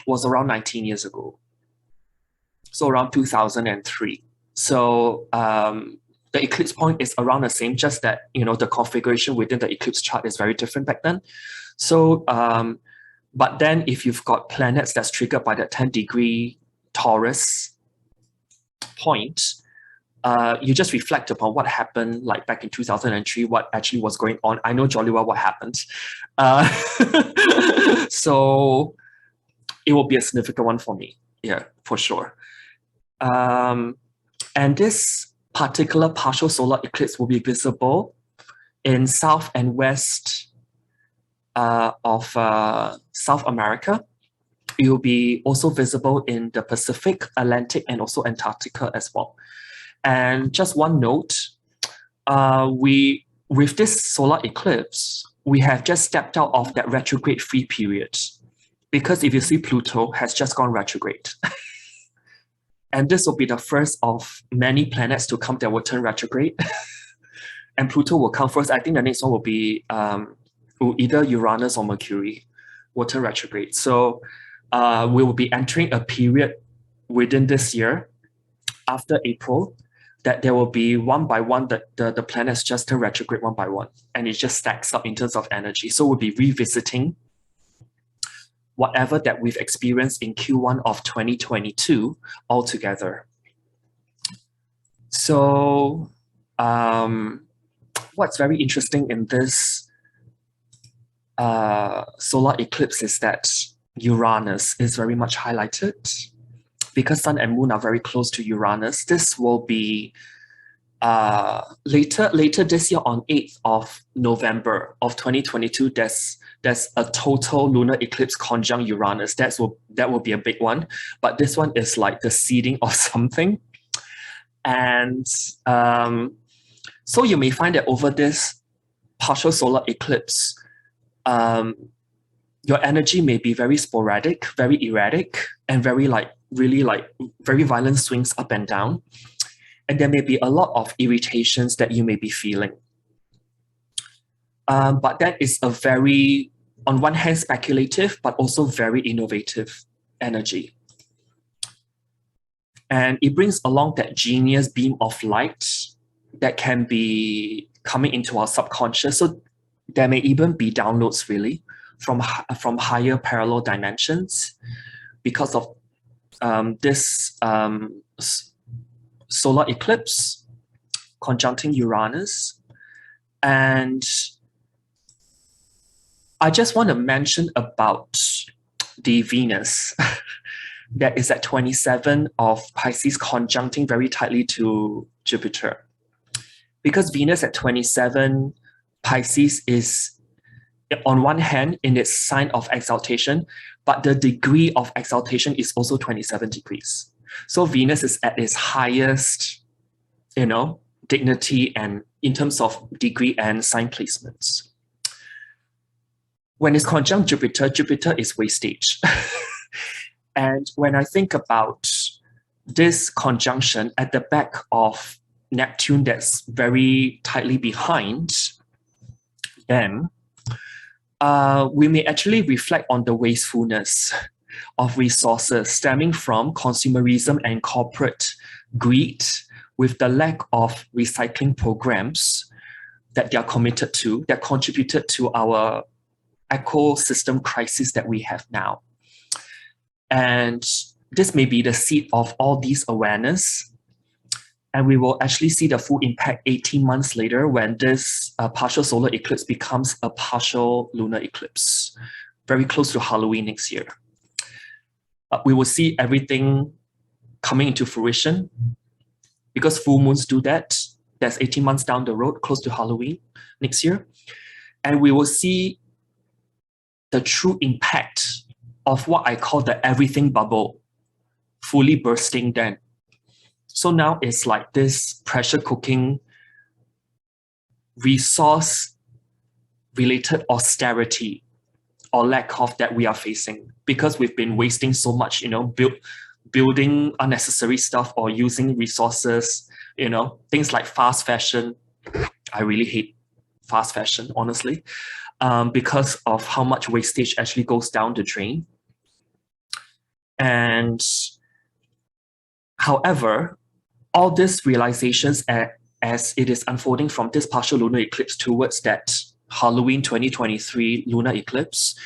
was around 19 years ago. So around 2003. So the eclipse point is around the same, just that, you know, the configuration within the eclipse chart is very different back then. So, but then if you've got planets that's triggered by that 10 degree Taurus point, you just reflect upon what happened like back in 2003, what actually was going on. I know jolly well what happened. So it will be a significant one for me. Yeah, for sure. And this particular partial solar eclipse will be visible in South and West of South America. It will be also visible in the Pacific, Atlantic, and also Antarctica as well. And just one note, with this solar eclipse, we have just stepped out of that retrograde free period, because if you see, Pluto has just gone retrograde. And this will be the first of many planets to come that will turn retrograde. And Pluto will come first. I think the next one will be either Uranus or Mercury will turn retrograde. So we will be entering a period within this year, after April, that there will be one by one that the planets just turn retrograde one by one. And it just stacks up in terms of energy. So we'll be revisiting whatever that we've experienced in Q1 of 2022 altogether. So what's very interesting in this solar eclipse is that Uranus is very much highlighted. Because Sun and Moon are very close to Uranus, this will be later this year on 8th of November of 2022, there's a total lunar eclipse conjunct Uranus. That will be a big one. But this one is like the seeding of something. And so you may find that over this partial solar eclipse, your energy may be very sporadic, very erratic, and very very violent swings up and down. And there may be a lot of irritations that you may be feeling. But that is a very, on one hand, speculative, but also very innovative energy. And it brings along that genius beam of light that can be coming into our subconscious. So there may even be downloads really from higher parallel dimensions because of this solar eclipse conjuncting Uranus. And I just want to mention about the Venus that is at 27 of Pisces conjuncting very tightly to Jupiter. Because Venus at 27 Pisces is, on one hand, in its sign of exaltation, but the degree of exaltation is also 27 degrees. So Venus is at its highest, dignity and in terms of degree and sign placements. When it's conjunct Jupiter, Jupiter is wastage. And when I think about this conjunction at the back of Neptune that's very tightly behind, then we may actually reflect on the wastefulness of resources stemming from consumerism and corporate greed, with the lack of recycling programs that they are committed to, that contributed to our ecosystem crisis that we have now. And this may be the seed of all these awareness. And we will actually see the full impact 18 months later when this partial solar eclipse becomes a partial lunar eclipse, very close to Halloween next year. We will see everything coming into fruition because full moons do that. That's 18 months down the road, close to Halloween next year. And we will see the true impact of what I call the everything bubble fully bursting then. So now it's like this pressure cooking, resource-related austerity or lack of that we are facing because we've been wasting so much, building unnecessary stuff or using resources, things like fast fashion. I really hate fast fashion, honestly, because of how much wastage actually goes down the drain. And however, all these realizations as it is unfolding from this partial lunar eclipse towards that Halloween 2023 lunar eclipse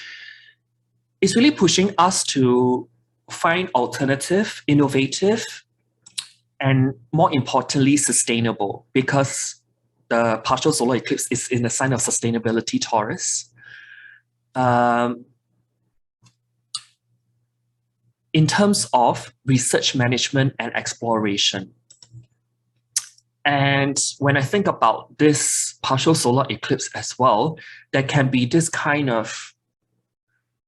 is really pushing us to find alternative, innovative, and more importantly, sustainable, because the partial solar eclipse is in the sign of sustainability, Taurus. In terms of research management and exploration. And when I think about this partial solar eclipse as well, there can be this kind of,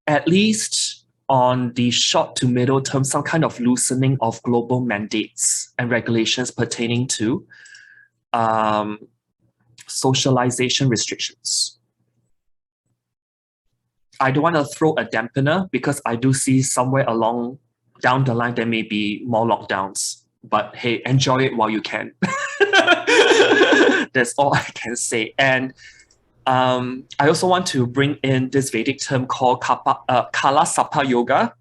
at least on the short to middle term, some kind of loosening of global mandates and regulations pertaining to socialization restrictions. I don't want to throw a dampener because I do see somewhere along down the line there may be more lockdowns. But hey, enjoy it while you can. That's all I can say. And I also want to bring in this Vedic term called Kala Sapa Yoga.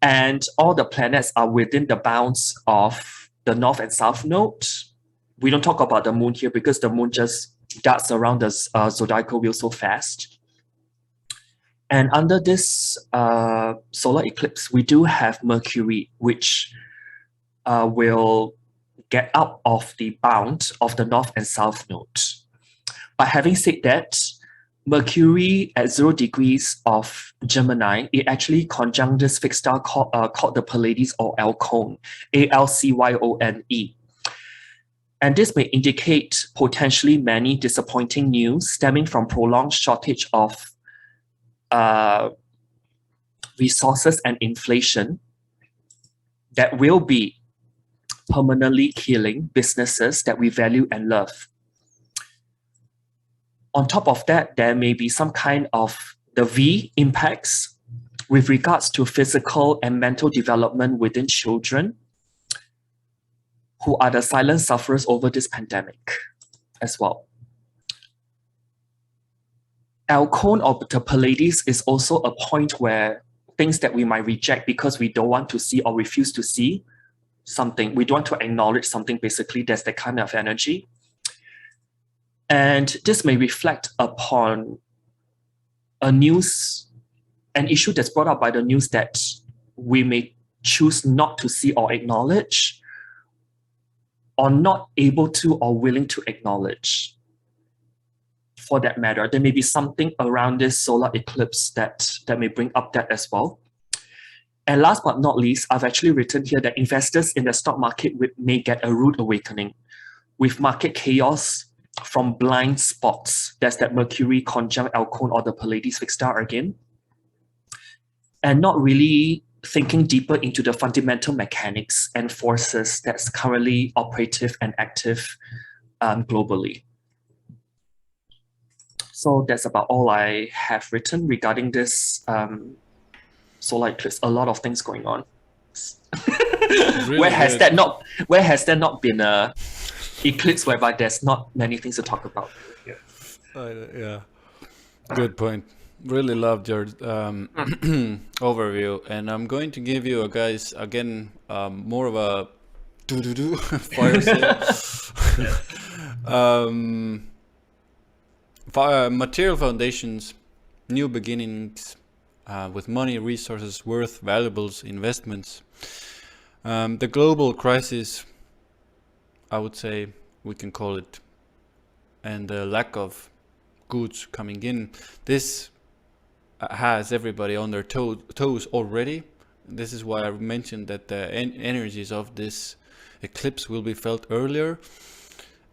And all the planets are within the bounds of the North and South Node. We don't talk about the moon here because the moon just darts around the zodiacal wheel so fast. And under this solar eclipse, we do have Mercury, which will get out of the bound of the North and South Node. But having said that, Mercury at 0 degrees of Gemini, it actually conjunct this fixed star called the Pleiades or Alcone, Alcyone. And this may indicate potentially many disappointing news stemming from prolonged shortage of resources and inflation that will be permanently killing businesses that we value and love. On top of that, there may be some kind of the V impacts with regards to physical and mental development within children who are the silent sufferers over this pandemic as well. Alcone or the Pleiades is also a point where things that we might reject because we don't want to see or refuse to see something. We don't want to acknowledge something, basically. There's that kind of energy. And this may reflect upon an issue that's brought up by the news that we may choose not to see or acknowledge, or not able to or willing to acknowledge. For that matter, there may be something around this solar eclipse that may bring up that as well. And last but not least, I've actually written here that investors in the stock market may get a rude awakening with market chaos from blind spots. That's that Mercury conjunct Alcone or the Pleiades fixed star again. And not really thinking deeper into the fundamental mechanics and forces that's currently operative and active globally. So that's about all I have written regarding this solar eclipse. A lot of things going on. Really Where has that not been a eclipse whereby there's not many things to talk about. Yeah. Yeah, good point. Really loved your overview, and I'm going to give you, guys, again, more of a fire sale. Material foundations, new beginnings, with money, resources, worth, valuables, investments. The global crisis, I would say we can call it, and the lack of goods coming in. This has everybody on their toes already. This is why I mentioned that the energies of this eclipse will be felt earlier.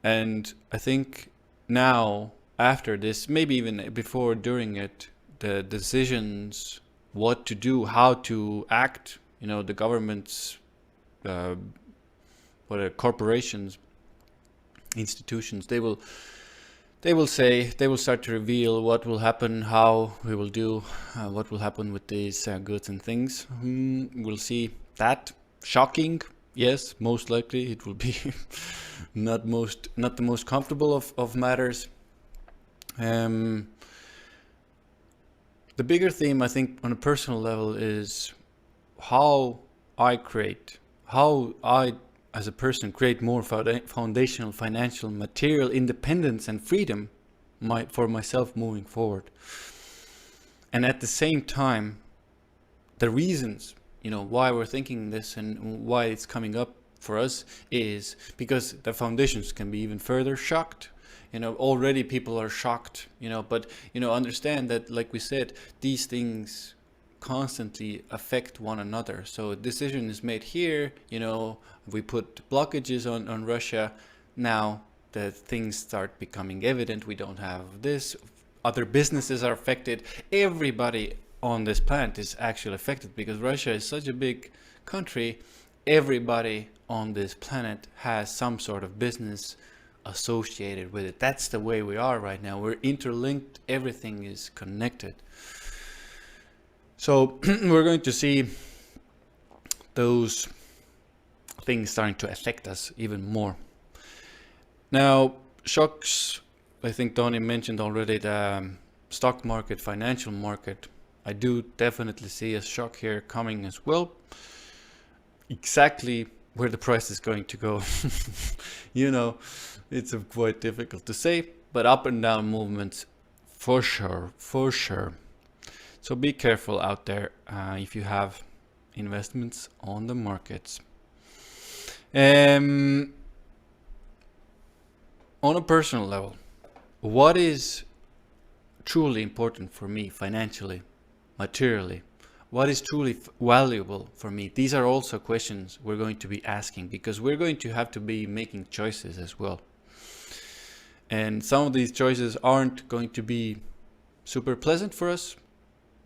And I think now, after this, maybe even before, during it, the decisions, what to do, how to act, the governments, corporations, institutions, they will start to reveal what will happen, how we will do, what will happen with these goods and things. We'll see that. Shocking, yes, most likely it will be not the most comfortable of matters. The bigger theme, I think, on a personal level is how I, as a person, create more foundational financial material independence and freedom for myself moving forward. And at the same time, the reasons, why we're thinking this and why it's coming up for us is because the foundations can be even further shocked. Already people are shocked, but, understand that, like we said, these things constantly affect one another. So a decision is made here, we put blockages on Russia. Now the things start becoming evident. We don't have this. Other businesses are affected. Everybody on this planet is actually affected because Russia is such a big country. Everybody on this planet has some sort of business associated with it. That's the way we are right now. We're interlinked. Everything is connected. So we're going to see those things starting to affect us even more. Now, shocks, I think Donny mentioned already the stock market, financial market. I do definitely see a shock here coming as well. Exactly where the price is going to go. It's quite difficult to say, but up and down movements for sure. So be careful out there if you have investments on the markets. On a personal level, what is truly important for me financially, materially? What is truly valuable for me? These are also questions we're going to be asking because we're going to have to be making choices as well. And some of these choices aren't going to be super pleasant for us.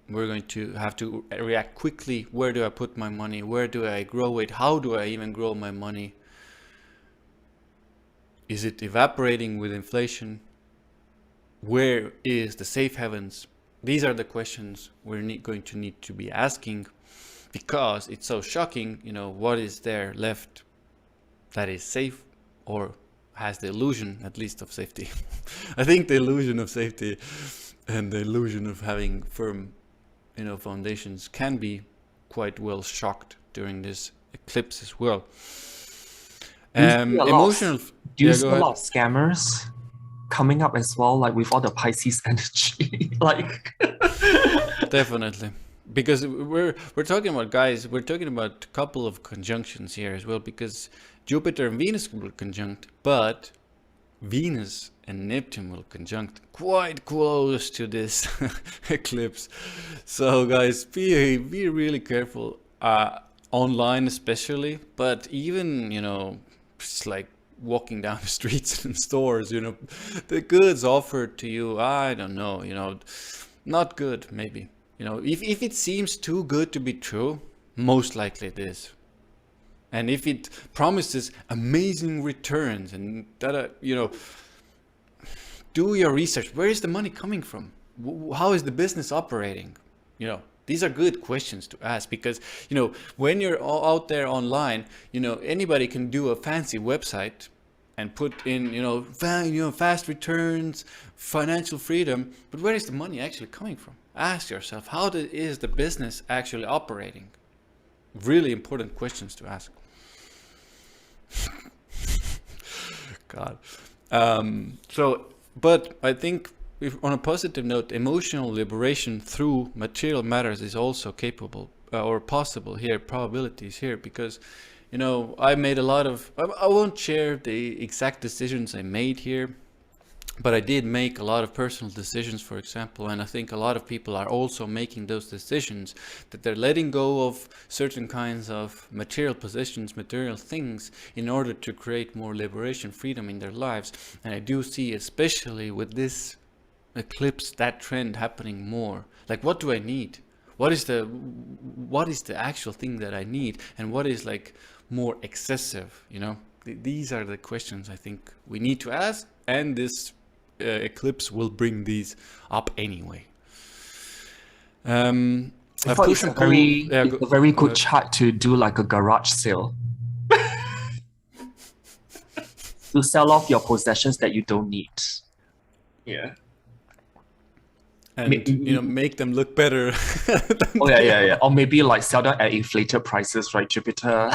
We're going to have to react quickly. Where do I put my money? Where do I grow it? How do I even grow my money? Is it evaporating with inflation? Where is the safe havens? These are the questions we're going to need to be asking because it's so shocking. What is there left that is safe or has the illusion at least of safety? I think the illusion of safety and the illusion of having firm foundations can be quite well shocked during this eclipse as well. Emotional. Do you see a lot of scammers coming up as well, like with all the Pisces energy? Definitely, because we're talking about, guys, we're talking about a couple of conjunctions here as well, because Jupiter and Venus will conjunct, but Venus and Neptune will conjunct quite close to this eclipse. So guys, be really careful, online especially, but even, it's like walking down the streets and stores, the goods offered to you, I don't know, not good maybe. If it seems too good to be true, most likely it is. And if it promises amazing returns and that, do your research. Where is the money coming from? How is the business operating? These are good questions to ask because, when you're out there online, anybody can do a fancy website and put in, fast returns, financial freedom. But where is the money actually coming from? Ask yourself, is the business actually operating? Really important questions to ask. God. But I think on a positive note, emotional liberation through material matters is also capable or possible here, probabilities here, because I made a lot of, I won't share the exact decisions I made here, but I did make a lot of personal decisions, for example, and I think a lot of people are also making those decisions, that they're letting go of certain kinds of material possessions, material things, in order to create more liberation, freedom in their lives. And I do see, especially with this eclipse, that trend happening more. Like, what do I need? What is the actual thing that I need, and what is like more excessive? These are the questions I think we need to ask, and this eclipse will bring these up anyway. I thought it's a very good chart to do like a garage sale. To sell off your possessions that you don't need. Yeah. And make them look better. Yeah. Or maybe like sell them at inflated prices, right? Jupiter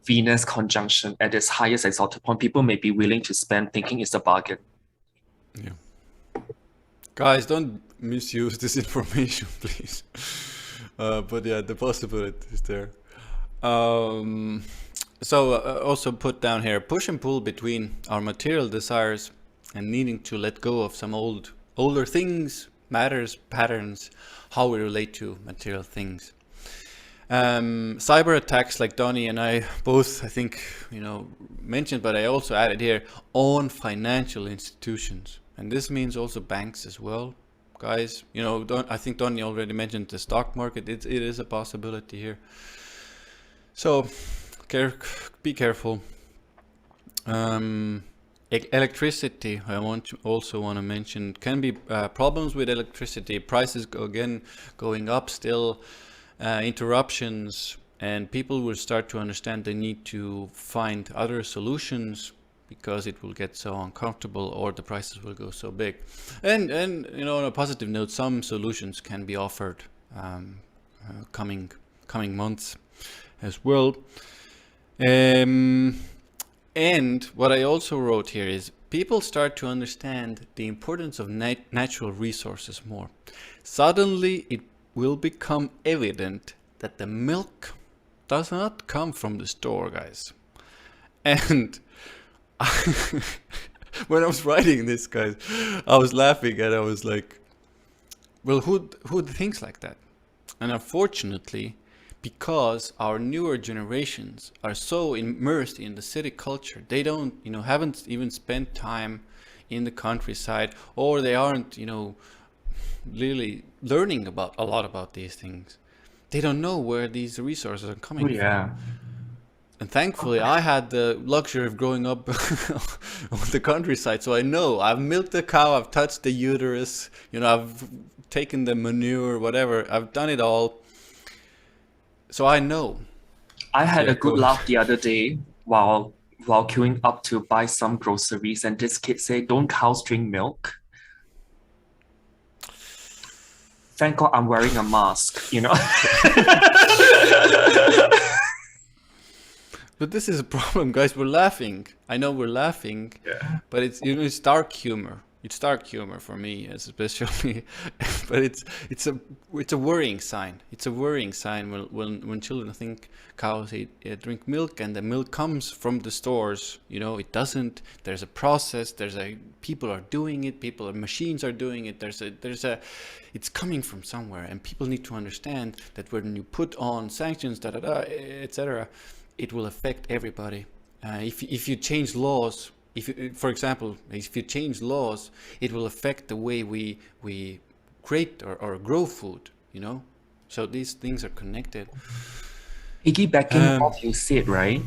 Venus conjunction at its highest exalted point. People may be willing to spend thinking it's a bargain. Yeah. Guys, don't misuse this information, please. But yeah, the possibility is there. Also put down here, push and pull between our material desires and needing to let go of some older things, matters, patterns, how we relate to material things. Cyber attacks, like Donny and I both, I think, mentioned, but I also added here, on financial institutions. And this means also banks as well. Guys, I think Donny already mentioned the stock market. It is a possibility here. So be careful. Electricity, I also want to mention, can be problems with electricity. Prices going up still, interruptions, and people will start to understand they need to find other solutions, because it will get so uncomfortable, or the prices will go so big. And on a positive note, some solutions can be offered coming months as well. And what I also wrote here is, people start to understand the importance of natural resources more. Suddenly it will become evident that the milk does not come from the store, guys. And when I was writing this, guys, I was laughing, and I was like, well, who thinks like that? And unfortunately, because our newer generations are so immersed in the city culture, they don't, haven't even spent time in the countryside, or they aren't, really learning a lot about these things. They don't know where these resources are coming from. And thankfully, I had the luxury of growing up on the countryside, so I know. I've milked the cow, I've touched the uterus, I've taken the manure, whatever. I've done it all. So I know. I had a good laugh the other day while queuing up to buy some groceries, and this kid said, "Don't cows drink milk?" Thank God I'm wearing a mask, But this is a problem, guys. We're laughing. I know we're laughing, but it's dark humor. It's dark humor for me, especially. But it's a worrying sign. It's a worrying sign when children think cows drink milk, and the milk comes from the stores. It doesn't. There's a process. People are doing it. Machines are doing it. It's coming from somewhere, and people need to understand that when you put on sanctions, etc., it will affect everybody. If you change laws, for example, if you change laws, it will affect the way we create or grow food. So these things are connected. Piggybacking off you said, right?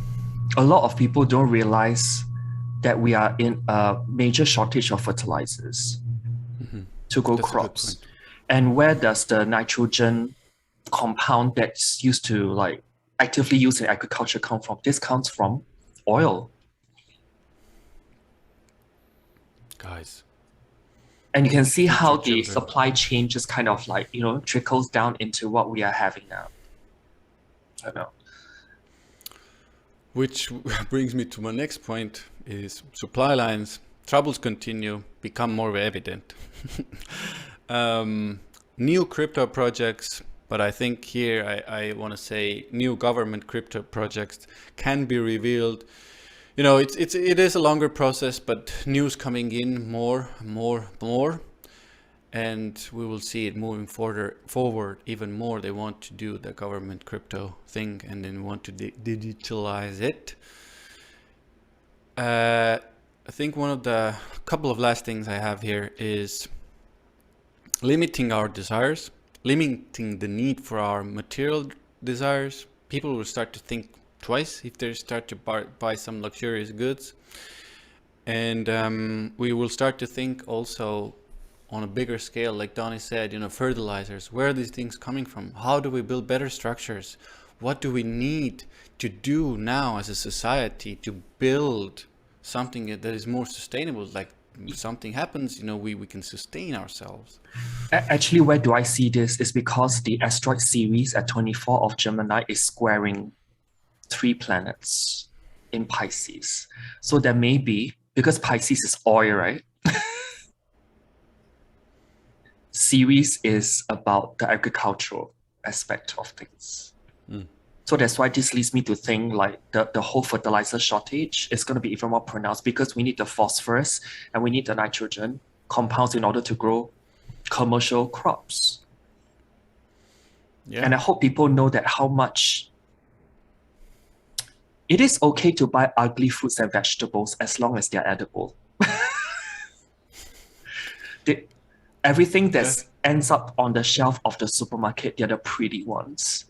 A lot of people don't realize that we are in a major shortage of fertilizers to grow crops. And where does the nitrogen compound that's used to actively used in agriculture come from? This comes from oil. Guys. And you can see Teach how your the children. supply chain just kind of like, trickles down into what we are having now. I don't know. Which brings me to my next point is supply lines. Troubles continue, become more evident. New crypto projects, but I think here I want to say new government crypto projects can be revealed. It is a longer process, but news coming in more, and we will see it moving forward even more. They want to do the government crypto thing, and then want to digitalize it. I think one of the couple of last things I have here is limiting our desires, limiting the need for our material desires. People will start to think twice if they start to buy some luxurious goods. And we will start to think also on a bigger scale, like Donny said, fertilizers. Where are these things coming from? How do we build better structures? What do we need to do now as a society to build something that is more sustainable? Like something happens, we can sustain ourselves. Actually, where do I see this is because the asteroid series at 24 of Gemini is squaring 3 planets in Pisces. So there may be, because Pisces is oil, right? Series is about the agricultural aspect of things. So that's why this leads me to think like the whole fertilizer shortage is going to be even more pronounced, because we need the phosphorus and we need the nitrogen compounds in order to grow commercial crops. Yeah. And I hope people know that how much it is okay to buy ugly fruits and vegetables as long as they're edible. Everything that ends up on the shelf of the supermarket, they're the pretty ones.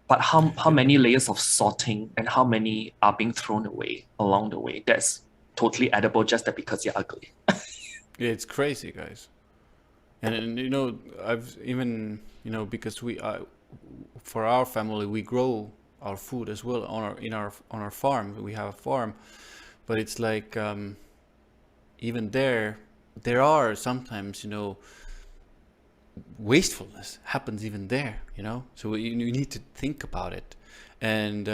But how many layers of sorting and how many are being thrown away along the way? That's totally edible just that because you're ugly. Yeah, it's crazy, guys. And I've even because we for our family we grow our food as well on our farm. We have a farm, but it's like even there are sometimes wastefulness happens even there, so you need to think about it. And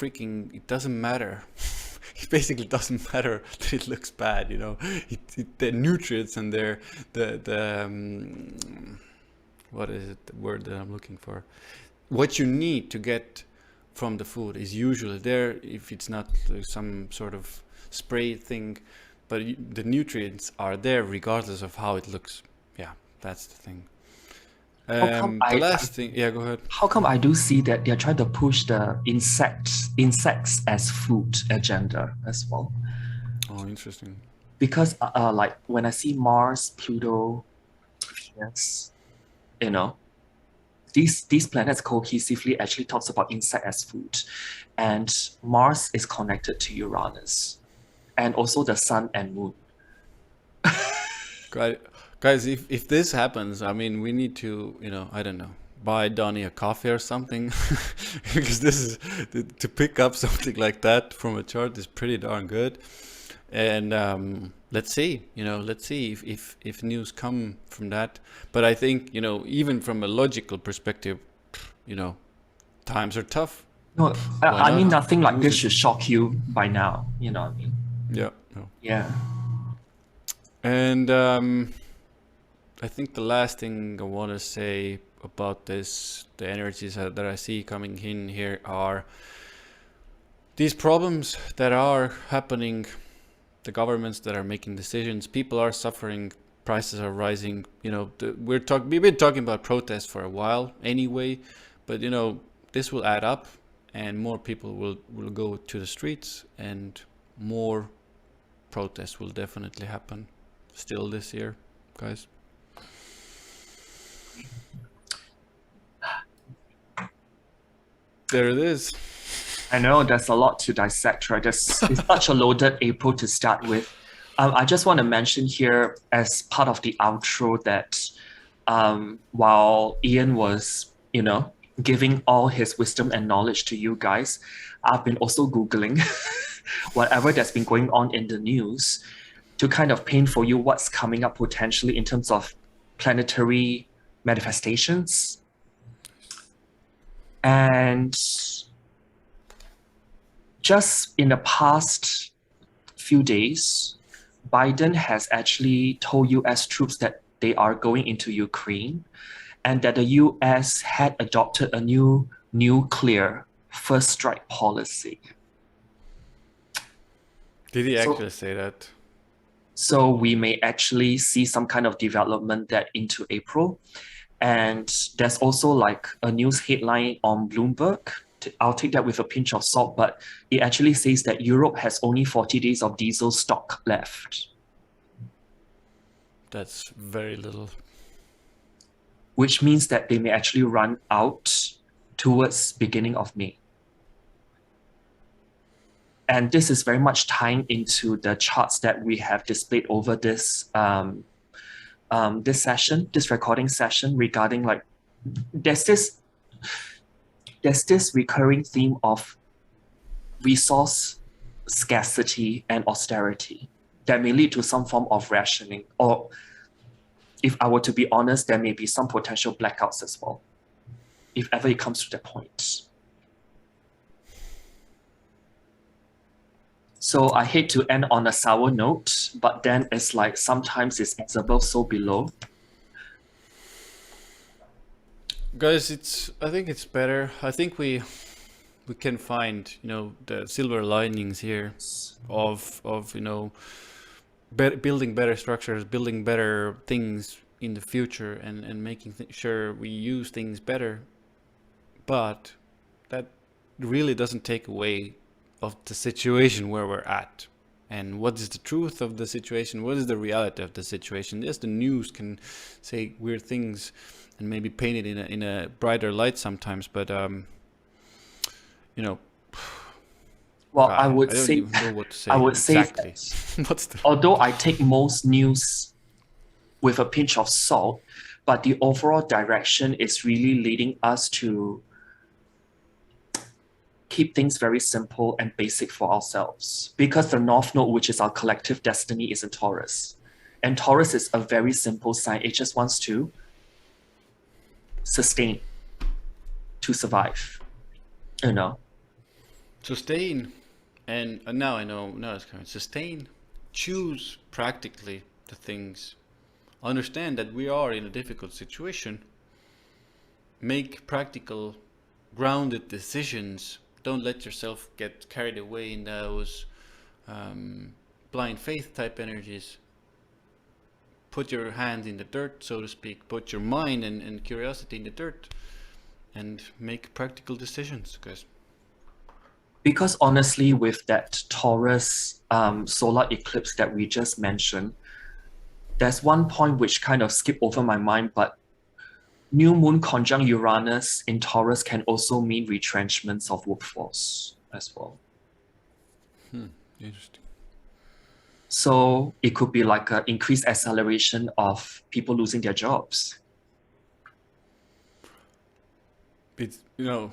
it doesn't matter. It basically doesn't matter that it looks bad, the nutrients and what is it, the word that I'm looking for, what you need to get from the food is usually there, if it's not some sort of spray thing, but the nutrients are there regardless of how it looks. Yeah, that's the thing. The last thing, yeah, go ahead. How come I do see that they're trying to push the insects as food agenda as well? Oh, interesting. Because like when I see Mars, Pluto, Venus, these planets cohesively actually talks about insect as food, and Mars is connected to Uranus, and also the Sun and Moon. Guys, if this happens, I mean, we need to, I don't know, buy Donny a coffee or something, because this is to pick up something like that from a chart is pretty darn good. And let's see if news come from that. But I think even from a logical perspective, times are tough. No, I mean nothing like this should shock you by now. You know what I mean? Yeah. No. Yeah. And I think the last thing I want to say about this, the energies that I see coming in here, are these problems that are happening, the governments that are making decisions, people are suffering, prices are rising. We've been talking about protests for a while anyway, but this will add up, and more people will go to the streets, and more protests will definitely happen still this year, guys. There it is. I know there's a lot to dissect, right? It's such a loaded April to start with. I just want to mention here as part of the outro that while Ian was you know, giving all his wisdom and knowledge to you guys, I've been also Googling whatever that's been going on in the news to kind of paint for you what's coming up potentially in terms of planetary manifestations. And just in the past few days, Biden has actually told US troops that they are going into Ukraine and that the US had adopted a new nuclear first strike policy. Did he actually say that? So we may actually see some kind of development that into April. And there's also like a news headline on Bloomberg. I'll take that with a pinch of salt, but it actually says that Europe has only 40 days of diesel stock left. That's very little. Which means that they may actually run out towards beginning of May. And this is very much tying into the charts that we have displayed over this this recording session regarding like there's this recurring theme of resource scarcity and austerity that may lead to some form of rationing, or if I were to be honest, there may be some potential blackouts as well, if ever it comes to that point. So I hate to end on a sour note, but then it's like sometimes it's as above, so below. Guys, I think it's better. I think we can find, you know, the silver linings here of you know, building better structures, building better things in the future, and making sure we use things better. But that really doesn't take away of the situation where we're at. And what is the truth of the situation? What is the reality of the situation? Yes, the news can say weird things and maybe paint it in a brighter light sometimes, but you know. Well, God, I would don't say, even know what to say I would exactly. say What's the... although I take most news with a pinch of salt, but the overall direction is really leading us to keep things very simple and basic for ourselves, because the North Node, which is our collective destiny, is in Taurus. And Taurus is a very simple sign. It just wants to sustain, to survive, you know. Sustain. And now I know, now it's coming. Sustain. Choose practically the things. Understand that we are in a difficult situation. Make practical, grounded decisions. Don't let yourself get carried away in those blind faith type energies. Put your hand in the dirt, so to speak. Put your mind and curiosity in the dirt and make practical decisions, guys. Because honestly, with that Taurus solar eclipse that we just mentioned, there's one point which kind of skipped over my mind, but new moon conjunct Uranus in Taurus can also mean retrenchments of workforce as well. Interesting. So it could be like an increased acceleration of people losing their jobs. It's, you know,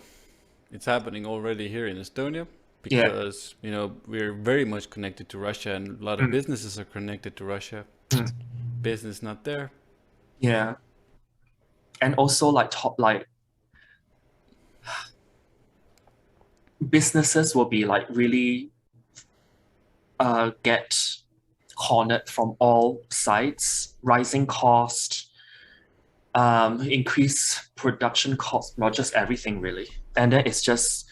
it's happening already here in Estonia because, you know, we're very much connected to Russia and a lot of businesses are connected to Russia. Business not there. Yeah. And also like businesses will be like really get cornered from all sides, rising cost, increased production cost, not just everything really. And then it's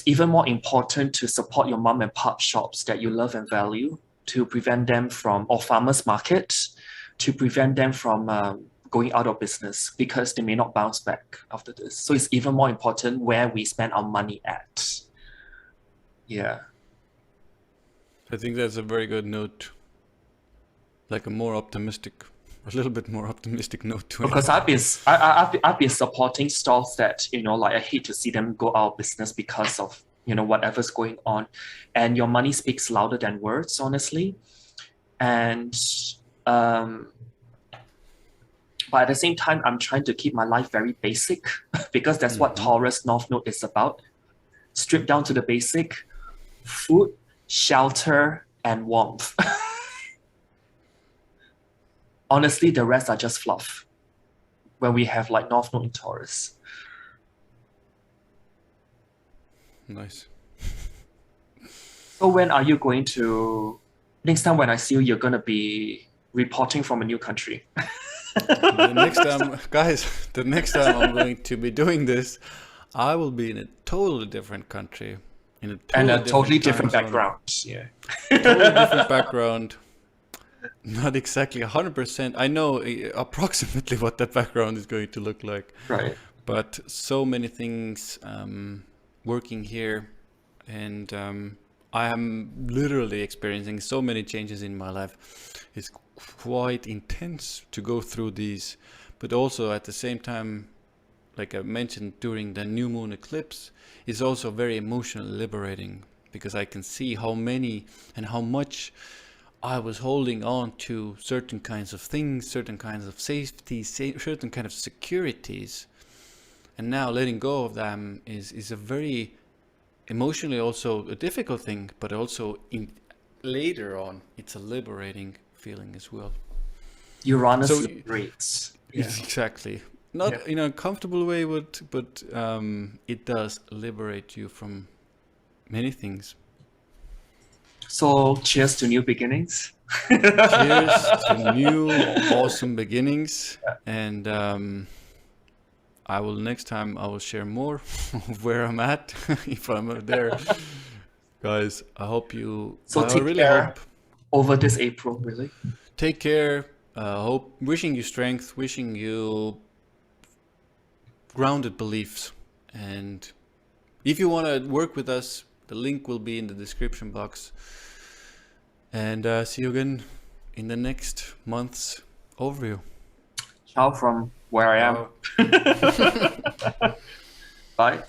even more important to support your mom and pop shops that you love and value, to prevent them from, or farmers markets, to prevent them from going out of business, because they may not bounce back after this. So it's even more important where we spend our money at. Yeah. I think that's a very good note. Like a more optimistic, a little bit more optimistic note to it. Because I've been supporting stores that, you know, like I hate to see them go out of business because of, you know, whatever's going on. And your money speaks louder than words, honestly. And But at the same time, I'm trying to keep my life very basic because that's what Taurus North Node is about. Strip down to the basic: food, shelter, and warmth. Honestly, the rest are just fluff when we have like North Node in Taurus. Nice. So when are you going to, next time when I see you, you're going to be reporting from a new country? The next time, guys, the next time I'm going to be doing this, I will be in a totally different country, in a totally different time zone. background. Yeah. Totally different background. Not exactly 100%. I know approximately what that background is going to look like. Right. But so many things working here, and I am literally experiencing so many changes in my life. It's quite intense to go through these, but also at the same time, like I mentioned during the new moon eclipse, is also very emotionally liberating, because I can see how many and how much I was holding on to certain kinds of things, certain kinds of safety, certain kind of securities, and now letting go of them is a very emotionally also a difficult thing, but also later on it's a liberating feeling as well. Uranus liberates. Yeah. Exactly. Not in a comfortable way, but it does liberate you from many things. So cheers to new beginnings. Cheers to new awesome beginnings. And next time I will share more of where I'm at if I'm there. Guys, I hope you hope over this April, really. Take care. Wishing you strength, wishing you grounded beliefs. And if you want to work with us, the link will be in the description box. And see you again in the next month's overview. Ciao from where I am. Bye.